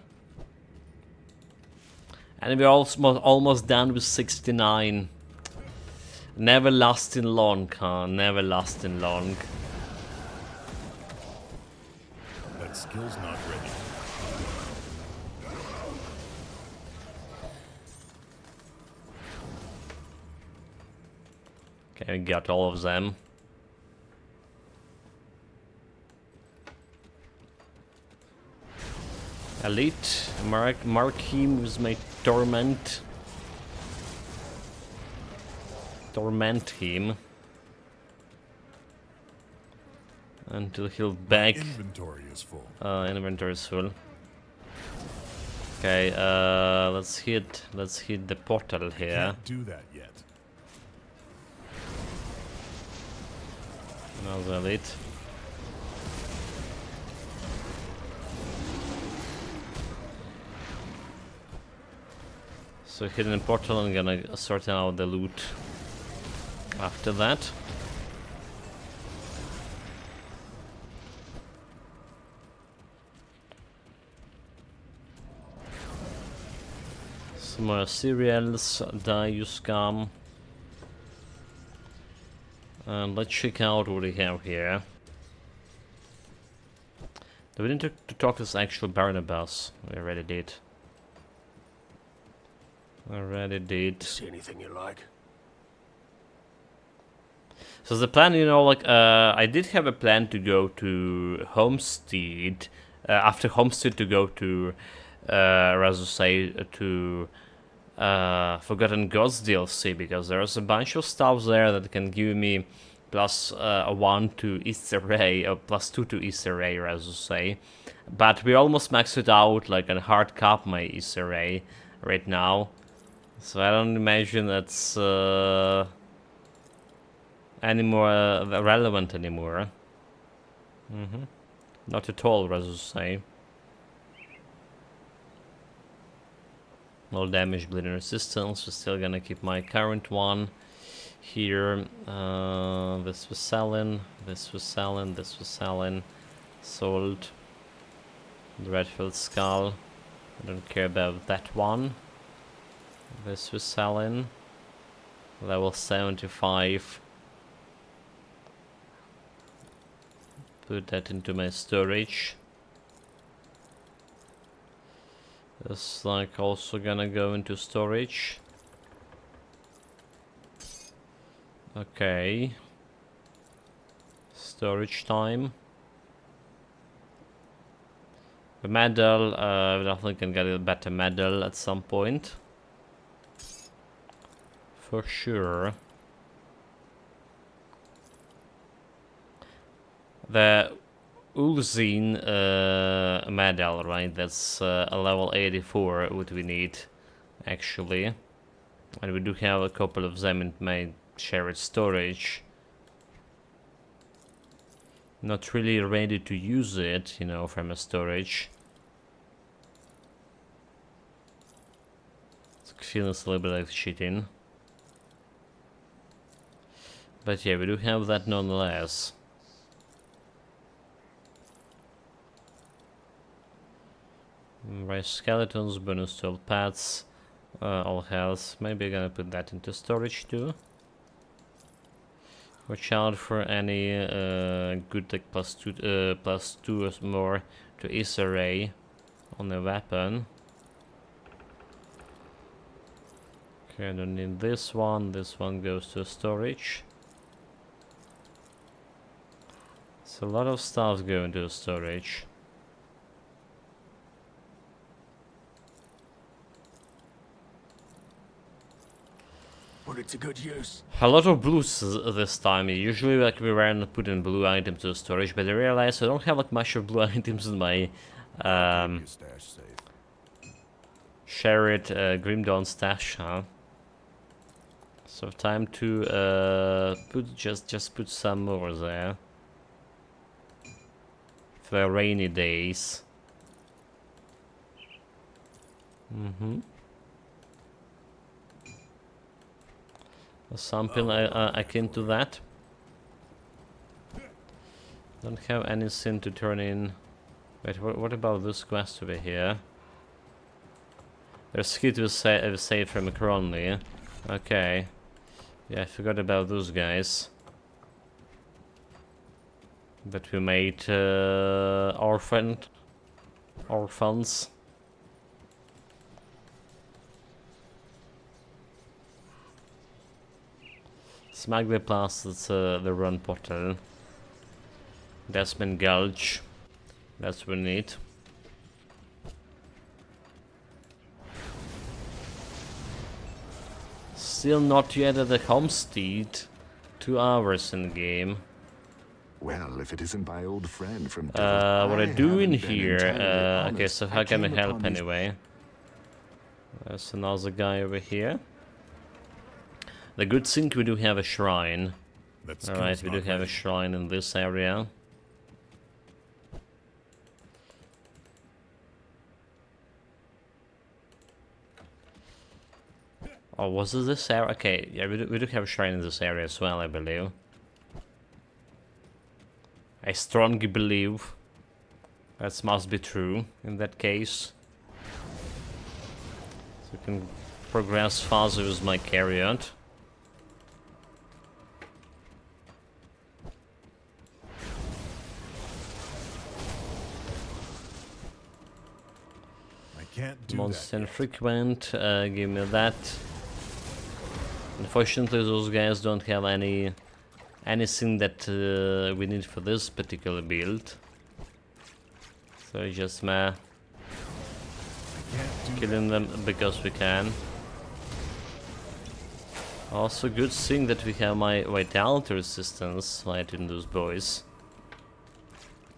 And we're almost done with 69. Never lasting long, huh? Never lasting long. That skill's not ready. Okay, we got all of them. Elite, mark him with my torment. Torment him. Until he'll back. Inventory is full. Inventory is full. Okay, let's hit the portal here. Can't do that yet. Another elite. So hidden portal, I'm gonna sort out the loot after that. Some more cereals, die you scum. And let's check out what we have here. Do we need to talk to this actual Barnabas? We already did. Already did. See anything you like? So the plan, you know, like, I did have a plan to go to Homestead, after Homestead to go to, rather say, to Forgotten Gods DLC, because there's a bunch of stuff there that can give me plus 1 to Easter Ray, or plus 2 to Easter Ray, rather say. But we almost maxed it out, like, and hard cap my Easter Ray right now. So I don't imagine that's any more relevant anymore. Not at all, rather say. No damage, bleeding resistance. We're still gonna keep my current one here. This was selling. This was selling. This was selling. Sold. The Redfield Skull. I don't care about that one. This we're selling. Level 75. Put that into my storage. This like also gonna go into storage. Okay. Storage time. The medal, I definitely can get a better medal at some point. For sure. The Ulzine medal, right? That's a level 84 what we need, actually. And we do have a couple of them in my shared storage. Not really ready to use it, you know, from a storage. It feels a little bit like cheating. But yeah, we do have that nonetheless. Right, skeletons, bonus to all pets, all health. Maybe I'm gonna put that into storage too. Watch out for any good like plus two or more to Aether ray on the weapon. Okay, I don't need this one. This one goes to storage. So a lot of stuff going to storage. Put it to good use. A lot of blues this time. Usually like we were not putting blue items to storage, but I realized I don't have like much of blue items in my Keep your stash safe. shared Grim Dawn stash, huh? So time to put just put some more there for rainy days. Something akin to that. Don't have anything to turn in. Wait, what about this quest over here? There's key to save from Cronley. Okay. Yeah, I forgot about those guys. But we made orphans. Smuggle Plus, that's the run portal. Desmond Gulch. That's what we need. Still not yet at the homestead. 2 hours in the game. Well, if it isn't my old friend from What I do in haven't been here? entirely Okay, honest. so how can I came help upon these- anyway? There's another guy over here. The good thing we do have a shrine. That Alright, skill's we do not have a ready. shrine in this area. Oh, was it this area? Okay, yeah, we do have a shrine in this area as well, I believe. I strongly believe that must be true in that case. So we can progress faster with my carrot. I can't do Monster that. Yet. infrequent, give me that. Unfortunately, those guys don't have anything that we need for this particular build. So it's just I can't do killing them because we can. Also, good thing that we have my vitality resistance right in those boys.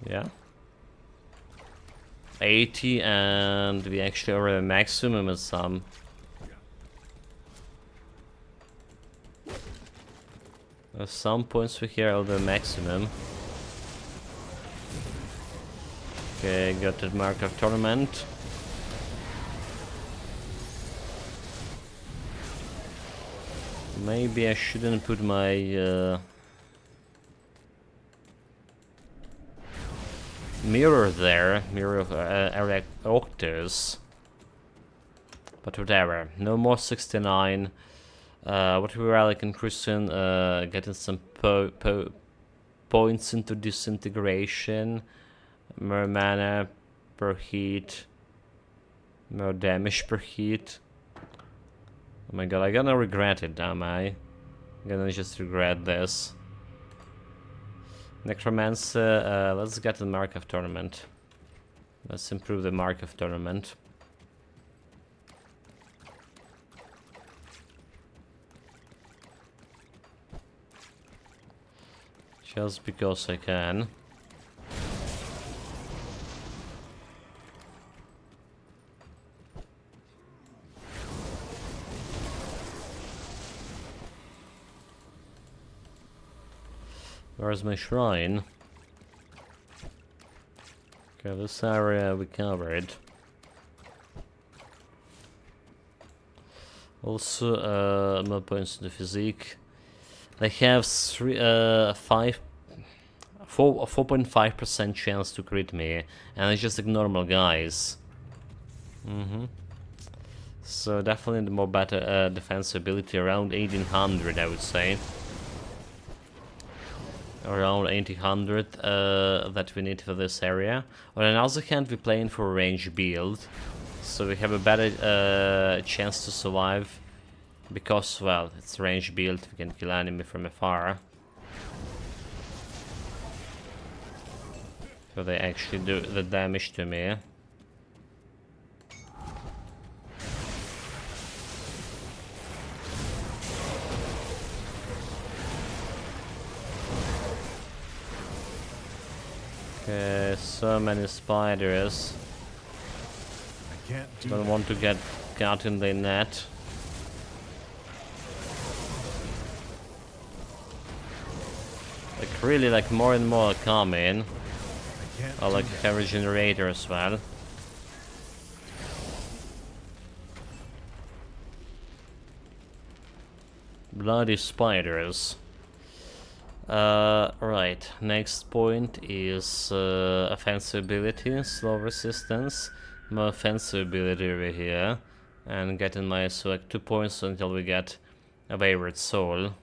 Yeah. 80, and we actually are at maximum at some. At some points we here are the maximum. Okay, got that mark of torment. Maybe I shouldn't put my mirror there, mirror of Erectors. But whatever, no more 69. What we were like in Christian, getting some points into disintegration, more mana per heat, more damage per heat. Oh my god, I'm gonna regret it, am I? I'm gonna just regret this. Necromancer, let's get the Markov tournament. Let's improve the Markov tournament. Just because I can. Where's my shrine? Okay, this area we covered. Also, more points in the physique. They have 4.5% chance to crit me, and it's just like normal guys. So definitely the more better defense ability, around 1800, I would say. Around 1800 that we need for this area. On the other hand, we're playing for a range build, so we have a better chance to survive. Because, well, it's a range build, we can kill enemy from afar. So they actually do the damage to me. Okay, so many spiders. I can't do Don't that. want to get caught in the net. Like really, like more and more coming. I can't I do like that. have a generator as well. Bloody spiders. Right, next point is offensive ability, slow resistance, more offensive ability over here, and getting my select 2 points until we get a wayward soul. I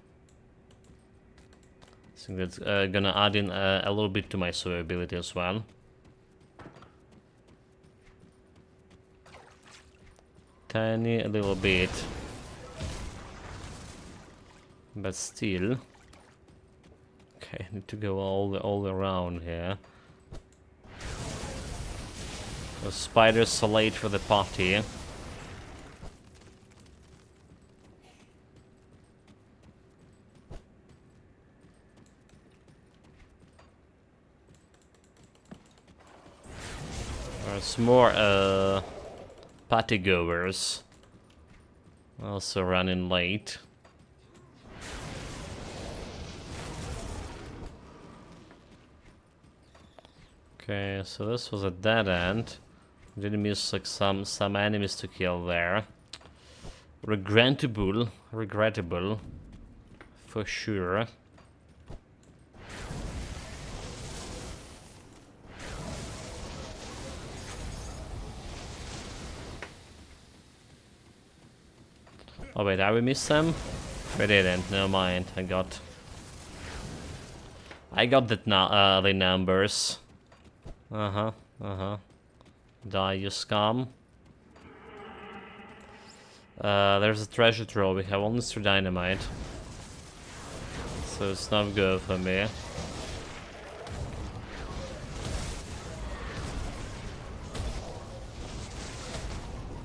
think that's gonna add in a little bit to my survivability as well. Tiny little bit. But still. Okay, I need to go all around here. The spiders are late for the party. There's more party goers also running late. Okay, so this was a dead end. Did miss like some enemies to kill there. Regrettable for sure. Oh wait, did we miss them? We didn't. Never mind. I got that the numbers. Die, you scum. There's a treasure trove. We have only 3 dynamite, so it's not good for me.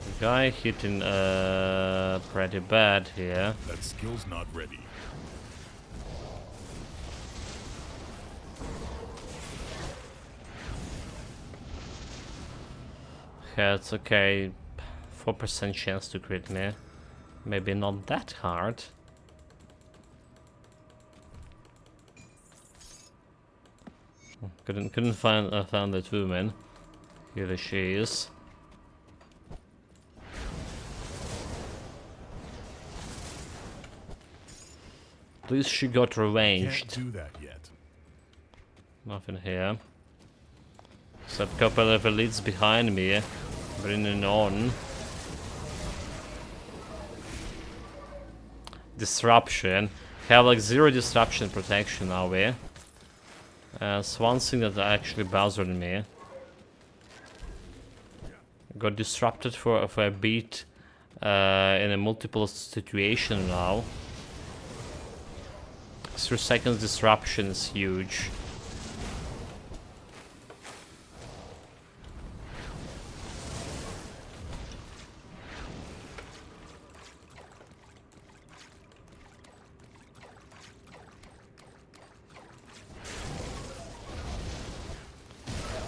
The guy hitting pretty bad here. That skill's not ready. Yeah, it's okay. 4% chance to crit me. Maybe not that hard. Couldn't find that woman. Here she is. At least she got Can't revenged. do that yet. Nothing here. Except couple of elites behind me, bringing on. Disruption. Have like 0 disruption protection now, we. It's one thing that actually bothered me. Got disrupted for a bit in a multiple situation now. 3 seconds disruption is huge.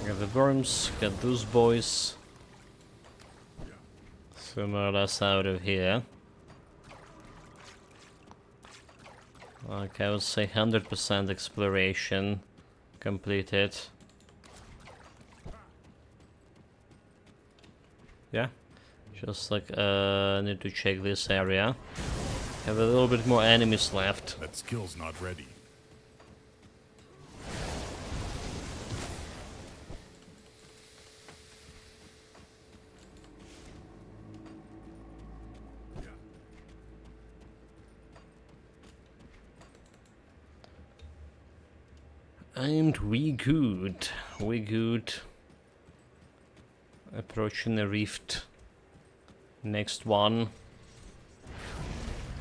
Get the worms, get those boys. So more or less out of here. Okay, I would say 100% exploration completed. Yeah, just like need to check this area. Have a little bit more enemies left. That skill's not ready. And we good. We good. Approaching the rift. Next one.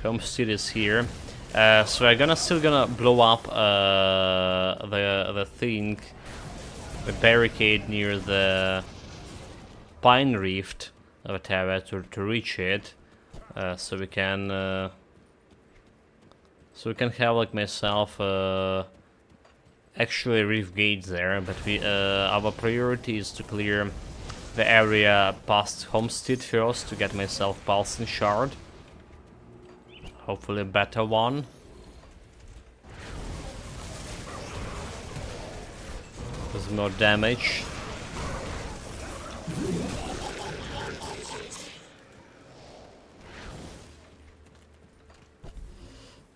Homestead is here. So I'm still gonna blow up the thing, the barricade near the Pine Rift of Terra to reach it. So we can have like myself actually Reef Gate there, but our priority is to clear the area past Homestead first to get myself Pulsing Shard. Hopefully a better one. Does more damage.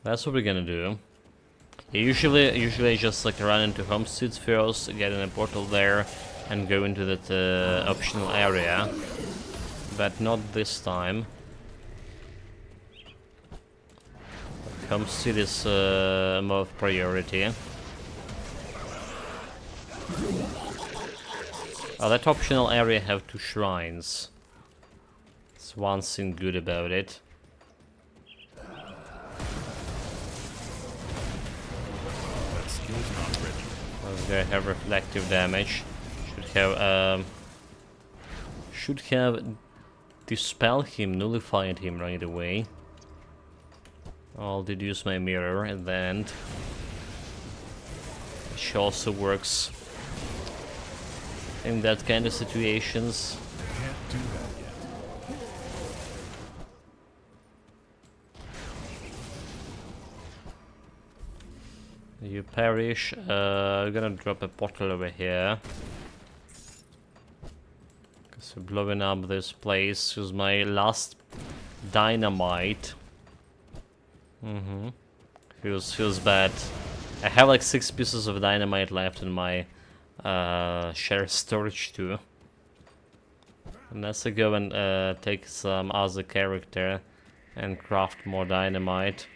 That's what we're gonna do. Usually I just like run into Homesteads first, get in a portal there, and go into that optional area. But not this time. Homestead is more of priority. Oh, that optional area have 2 shrines. That's one thing good about it. They have reflective damage. Should have dispelled him, nullified him right away. I'll deduce my mirror at the end. Which also works in that kind of situations. Can't do that yet. You perish. I'm gonna drop a portal over here. Cause we're blowing up this place. Use my last dynamite. Feels bad. I have like 6 pieces of dynamite left in my shared storage too. And let's go and take some other character and craft more dynamite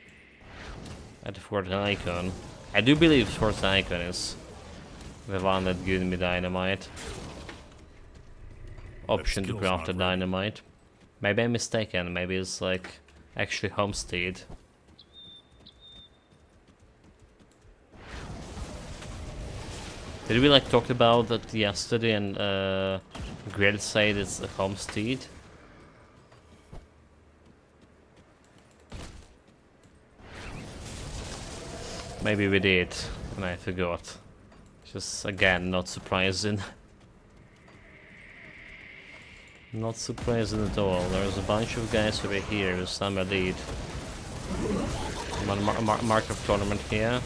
at Fort Icon. I do believe Fort Icon is the one that gave me dynamite. Option to craft a dynamite. Maybe I'm mistaken, maybe it's like actually Homestead. Did we like talk about that yesterday and Grill said it's a Homestead? Maybe we did, and I forgot. Just again, not surprising. Not surprising at all. There's a bunch of guys over here with some elite. Mark of tournament here.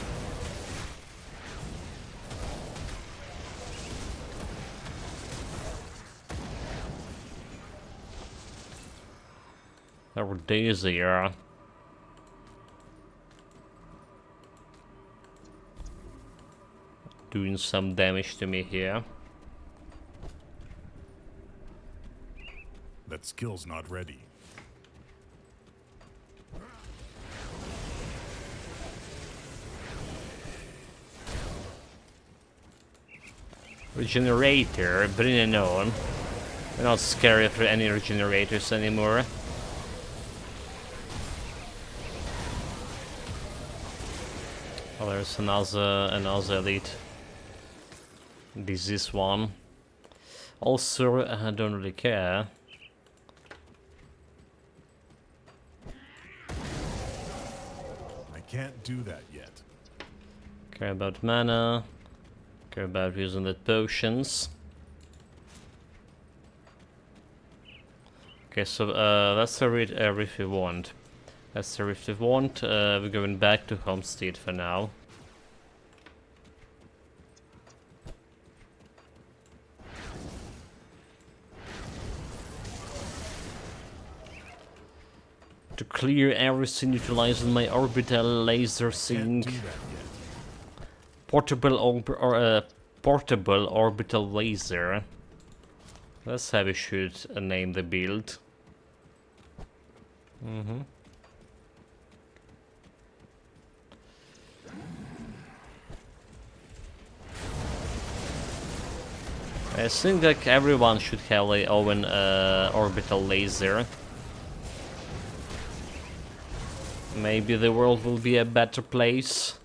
There were days here. Doing some damage to me here. That skill's not ready. Regenerator, bring it on. We're not scary for any regenerators anymore. Oh, there's another elite. This is one. Also, I don't really care. I can't do that yet. Care about mana. Care about using the potions. Okay, so that's the rift we want. That's the rift we want. We're going back to Homestead for now. To clear everything utilizing my orbital laser Can't sync. do that yet. Portable orbital laser. That's how we should name the build. I think like everyone should have their own orbital laser. Maybe the world will be a better place.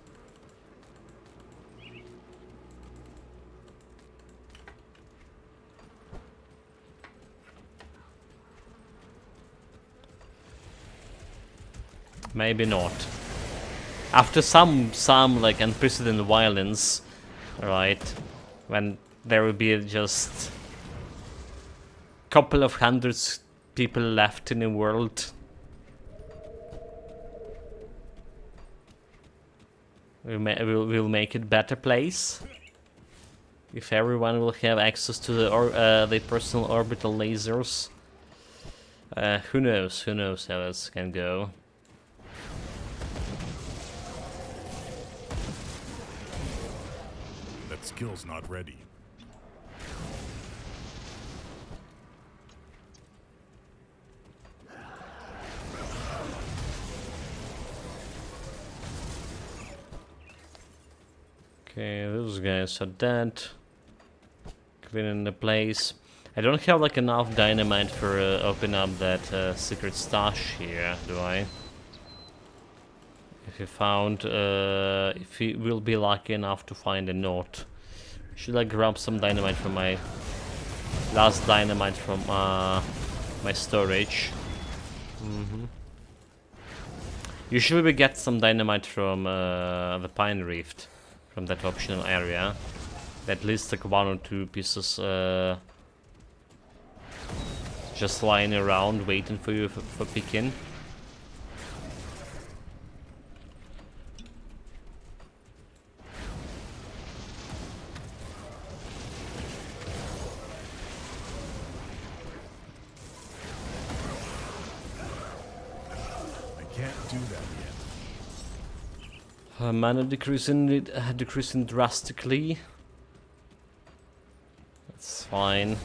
Maybe not. After some like unprecedented violence, right? When there will be just couple of hundreds people left in the world. We'll make it better place. If everyone will have access to the personal orbital lasers. Who knows how this can go. That skill's not ready. Okay, those guys are dead. Cleaning the place. I don't have like enough dynamite for opening up that secret stash here, do I? If you found, if we will be lucky enough to find a note, should I grab some dynamite from my last dynamite from my storage? Usually we get some dynamite from the Pine Rift, from that optional area. At least like 1 or 2 pieces just lying around waiting for you for picking. I can't do that yet. Mana decreasing drastically. That's fine.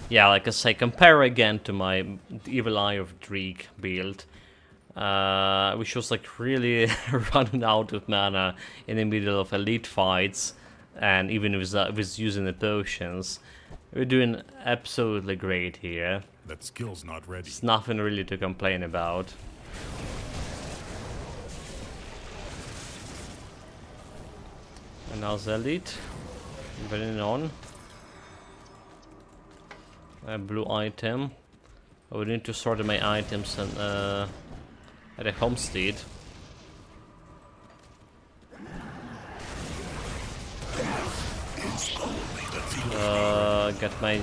Yeah, like I say, compare again to my Evil Eye of Dreek build, which was like really running out of mana in the middle of elite fights, and even with using the potions. We're doing absolutely great here. That skill's not ready. There's nothing really to complain about. And now the elite. Bringing on. A blue item. I would need to sort my items and at a homestead. Get my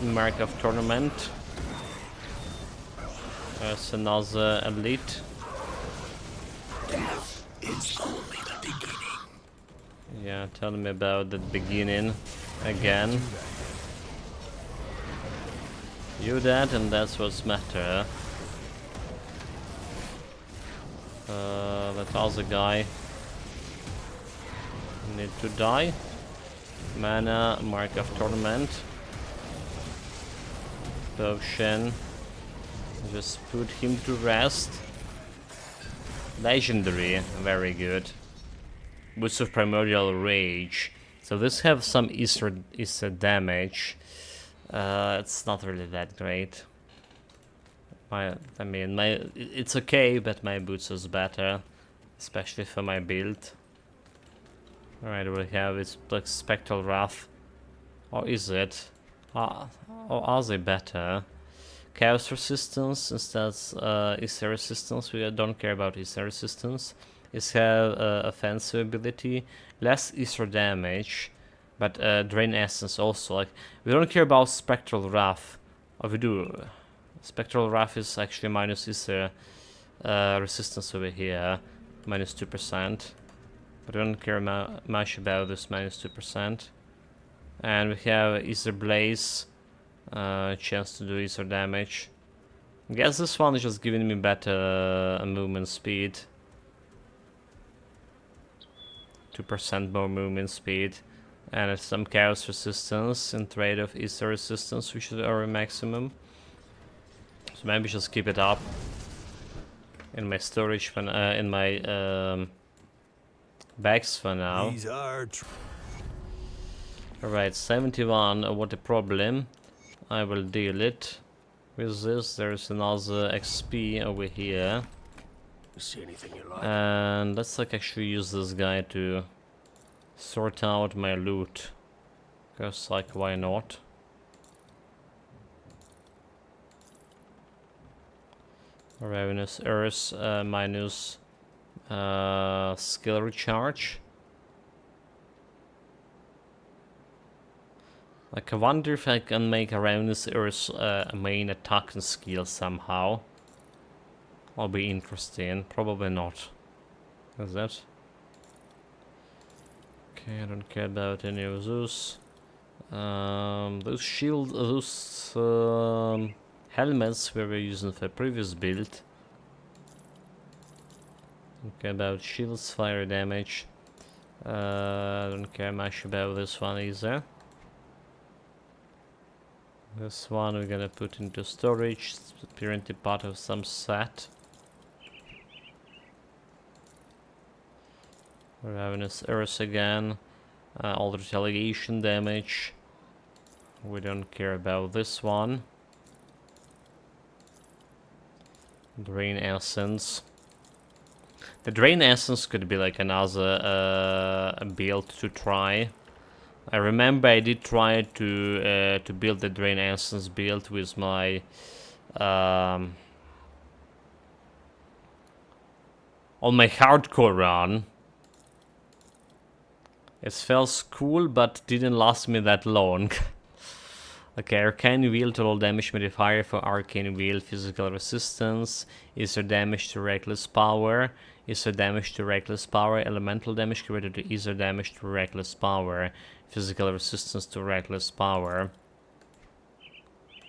mark of tournament. There's another elite. It's only the beginning. Yeah, tell me about the beginning again. You that, and that's what's matter. That other guy need to die. Mana, mark of torment. Potion. Just put him to rest. Legendary, very good. Boots of Primordial Rage. So this have some Aether damage. It's not really that great. It's okay, but my boots is better, especially for my build. Alright, we have it's like Spectral Wrath. Or is it? Or are they better? Chaos Resistance instead Aether Resistance. We don't care about Aether Resistance. It have offensive ability, less Aether damage, but Drain Essence also. Like, we don't care about Spectral Wrath. Or we do. Spectral Wrath is actually minus Aether resistance over here, minus 2%. But I don't care much about this minus 2%. And we have Aether Blaze, chance to do Aether damage. I guess this one is just giving me better movement speed. 2% more movement speed. And it's some Chaos Resistance in trade of Aether Resistance, which is our maximum. So maybe just keep it up in my storage, in my bags for now. These are Alright, 71, what a problem. I will deal it with this. There's another XP over here. See anything you like? And let's like actually use this guy to sort out my loot. Because like, why not? Ravenous Earth minus skill recharge. Like, I wonder if I can make a Ravenous Earth a main attacking skill somehow. I'll be interesting. Probably not. Is that? Okay, I don't care about any of those. Those shield, those helmets we were using for previous build. Don't care about shields, fire damage. Don't care much about this one either. This one we're gonna put into storage. It's apparently part of some set. Ravenous Earth again. All the retaliation damage. We don't care about this one. Drain Essence. The Drain Essence could be like another build to try. I remember I did try to build the Drain Essence build with my on my hardcore run. It felt cool, but didn't last me that long. Okay, Arcane Wheel, total damage modifier for Arcane Wheel, physical resistance, Aether damage to reckless power, Aether damage to reckless power, elemental damage created to Aether damage to reckless power, physical resistance to reckless power.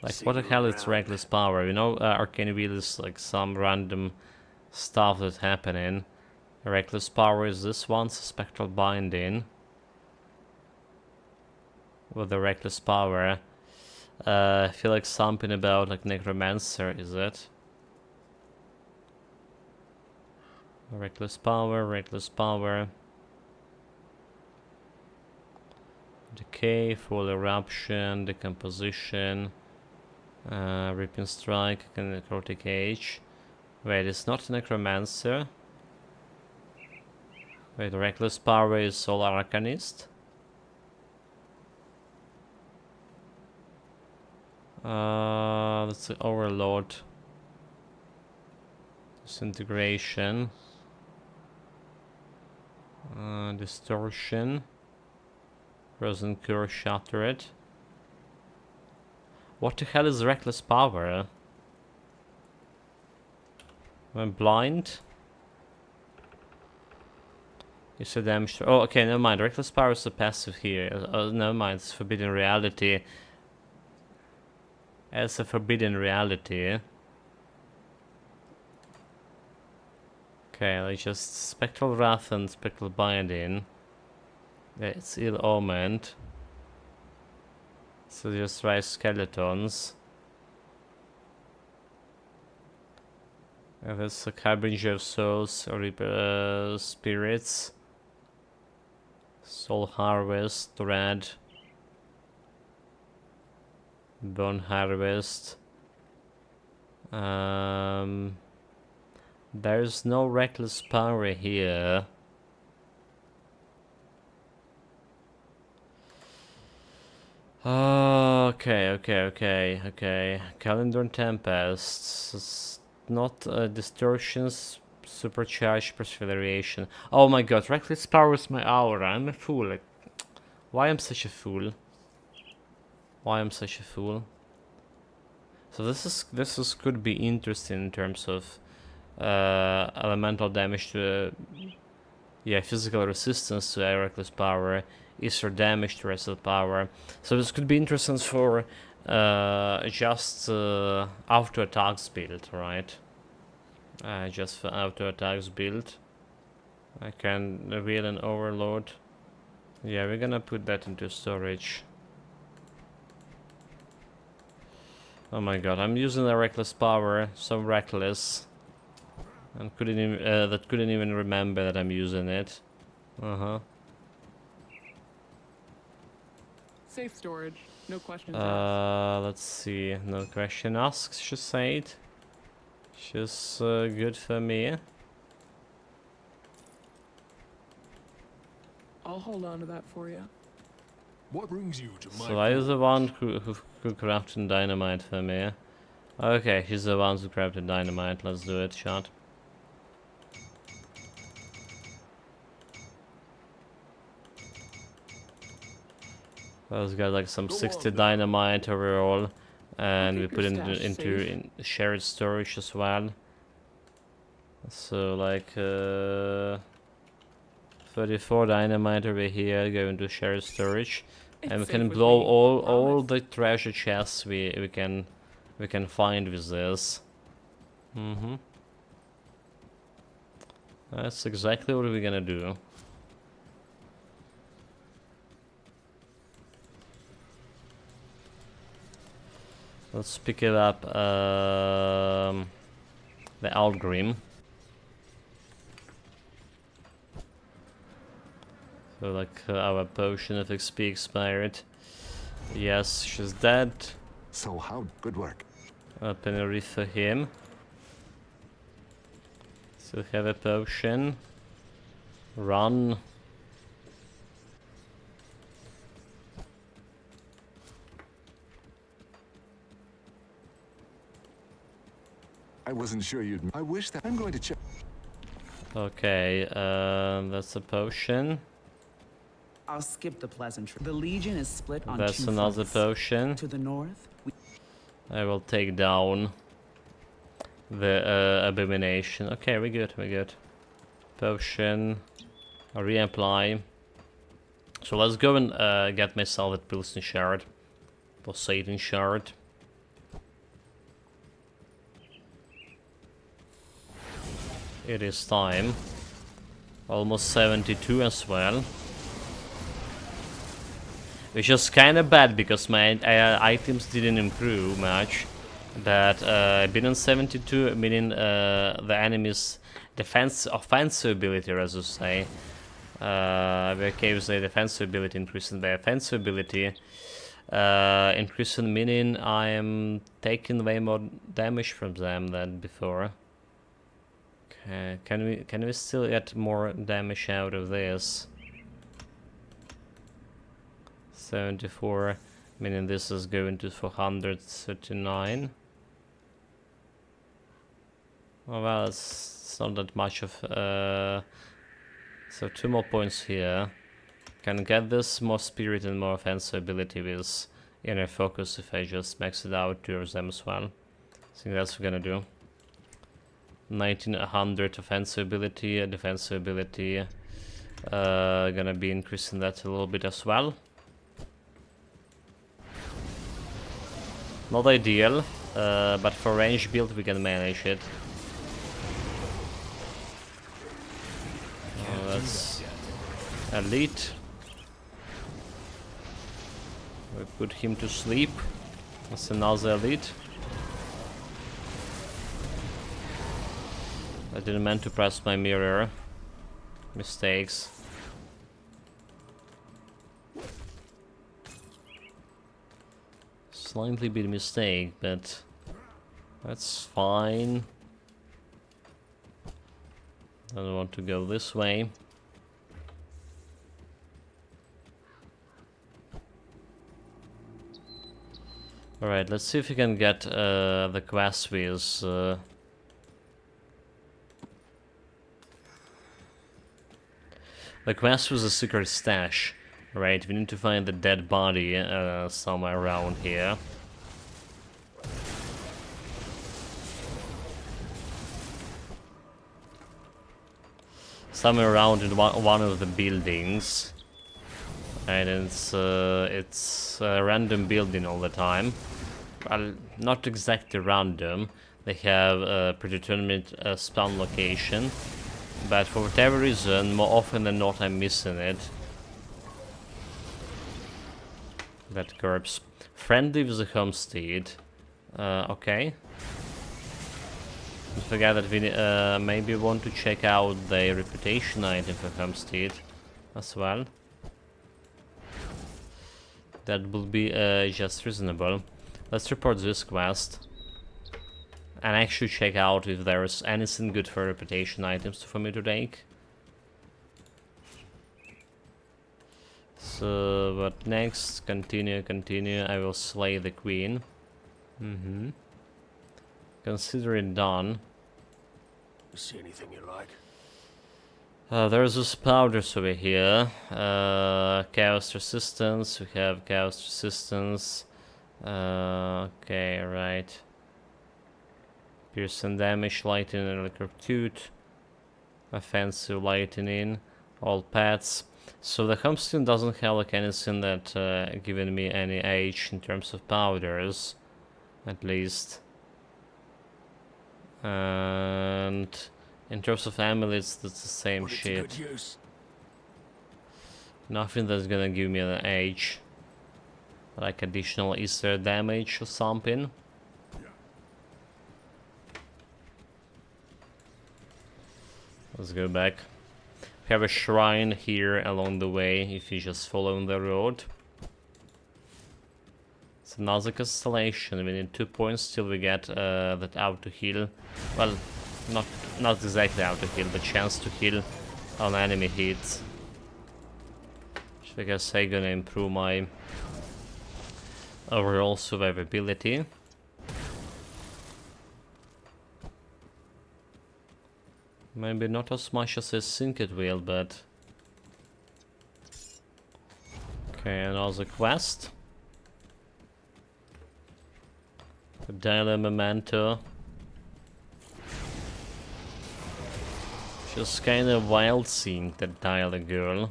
Like, what the hell is reckless power? You know, Arcane Wheel is like some random stuff that's happening. Reckless power is this one, Spectral Binding. With the reckless power. I feel like something about like Necromancer, is it? Reckless power. Decay, full eruption, decomposition, ripping strike, necrotic age. Wait, it's not Necromancer. Wait, reckless power is Soul Arcanist. That's the Overload. Disintegration. Distortion. Frozen Cure, Shatter It. What the hell is reckless power? Am I blind? Is a damage to... Oh, okay, never mind. Reckless power is a passive here. Never mind, it's Forbidden Reality. As a Forbidden Reality. Okay, let's just Spectral Wrath and Spectral Binding. Yeah, it's ill-omened. So just try skeletons. There's a Harbinger of Souls, Reaper Spirits, Soul Harvest, Red, Bone Harvest. There's no Reckless Power here. Okay. Calendar Tempests. Not Distortions, Supercharged Perseveration. Oh my god, Reckless Power is my aura. I'm a fool. Like, why am such a fool? So this is could be interesting in terms of elemental damage to physical resistance to Reckless Power, Aether damage to Reckless Power. So this could be interesting for just auto attacks build, right? Just for auto attacks build. I can reveal an overload. Yeah, we're gonna put that into storage. Oh my god, I'm using a Reckless Power, so reckless. And couldn't even remember that I'm using it. Safe storage. No questions asked. Let's see. No question asked, she said. She's good for me. I'll hold on to that for you. What brings you to my So I was the one who crafted dynamite for me. Okay, she's the one who crafted dynamite. Let's do it, shot. Let's got like some 60 dynamite overall, and we put it into shared storage as well. So like 34 dynamite over here go into shared storage, and we can blow all the treasure chests we can find with this. That's exactly what we're gonna do. Let's pick it up, the Algrim. So like our potion of XP expired. Yes, she's dead. So how? Good work. Open a reef for him. So have a potion. Run. I wasn't sure you'd. I wish that. I'm going to check. Okay, that's a potion. I'll skip the pleasantry. The Legion is split on That's two another fronts. potion. To the north, I will take down the abomination. Okay, we're good. Potion. Reapply. So let's go and get myself a Pilsen shard. Poseidon shard. It is time. Almost 72 as well. Which is kind of bad because my items didn't improve much. But being on 72, meaning the enemy's offensive ability, as you say. The caves the defensive ability increasing the offensive ability. Increasing meaning I am taking way more damage from them than before. Okay, can we still get more damage out of this? 74, meaning this is going to 439. Oh well, it's not that much of so 2 more points here. Can get this more spirit and more offensive ability with inner focus if I just max it out towards them as well. I think that's what we're gonna do. 1900 offensive ability, defensive ability. Gonna be increasing that a little bit as well. Not ideal, but for range build we can manage it. That's elite. We put him to sleep. That's another elite. I didn't mean to press my mirror. Mistakes. Slightly bit mistake, but that's fine. I don't want to go this way. Alright, let's see if we can get the quest with the quest was a secret stash. Right, we need to find the dead body somewhere around here. Somewhere around in one of the buildings. And it's a random building all the time. Well, not exactly random. They have a predetermined spawn location. But for whatever reason, more often than not, I'm missing it. That corpse. Friendly with the homestead. Okay. Don't forget that we maybe want to check out the reputation item for homestead as well. That will be just reasonable. Let's report this quest. And actually check out if there is anything good for reputation items for me to take. So, what next? Continue. I will slay the queen. Consider it done. See anything you like? There's this powders over here. Chaos resistance. We have chaos resistance. Okay, right. Piercing damage, lightning, and electrocute. Offensive lightning. All pets. So the homestead doesn't have like anything that given me any age in terms of powders, at least. And in terms of amulets, that's the same shit. Nothing that's gonna give me an age, like additional Aether damage or something. Let's go back. We have a shrine here along the way if you just follow the road. It's another constellation. We need 2 points till we get that auto heal. Well, not exactly auto heal, but chance to heal on enemy hits. Which I guess I'm gonna improve my overall survivability. Maybe not as much as I think it will, but... Okay, another quest. Dial memento. Just kind of wild seeing that dial a girl.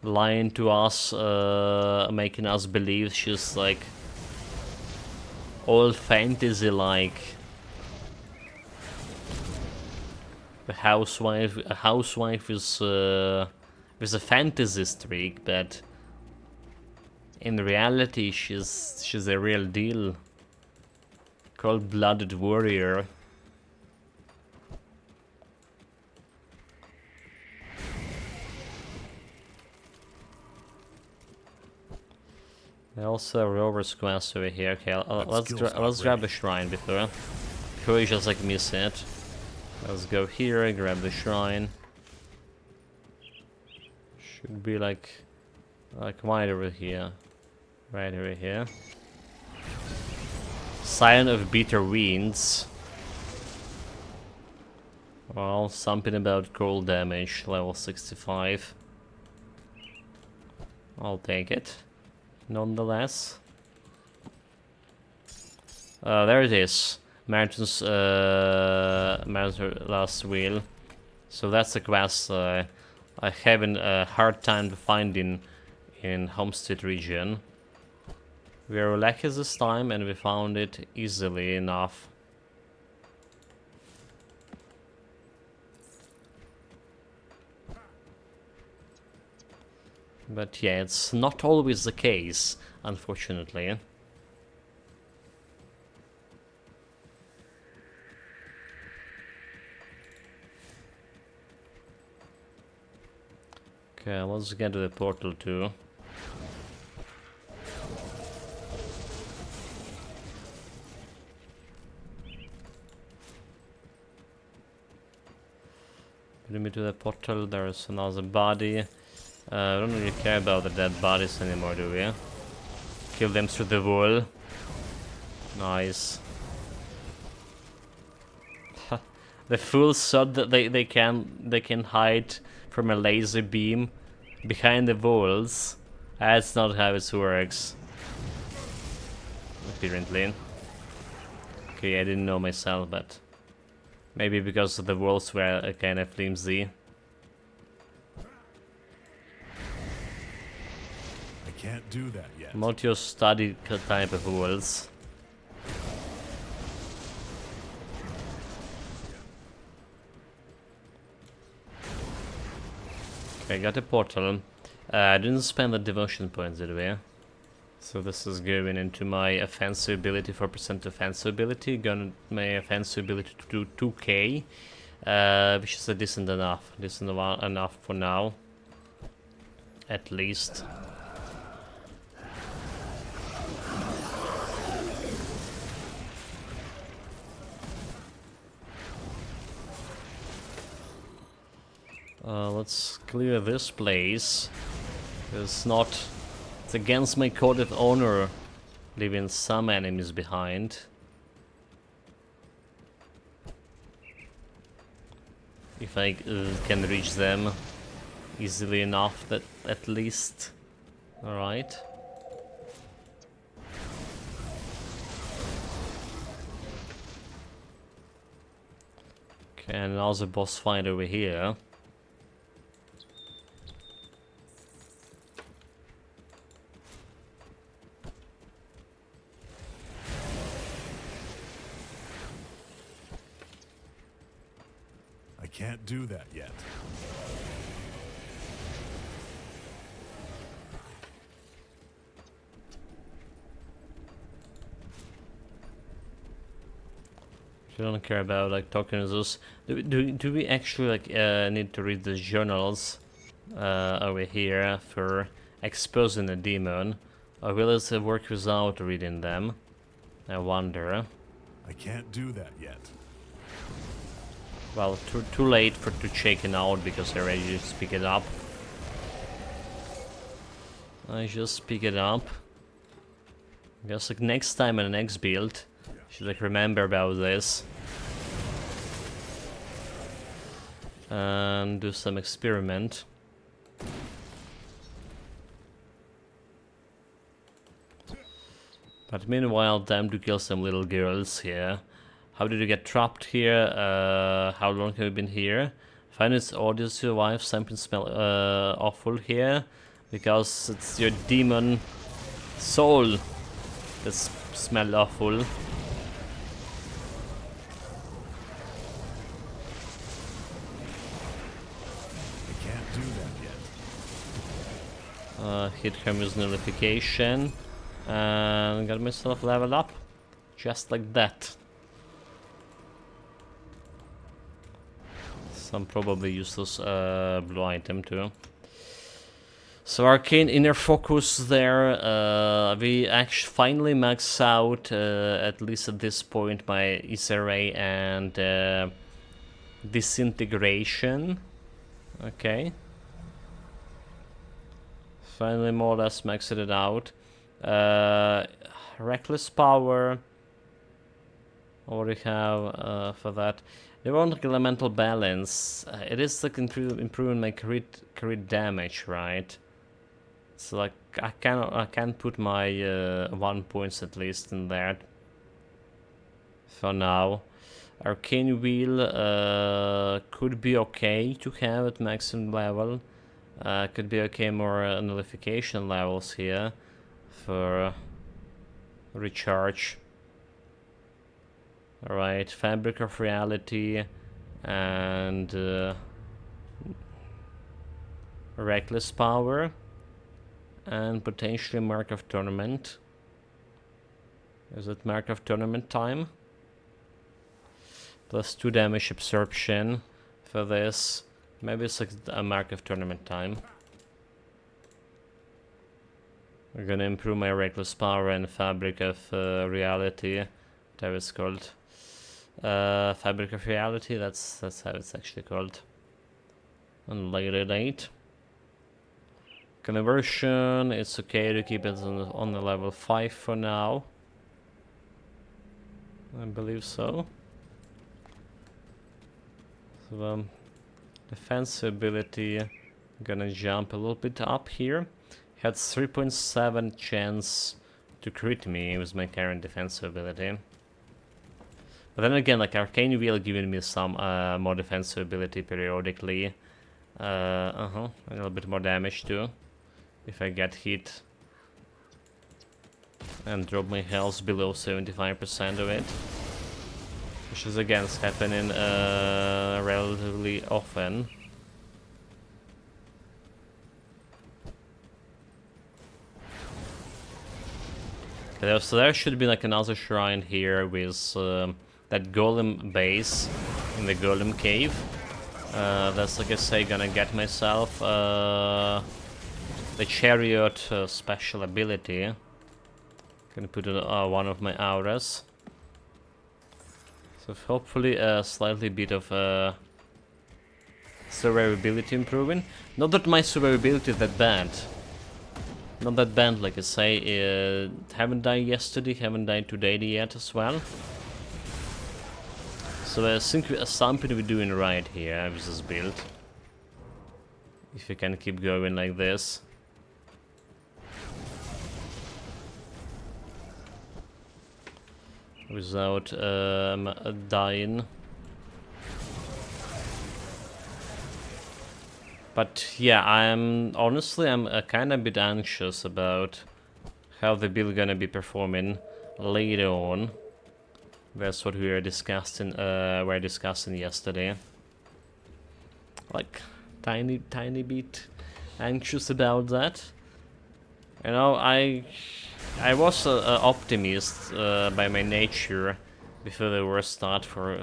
Lying to us, making us believe she's like... old fantasy like a housewife is with a fantasy streak, but in reality she's a real deal, cold-blooded warrior. I also have Rover's quest over here. Okay, let's grab a shrine before we just like miss it. Let's go here, grab the shrine. Should be like right over here. Right over here. Sign of bitter winds. Well, something about cold damage, level 65. I'll take it. Nonetheless. There it is. Martin's last wheel. So that's a quest I having a hard time finding in Homestead region. We are lucky this time and we found it easily enough. But yeah, it's not always the case, unfortunately. Okay, let's get to the portal too. Putting me to the portal, there's another body. I don't really care about the dead bodies anymore, do we? Kill them through the wall. Nice. The fools thought that they can hide from a laser beam behind the walls. That's not how it works. Apparently. Okay, I didn't know myself, but maybe because the walls were kind of flimsy. I can't do that yet. Not your study type of walls. Okay, got a portal. I didn't spend the devotion points, did we? So this is going into my offensive ability, 4% offensive ability. Gonna my offensive ability to do 2k, which is a decent enough. Decent enough for now, at least. Let's clear this place. It's against my code of honor, leaving some enemies behind. If I can reach them easily enough, that at least. All right. Okay, and now the boss fight over here. I can't do that yet. I don't care about like talking to those. Do we actually like need to read the journals over here for exposing a demon, or will it work without reading them? I wonder. I can't do that yet. Well, too late to check it out because I already just pick it up. I just pick it up. Guess like next time in the next build, should like remember about this and do some experiment. But meanwhile, time to kill some little girls here. How did you get trapped here? How long have you been here? Find its audio survive. Something smell awful here because it's your demon soul that smell awful. I can't do that yet. Hit Hermes nullification and got myself leveled up just like that. Some probably useless blue item too. So arcane inner focus there. We actually finally max out, at least at this point, my Aether ray and disintegration. Okay. Finally more or less maxed it out. Reckless power. What do we have for that? They want like elemental balance. It is like improving my crit damage, right? So like I can put my 1 points at least in there for now. Arcane wheel could be okay to have at maximum level. Could be okay more nullification levels here for recharge. Alright, Fabric of Reality and Reckless Power and potentially Mark of Tournament. Is it Mark of Tournament time? Plus 2 damage absorption for this. Maybe it's like a Mark of Tournament time. We're gonna improve my reckless power and fabric of reality. That is called. Fabric of reality. That's how it's actually called. On later date. Conversion. It's okay to keep it on the level 5 for now. I believe so. So defense ability. Gonna jump a little bit up here. Had 3.7 chance to crit me with my current defense ability. But then again, like Arcane Wheel giving me some more defensive ability periodically. A little bit more damage too, if I get hit. And drop my health below 75% of it. Which is again happening relatively often. Okay, so there should be like another shrine here with that golem base in the golem cave. That's like I say, gonna get myself the chariot special ability. Gonna put it on one of my auras. So hopefully a slightly bit of survivability improving. Not that my survivability is that bad. Not that bad, like I say. Haven't died yesterday, haven't died today yet as well. So I think something we're doing right here with this build. If you can keep going like this. Without dying. But yeah, I'm kind of a bit anxious about how the build gonna be performing later on. That's what we were discussing yesterday. Like tiny bit anxious about that. You know, I was an optimist by my nature before the war start for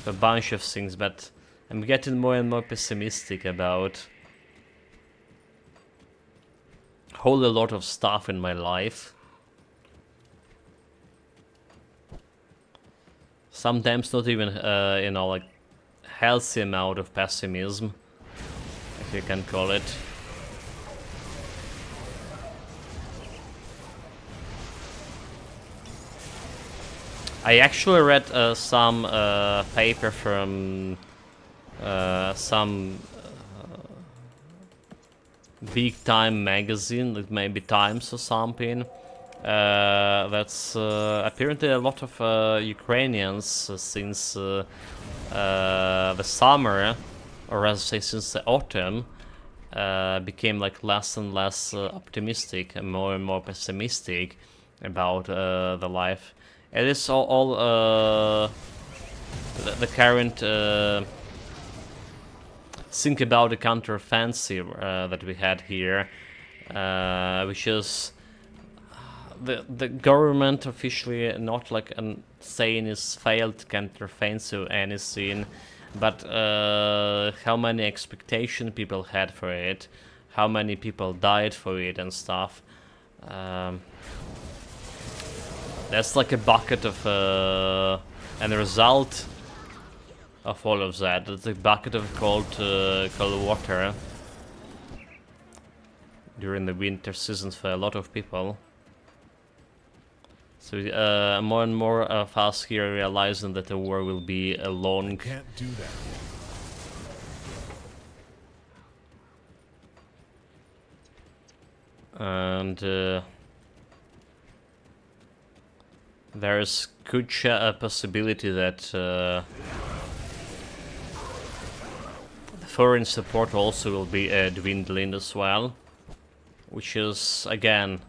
a bunch of things, but I'm getting more and more pessimistic about a whole lot of stuff in my life. Sometimes not even, you know, like healthy amount of pessimism, if you can call it. I actually read some paper from some big time magazine, like maybe Times or something. That's apparently a lot of Ukrainians since the summer, or rather say since the autumn, became like less and less optimistic and more pessimistic about the life. It is all the current think about the counteroffensive that we had here, which is the government officially not like saying it's failed counteroffensive anything, but how many expectation people had for it, how many people died for it and stuff. That's like a bucket of and the result of all of that. It's a bucket of cold water during the winter seasons for a lot of people. So more and more of us here realizing that the war will be a long. You can't do that yet. And there's good possibility that the foreign support also will be dwindling as well, which is again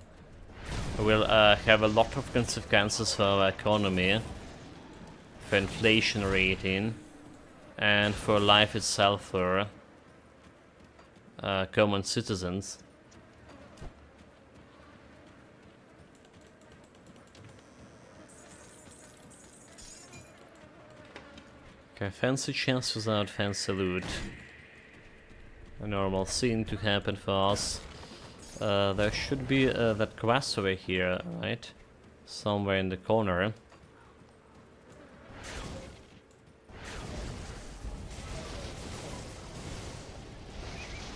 will have a lot of consequences for our economy, for inflation rating, and for life itself for common citizens. Okay, fancy chance without fancy loot. A normal scene to happen for us. There should be that quest over here, right? Somewhere in the corner.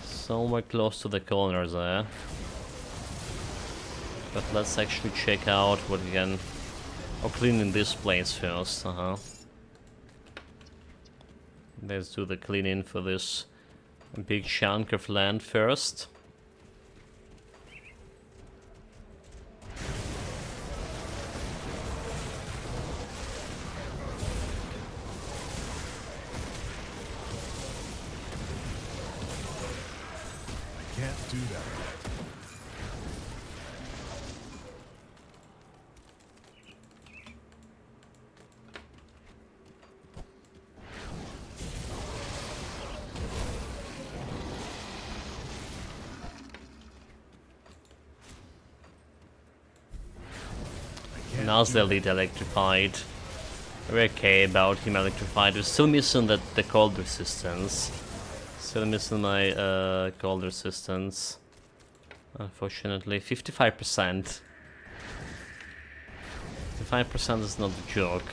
Somewhere close to the corner there. But let's actually check out what we can... Oh, cleaning this place first, Let's do the cleaning for this big chunk of land first. I can't do that yet. Now's the elite electrified. We're okay about him electrified. We're still missing the cold resistance. Still missing my cold resistance. Unfortunately, 55%. 55% is not a joke.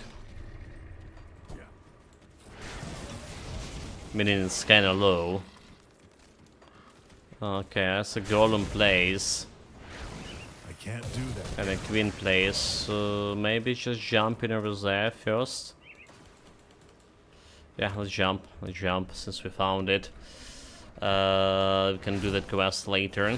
Meaning it's kinda low. Okay, that's a golem plays. I can't do that. And a queen plays, so maybe just jump in over there first. Yeah, let's jump since we found it. We can do that quest later.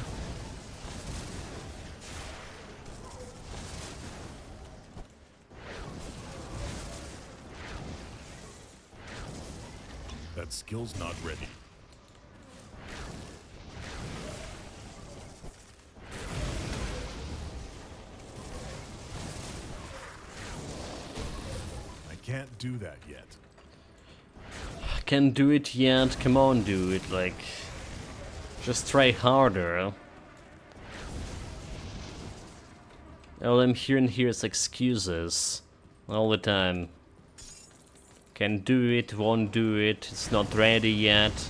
That skill's not ready. I can't do that yet. Can't do it yet, come on dude, like... Just try harder. All I'm hearing here is excuses. All the time. Can do it, won't do it, it's not ready yet.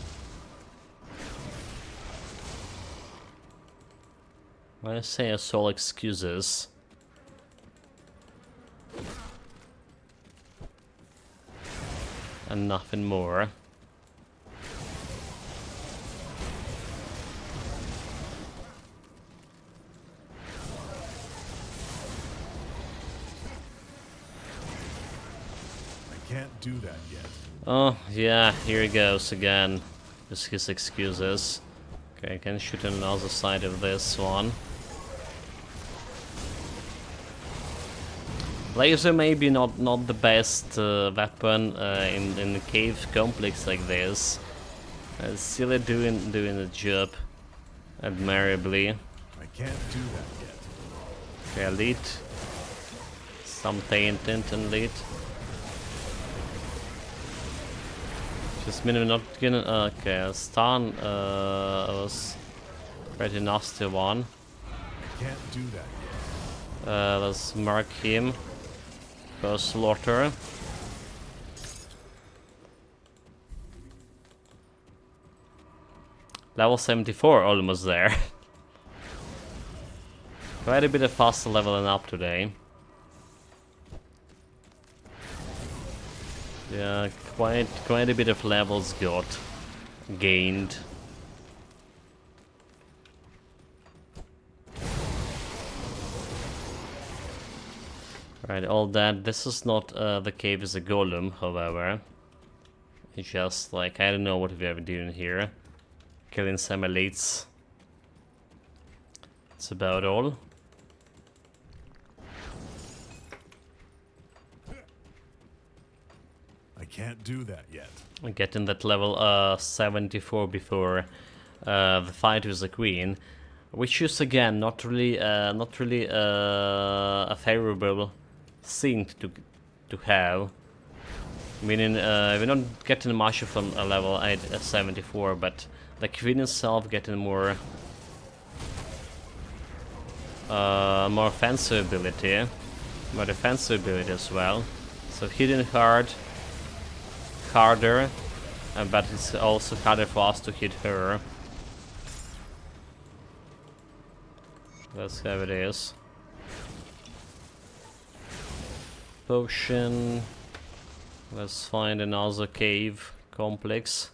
I say it's all excuses. And nothing more. I can't do that yet. Oh, yeah, here he goes again. Just his excuses. Okay, I can shoot on the other side of this one. Laser maybe not the best weapon in the cave complex like this. Still doing the job admirably. I can't do that yet. Okay, elite. Some taint elite. Just minimum not gonna. Okay, stun was pretty nasty one. I can't do that yet. Let's mark him. Go slaughter. Level 74, almost there. Quite a bit of faster leveling up today. Yeah, quite a bit of levels got gained. Right, all that. This is not the cave is a golem, however. It's just like, I don't know what we are doing here. Killing some elites. That's about all. I can't do that yet. Getting that level 74 before the fight with the queen, which is again not really a favorable thing to have. Meaning we're not getting much from a level 74, but the queen itself getting more offensive ability, more defensive ability as well. So hitting harder, but it's also harder for us to hit her. That's how it is. Potion. Let's find another cave complex.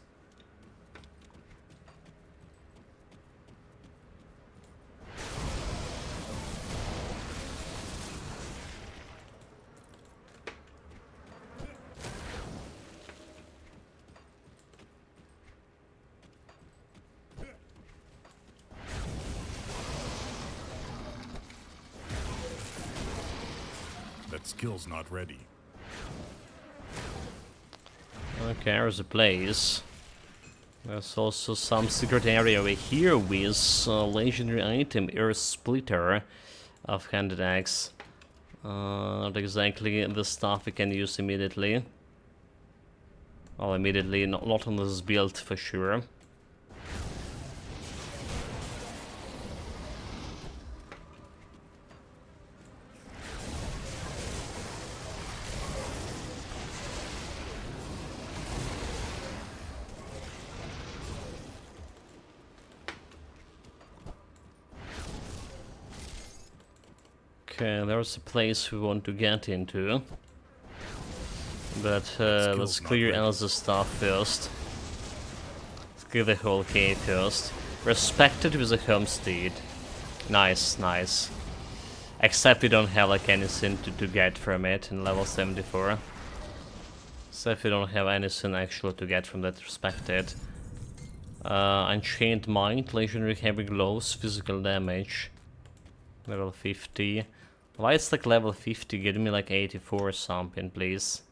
That skill's not ready. Okay, there's a place. There's also some secret area over here with legendary item, Earth Splitter of Handed Axe. Not exactly the stuff we can use immediately. Well, immediately, not on this build for sure. Okay, there's a place we want to get into. But let's clear all the stuff first. Let's clear the whole cave first. Respected with a homestead. Nice, nice. Except we don't have like anything to get from it in level 74. Except we don't have anything actually to get from that respected. Unchained Mind, legendary heavy gloves, physical damage. Level 50. Why it's like level 50? Give me like 84 or something, please.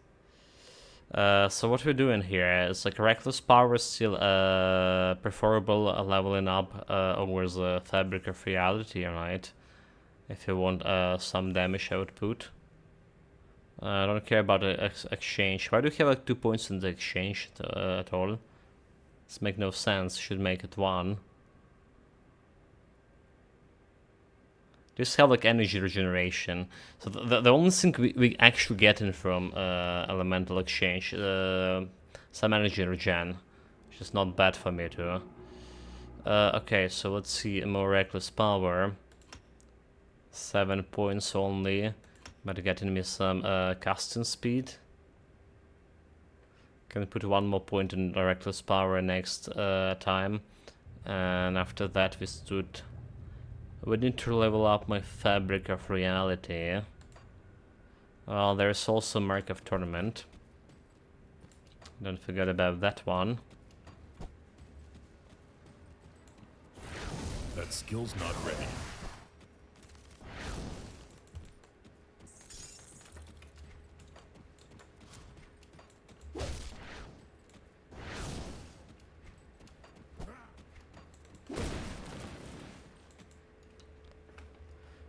So what we're doing here is like reckless power is still preferable leveling up over the fabric of reality, right? If you want some damage output. I don't care about the exchange. Why do you have like 2 points in the exchange at all? This makes no sense. Should make it 1. Just have like energy regeneration. So the only thing we actually getting from elemental exchange, some energy regen, which is not bad for me too. Okay, so let's see more reckless power. 7 points only, but getting me some casting speed. Can put 1 more point in reckless power next time, and after that we need to level up my fabric of reality. Well, there's also Mark of Torment. Don't forget about that one. That skill's not ready.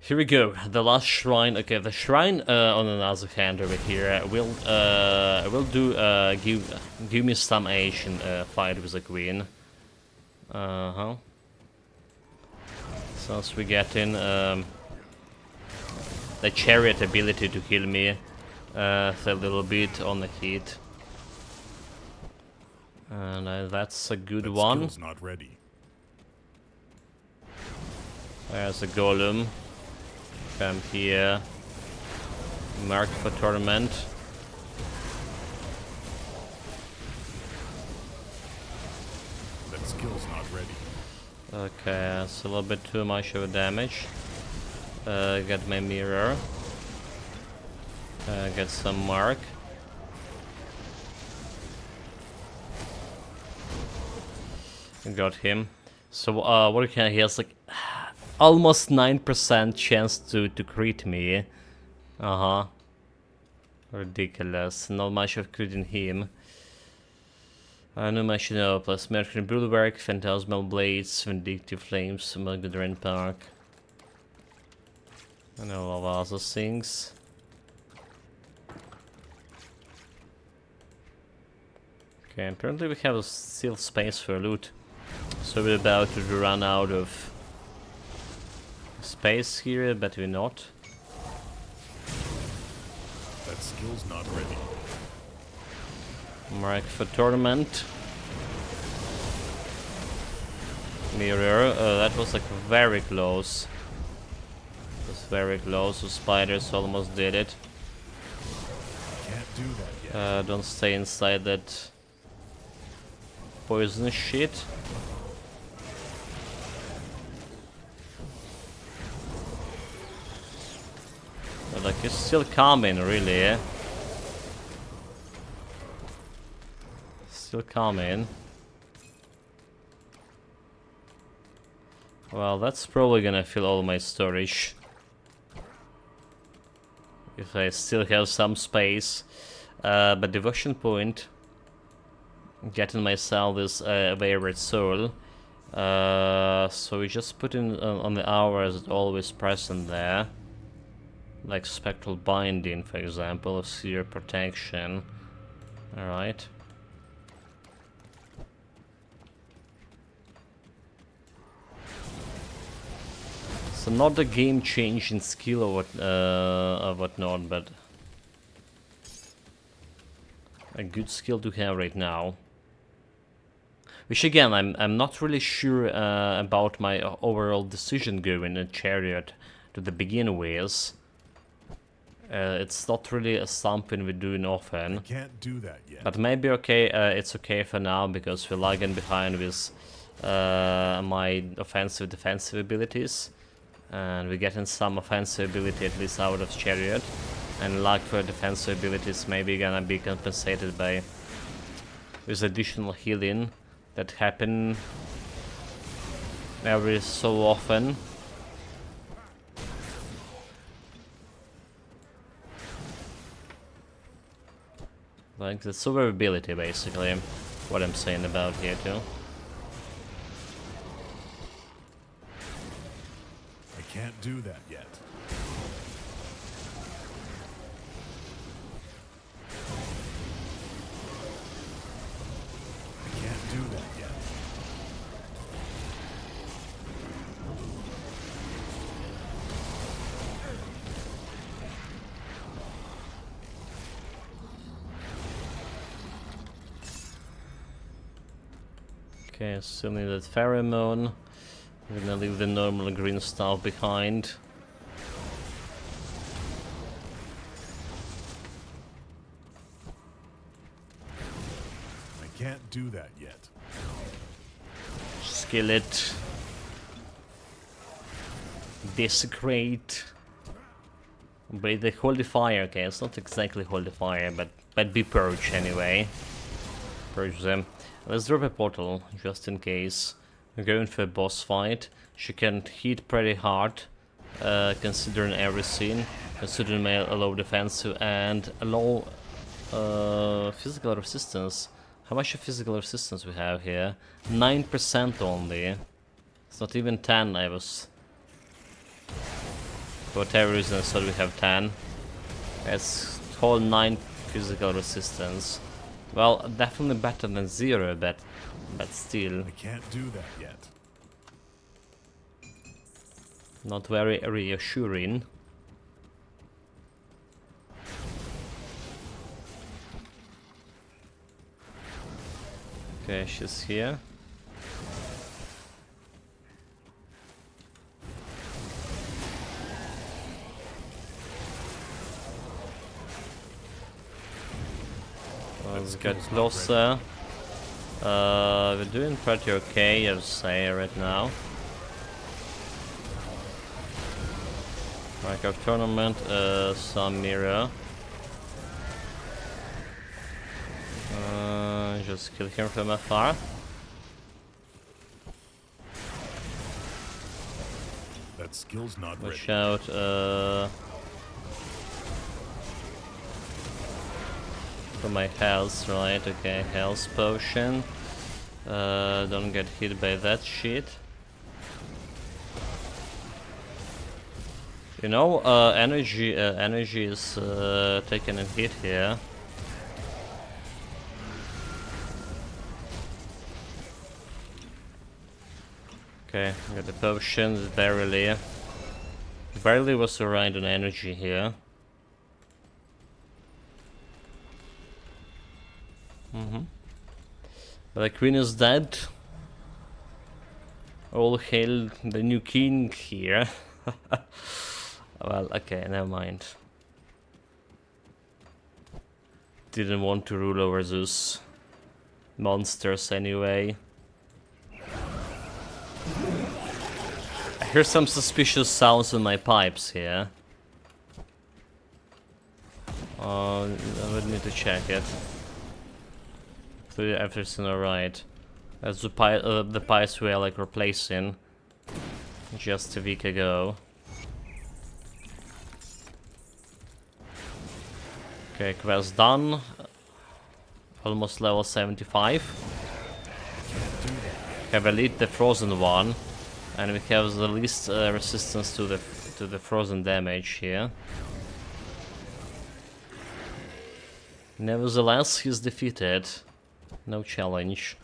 Here we go, the last shrine. Okay, the shrine on another hand over here will give me some Asian fight with the queen. Since we get in the chariot ability to heal me a little bit on the heat, and that's a good one. Skill's not ready. There's a golem. Come here. Mark for Torment. That skill's not ready. Okay, that's a little bit too much of a damage. Get my mirror. Get some mark. Got him. So what you can hear is like almost 9% chance to crit me. Ridiculous. Not much of critting him. No much to know. Plus Mercury Bulwark, Phantasmal Blades, Vindictive Flames, Magdalene Park. And all of other things. Okay, apparently we have still space for loot. So we're about to run out of space here, but we're not. That skill's not ready. Mark for Torment. Mirror, that was like very close. very close. The spiders almost did it. Can't do that yet. Don't stay inside that poison shit. But like, it's still coming, really, eh? Still coming. Well, that's probably gonna fill all my storage. If I still have some space. But devotion point. Getting myself this favorite soul. So we just put in on the hours it's always present there. Like spectral binding, for example, of seer protection. Alright. So not a game-changing skill or whatnot, but a good skill to have right now. Which again, I'm not really sure about my overall decision going in Chariot to the begin with. It's not really something we're doing often. Can't do that yet. But maybe okay, it's okay for now because we're lagging behind with my offensive defensive abilities. And we're getting some offensive ability at least out of Chariot. And lag for defensive abilities maybe gonna be compensated by with additional healing that happen every so often. Like the survivability, basically, what I'm saying about here too. I can't do that yet. I can't do that yet. Okay, still need that pheromone. We're gonna leave the normal green stuff behind. I can't do that yet. Skillet. Desecrate. But the Holy Fire, okay, it's not exactly Holy Fire, but be purge anyway. Purge them. Let's drop a portal, just in case. We're going for a boss fight. She can hit pretty hard, considering everything. Considering my low defensive and a low physical resistance. How much of physical resistance we have here? 9% only. It's not even 10, I was... For whatever reason I thought we have 10. It's whole 9 physical resistance. Well, definitely better than 0, but still... I can't do that yet. Not very reassuring. Okay, she's here. Let's get closer. We're doing pretty okay, I would say, right now. Like our tournament, some mirror. Just kill him from afar. That skill's not Watch ready. out, for my health, right? Okay, health potion. Don't get hit by that shit. You know, energy is taking a hit here. Okay, got the potions, barely. Barely was around on energy here. But the queen is dead. All hail the new king here. Well, okay, never mind. Didn't want to rule over those monsters anyway. I hear some suspicious sounds in my pipes here. I would need to check it. Hopefully everything's alright. That's the pipes we are like replacing just a week ago. Okay, quest done. Almost level 75. Have elite the frozen one, and we have the least resistance to the frozen damage here. Nevertheless, he's defeated. No challenge.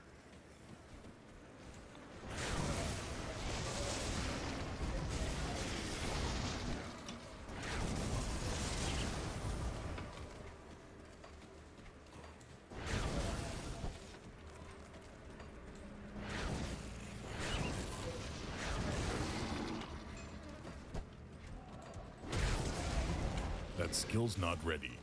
That skill's not ready.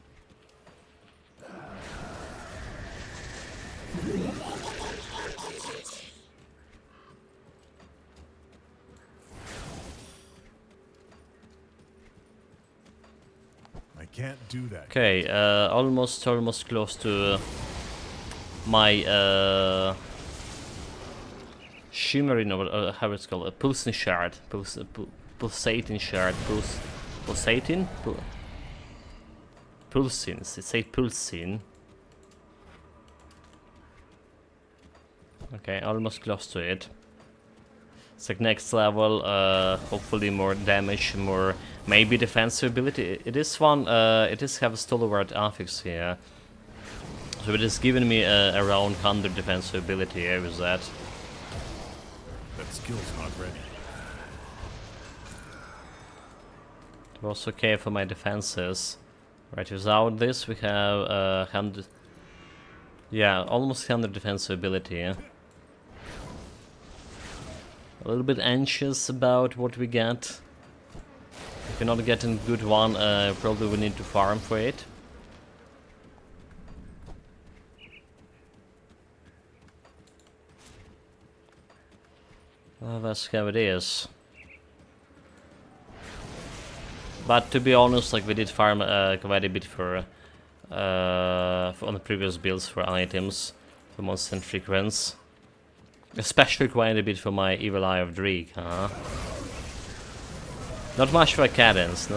I can't do that. Okay, almost close to my shimmering, or how it's called, a pulsing shard, pulsating shard, pulsating, pulsing. It say pulsing. Okay, almost close to it. It's like next level, hopefully more damage, more maybe defensive ability. It is one, it is have a stalwart affix here. So it is giving me around 100 defensive ability here with that. That skill's not ready. It was okay for my defenses. Right, without this we have 100... Yeah, almost 100 defensive ability. A little bit anxious about what we get. If you're not getting good one, probably we need to farm for it. That's how it is. But to be honest, like we did farm quite a bit for on the previous builds for items, for monster frequency. Especially quite a bit for my Evil Eye of Dreek, huh? Not much for cadence,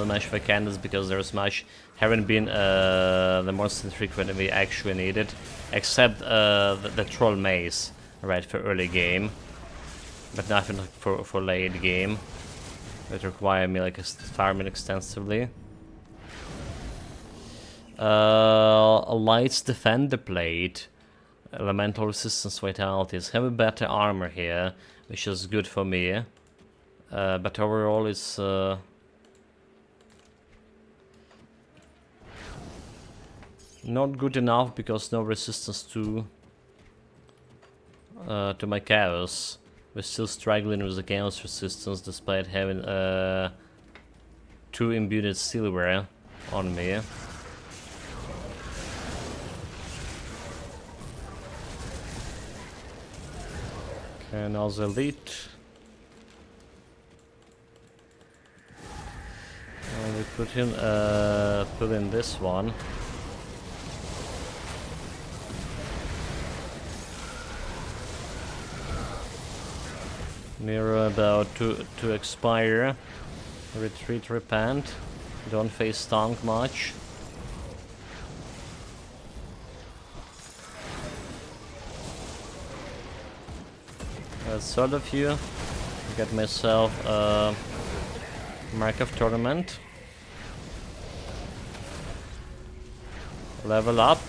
because there's much haven't been the monster frequency we actually needed, except the troll maze, right, for early game, but nothing for late game that require me like farming extensively. Light's Defender Plate, Elemental Resistance Vitalities, have a better armor here, which is good for me. But overall it's not good enough because no resistance to my chaos. We're still struggling with the chaos resistance despite having 2 imbued silver on me. Okay, now the elite. We put in this one. Near about to expire. Retreat, repent. Don't face tank much. That's sort of you. Get myself Mark of Tournament. Level up.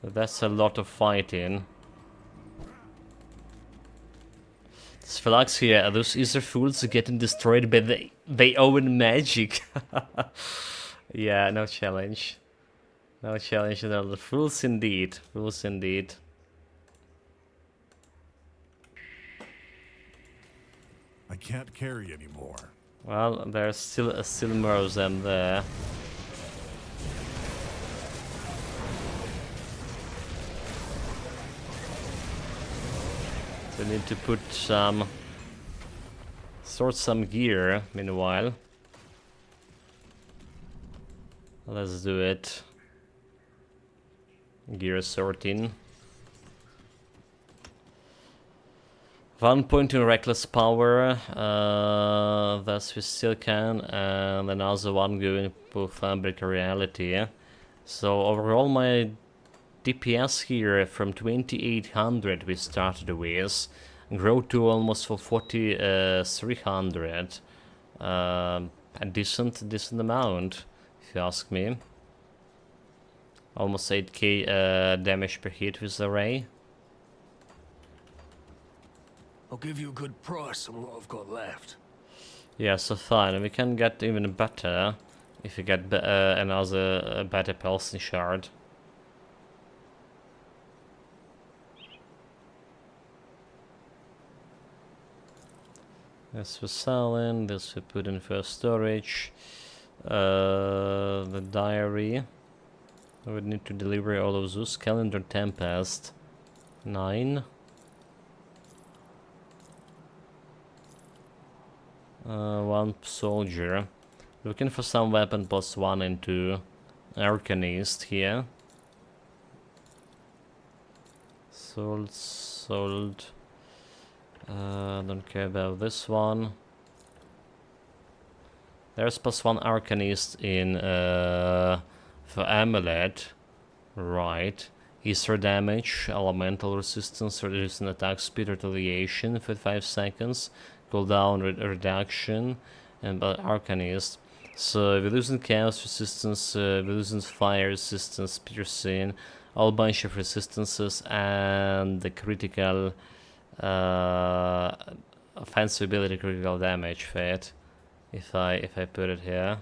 That's a lot of fighting. This Flux here, those Aether fools are getting destroyed by they own magic. Yeah, no challenge. No challenge at all. Fools indeed. Fools indeed. I can't carry anymore. Well, there's still more of them there. So we need to put sort some gear meanwhile. Let's do it. Gear sorting. 1 point in reckless power, thus we still can, and another one going for fabric reality. So overall my DPS here from 2800 we started with, grow to almost for 4300. A decent amount, if you ask me. Almost 8k damage per hit with the ray. I'll give you a good price on what I've got left. Yeah, so fine. We can get even better if we get another better Pelson shard. This we're selling, this we put in for storage. The diary. We would need to deliver all of those. Calendar Tempest. 9. One soldier. Looking for some weapon +1 and 2. Arcanist here. Sold. Don't care about this one. There's +1 Arcanist in for Amulet. Right. Aether damage, elemental resistance, reducing attack speed, retaliation for 5 seconds. Cooldown reduction, and Arcanist. So we're losing chaos resistance, we're losing fire resistance, piercing, all bunch of resistances, and the critical offensive ability, critical damage for it. If I put it here,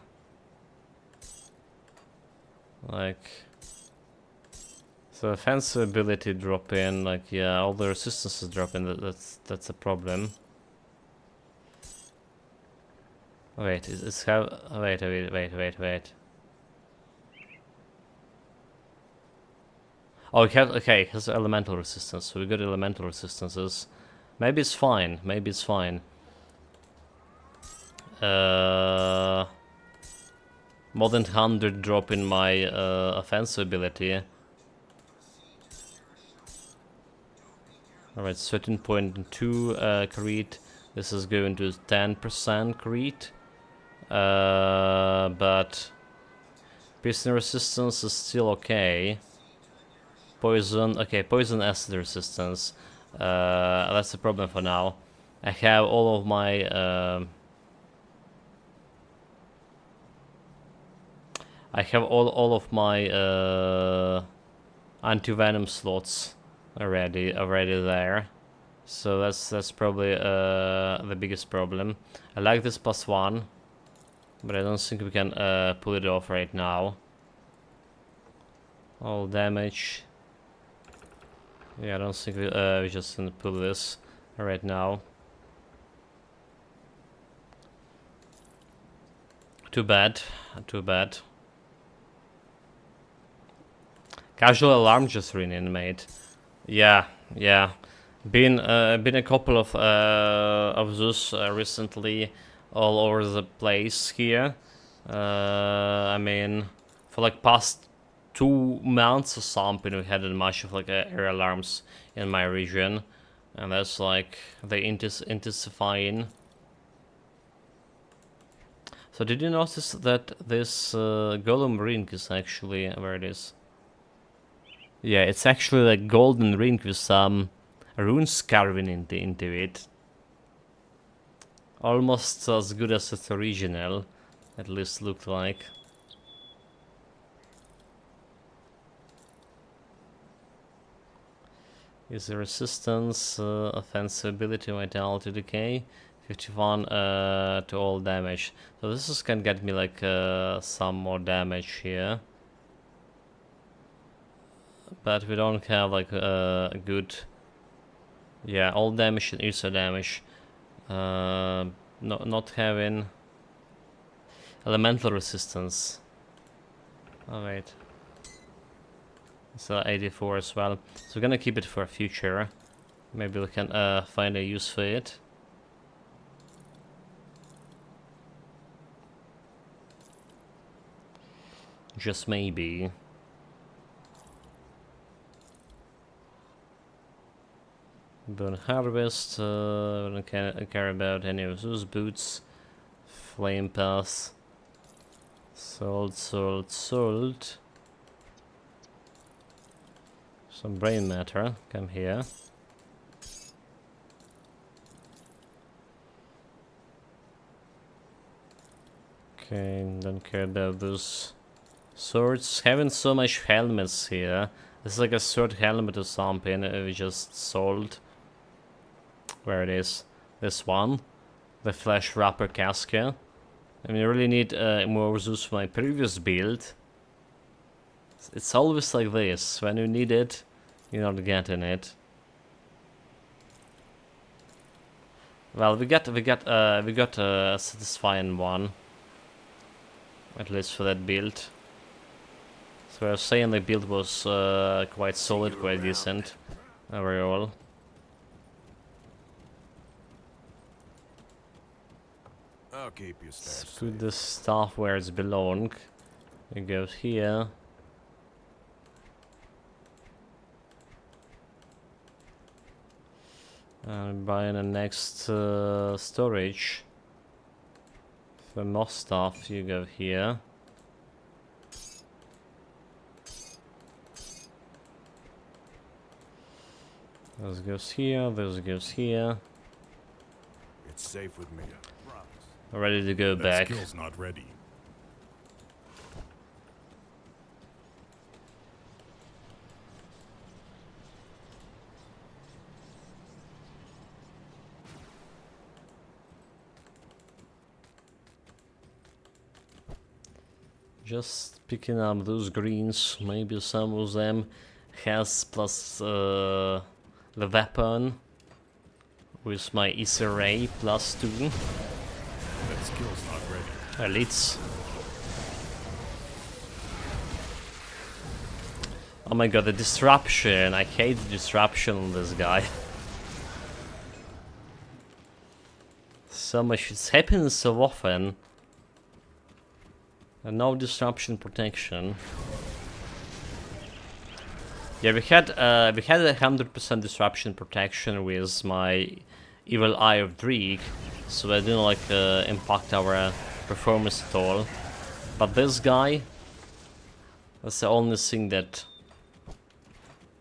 like, so offensive ability drop in, like, yeah, all the resistances drop in. That's a problem. Wait, it's how? Wait. Oh, we have, okay, it has elemental resistance, so we got elemental resistances. Maybe it's fine, more than 100 drop in my offensive ability. Alright, 13.2 crit. This is going to 10% crit. But piercing resistance is still okay. Poison, okay, poison acid resistance. That's the problem for now. I have all of my all of my anti-venom slots already there. So that's probably the biggest problem. I like this +1, but I don't think we can pull it off right now. All damage. Yeah, I don't think we just can pull this right now. Too bad. Casual alarm just ringing, mate. Yeah. Been a couple of those recently, all over the place here. I mean, for like past 2 months or something, we hadn't much of like air alarms in my region, and that's like they intensifying. So did you notice that this golem ring is actually where it is? Yeah, it's actually like golden ring with some runes carving into it. Almost as good as its original, at least looked like. User resistance, offensive ability, vitality decay, 51 to all damage. So this can get me like some more damage here. But we don't have like a good... Yeah, all damage and Aether damage. Not having elemental resistance. Oh wait. So 84 as well. So we're gonna keep it for future. Maybe we can find a use for it. Just maybe. Bone harvest. We don't care about any of those boots. Flame pass. Salt. Some brain matter. Come here. Okay, don't care about those swords. Having so much helmets here. This is like a sword helmet or something we just sold. Where it is. This one. The flesh wrapper casket. I mean, I really need more Zeus for my previous build. It's always like this. When you need it, you're not getting it. Well, we got a satisfying one. At least for that build. So I was saying the build was quite solid, quite decent overall. I'll keep you Let's stash put safe. the stuff where it's belong. It goes here. And buying the next storage. For more stuff, you go here. This goes here, this goes here. It's safe with me. Promise. Ready to go That back. skill's not ready. Just picking up those greens. Maybe some of them has plus the weapon with my Aether ray plus 2. That skill's not ready. Elites. Oh my god, the disruption. I hate the disruption on this guy. So much. It's happening so often. And no disruption protection. Yeah, we had 100% disruption protection with my Evil Eye of Dreek, so I didn't like impact our performance at all. But this guy, that's the only thing that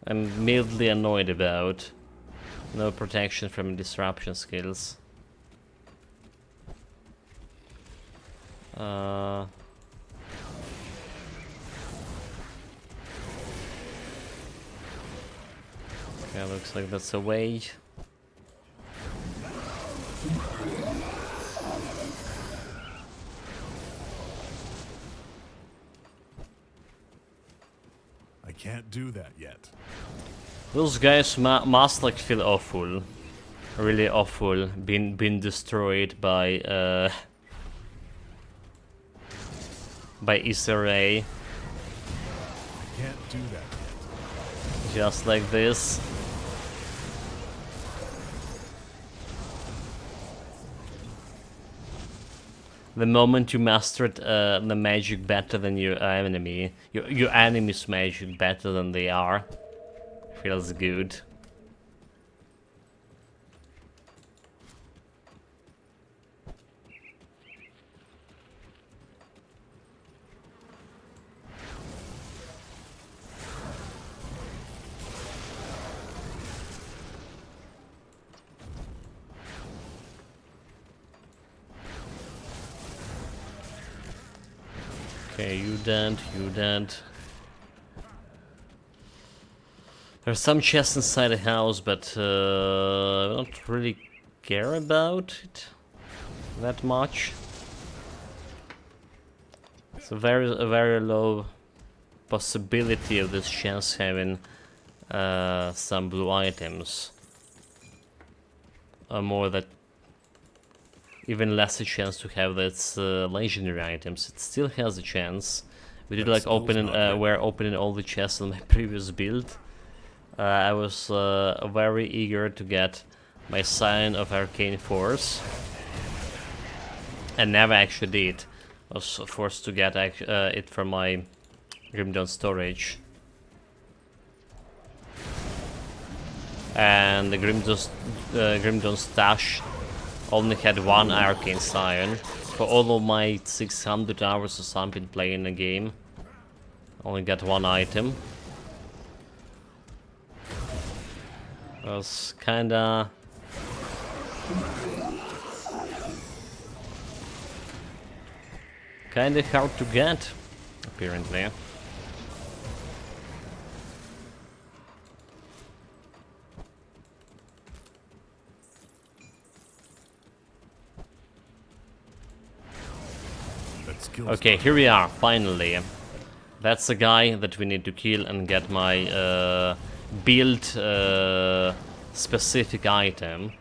I'm mildly annoyed about. No protection from disruption skills. Okay, looks like that's a way. I can't do that yet. Those guys must like feel awful, really awful, being destroyed by Aether ray, I can't do that yet. just like this. The moment you mastered the magic better than your enemy, your enemy's magic better than they are, feels good. Okay, you dead, you dead. There's some chests inside the house, but I don't really care about it that much. It's a very low possibility of this chest having some blue items. Or more that even less a chance to have its legendary items. It still has a chance. We did like we're opening all the chests on my previous build. I was very eager to get my Sign of Arcane Force, and never actually did. I was forced to get it from my Grimdawn storage. And the Grimdawn stash only had one Arcane Sign. For all of my 600 hours or something playing the game, only got one item. It was kinda... hard to get, apparently. Okay, here we are, finally. That's the guy that we need to kill and get my build specific item.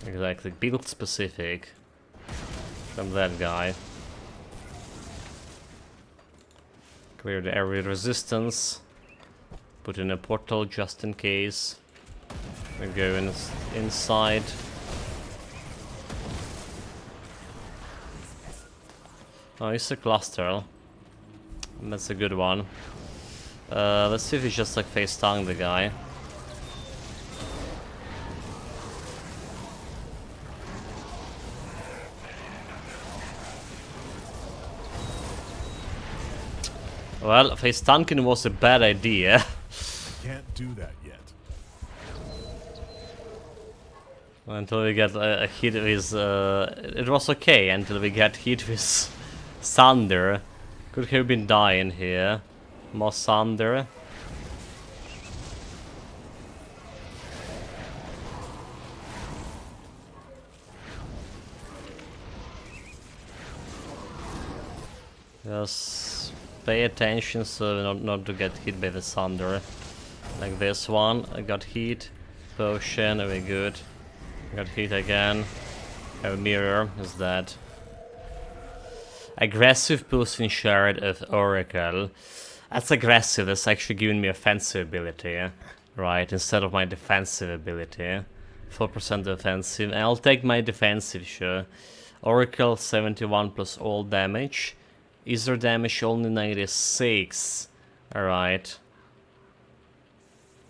Exactly, build specific from that guy. Clear the area resistance. Put in a portal just in case. We go inside. Oh, it's a cluster. That's a good one. Let's see if we just like face tongue the guy. Well, face tanking was a bad idea. Can't do that yet. Until we get a hit with... it was okay until we got hit with thunder. Could have been dying here. More thunder. Just pay attention so not to get hit by the thunder. Like this one, I got hit. Potion, very good. Got hit again. A mirror, is that. Aggressive boosting shard of Oracle. That's aggressive, that's actually giving me offensive ability. Right, instead of my defensive ability. 4% defensive. I'll take my defensive, sure. Oracle 71 plus all damage. Aether damage only 96. Alright.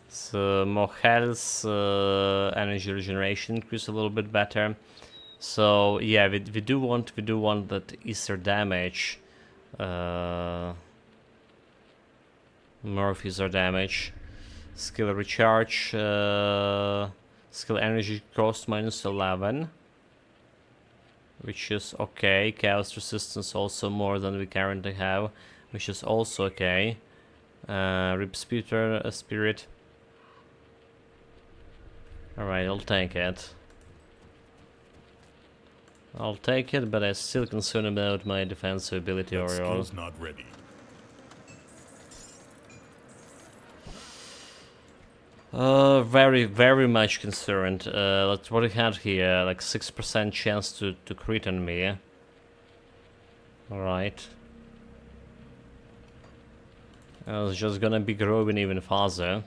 So more health, energy regeneration increase a little bit better. So yeah, we do want that Aether damage. More of Aether damage. Skill recharge. Skill energy cost minus 11. Which is okay. Chaos resistance also more than we currently have, which is also okay. Rip spirit. Alright, I'll take it. I'll take it, but I'm still concerned about my defensive ability overall. Skill's not ready. Very much concerned. That's what we had here, like 6% chance to crit on me. Alright. It's just gonna be growing even faster.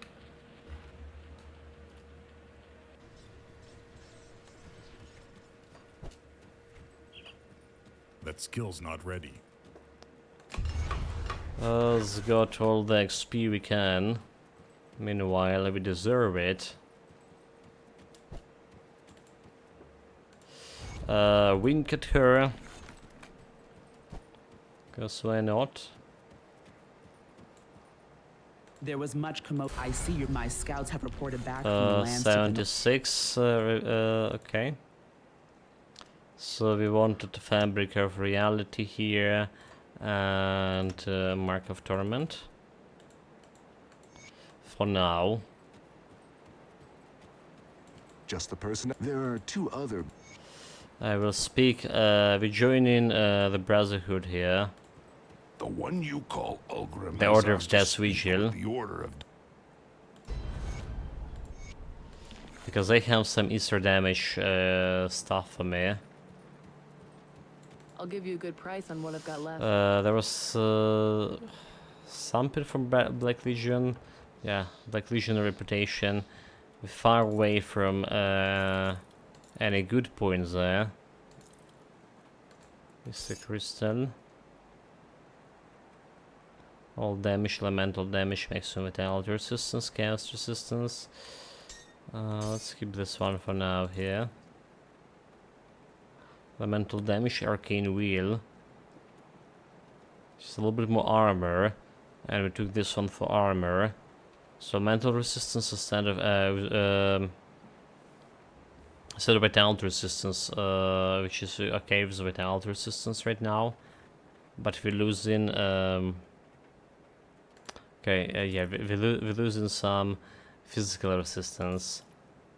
That skill's not ready. Let's got all the XP we can. Meanwhile, we deserve it. Wink at her. Cause why not? There was much commotion. I see my scouts have reported back from the lands to the 76. Okay. So we wanted the Fabric of Reality here and Mark of Torment. For now. Just the person. There are two other. I will speak. We join in the Brotherhood here. The one you call Ulgrim. The Order of Death Vigil. The Order of... Because they have some Aether damage stuff for me. I'll give you a good price on what I've got left. There was something from Black Legion. Yeah, Black Legion reputation. Far away from any good points there. It's a crystal. All damage, elemental damage, maximum vitality resistance, chaos resistance. Let's keep this one for now here. Elemental damage, arcane wheel. Just a little bit more armor, and we took this one for armor. So mental resistance instead of vitality resistance, which is okay with vitality resistance right now. But we're losing. Yeah, we're losing some physical resistance,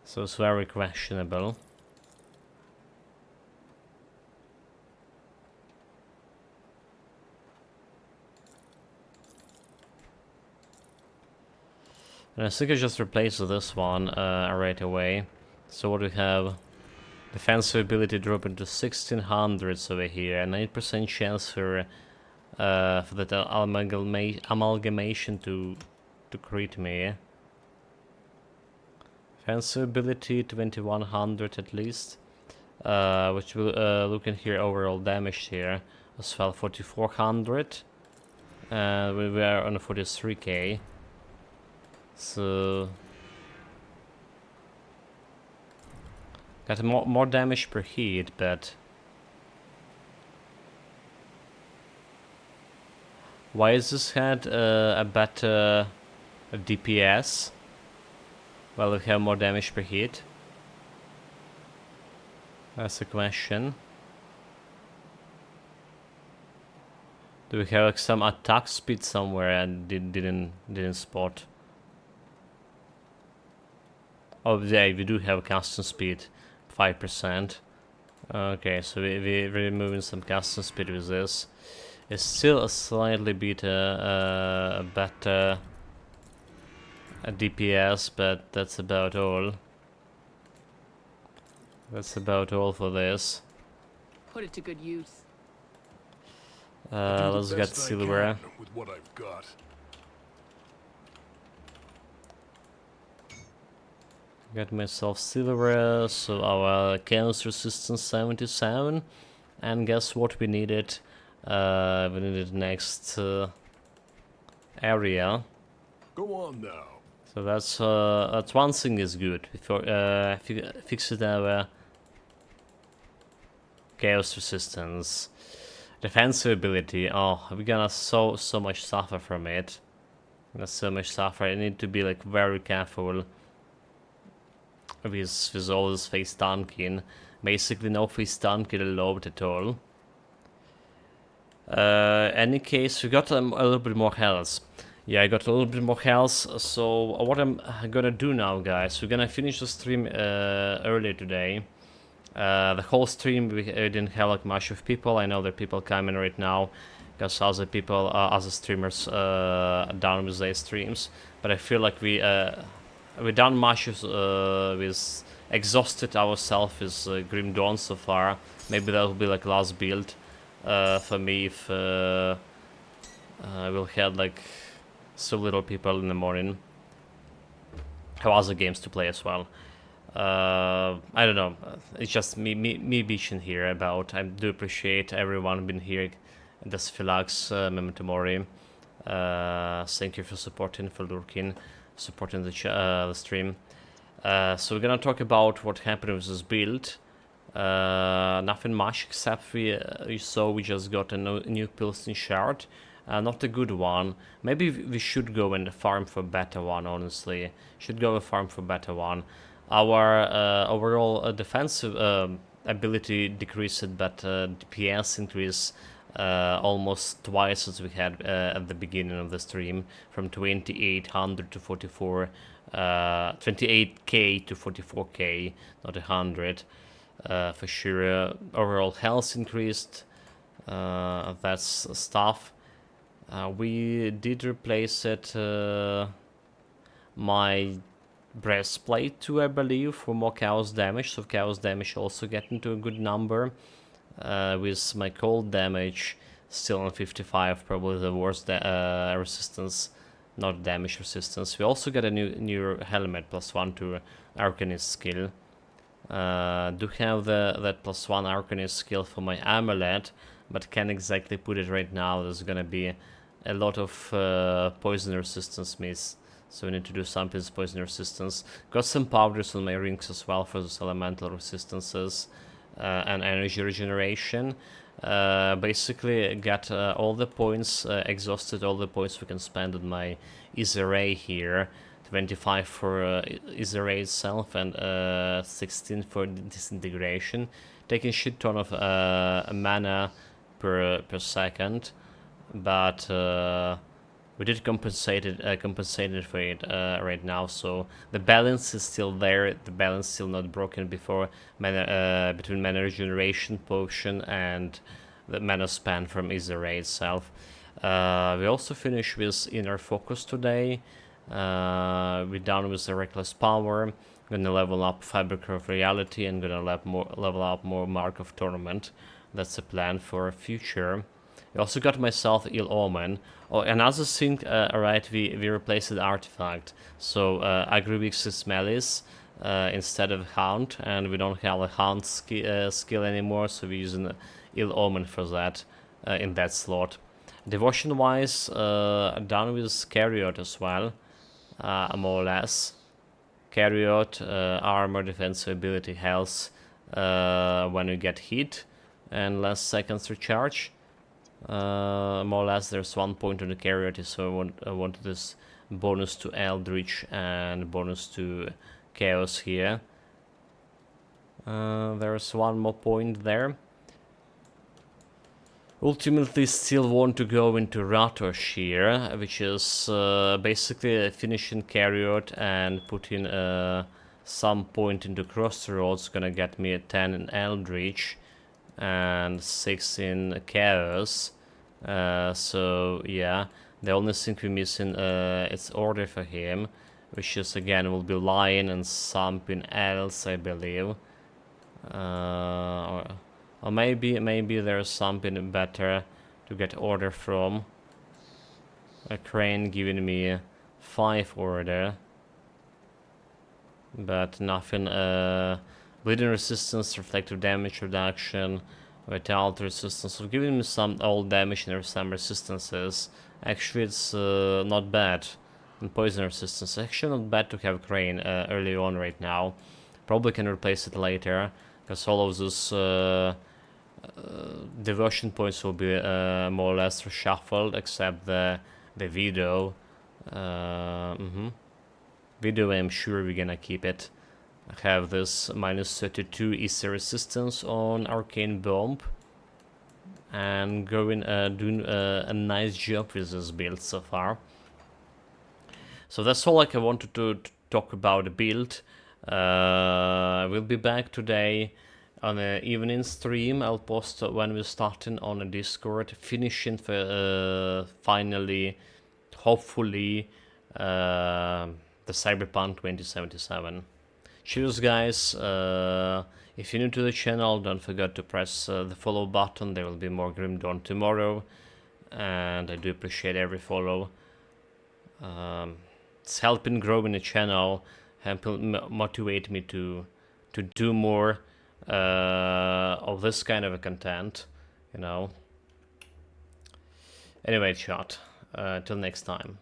so it's very questionable. And I think I just replaced this one right away. So what we have, defensive ability drop into 1600s over here, and 9% chance for that amalgamation to crit me. Defensive ability 2100 at least, which will look in here overall damage here as well 4400, and we were on 43k. So got more damage per hit, but why is this head a better DPS? Well, we have more damage per hit. That's a question. Do we have like some attack speed somewhere and didn't spot? Oh, yeah, we do have custom speed, 5%. Okay, so we're removing some custom speed with this. It's still a slightly better DPS, but that's about all. That's about all for this. Put it to good use. Let's get silver. With what I've got. Got myself silver, so our chaos resistance 77, and guess what we needed? We needed next area. Go on now. So that's one thing is good. Before fixed our chaos resistance, defensive ability. Oh, we're gonna so much suffer from it. So much suffer. I need to be like very careful with all this face tanking. Basically no face tanking allowed at all. Any case, we got a little bit more health. Yeah, I got a little bit more health. So what I'm gonna do now, guys, we're gonna finish the stream earlier today. The whole stream we didn't have like much of people. I know that people coming right now because other people, other streamers done with their streams. But I feel like we done much with exhausted ourselves with Grim Dawn so far. Maybe that will be like last build for me if we'll have like so little people in the morning. Have other games to play as well. I don't know. It's just me bitching here about. I do appreciate everyone been here. This Philax, Memento Mori. Thank you for supporting, for lurking, supporting the stream. So we're gonna talk about what happened with this build. Nothing much except we just got a new Pilsen shard. Not a good one. Maybe we should go and farm for better one, honestly. Should go and farm for better one. Our overall defensive ability decreased, but DPS increased almost twice as we had at the beginning of the stream, from 2800 to 44, 28k to 44k, not 100. For sure, overall health increased. That's stuff. We did replace it. My breastplate too, I believe, for more chaos damage. So chaos damage also getting to a good number. with my cold damage still on 55, probably the worst resistance, not damage resistance. We also got a new helmet, +1 to Arcanist skill. Do have that +1 Arcanist skill for my amulet, but can't exactly put it right now. There's gonna be a lot of poison resistance miss, so we need to do something with poison resistance. Got some powders on my rings as well for those elemental resistances and energy regeneration. Basically got all the points, exhausted all the points we can spend on my Aether here. 25 for Aether itself and 16 for disintegration. Taking shit ton of mana per second, but we did compensate it for it right now, so the balance is still there. The balance still not broken before between mana regeneration potion and the mana span from Aether itself. We also finished with inner focus today. We're done with the reckless power. Gonna level up Fabric of Reality and gonna level up more Mark of Torment. That's the plan for future. I also got myself Ill Omen. Oh, another thing, right, we replaced the artifact. So Agrivix is Melis instead of Hound, and we don't have a Hound skill anymore, so we're using Ill Omen for that in that slot. Devotion wise, done with Chariot as well, more or less. Chariot, armor, defensive ability, health when you get hit, and less seconds to charge. More or less there's 1 point on the Chariot, so I want this bonus to Eldritch and bonus to Chaos here. There's 1 more point there. Ultimately still want to go into Ratosh here, which is basically finishing Chariot and putting some point into Crossroads. Gonna get me a 10 in Eldritch and 6 in Chaos. So yeah, the only thing we're missing is Order for him, which is again will be Lion and something else, I believe. Or maybe there's something better to get Order from. A Crane giving me 5 Order, but nothing. Bleeding resistance, reflective damage reduction, vitality resistance. So giving me some old damage and some resistances. Actually, it's not bad. And poison resistance. Actually, not bad to have Crane early on right now. Probably can replace it later, because all of those devotion points will be more or less reshuffled, except the Video. Video, I'm sure we're gonna keep it. I have this -32 Aether resistance on Arcane Bomb, and doing a nice job with this build so far. So that's all I wanted to talk about the build. We'll be back today on an evening stream. I'll post when we're starting on a Discord, finishing finally, hopefully, the Cyberpunk 2077. Cheers guys, if you're new to the channel, don't forget to press the follow button. There will be more Grim Dawn tomorrow, and I do appreciate every follow. It's helping growing the channel, helping motivate me to do more of this kind of a content, you know. Anyway, chat, till next time.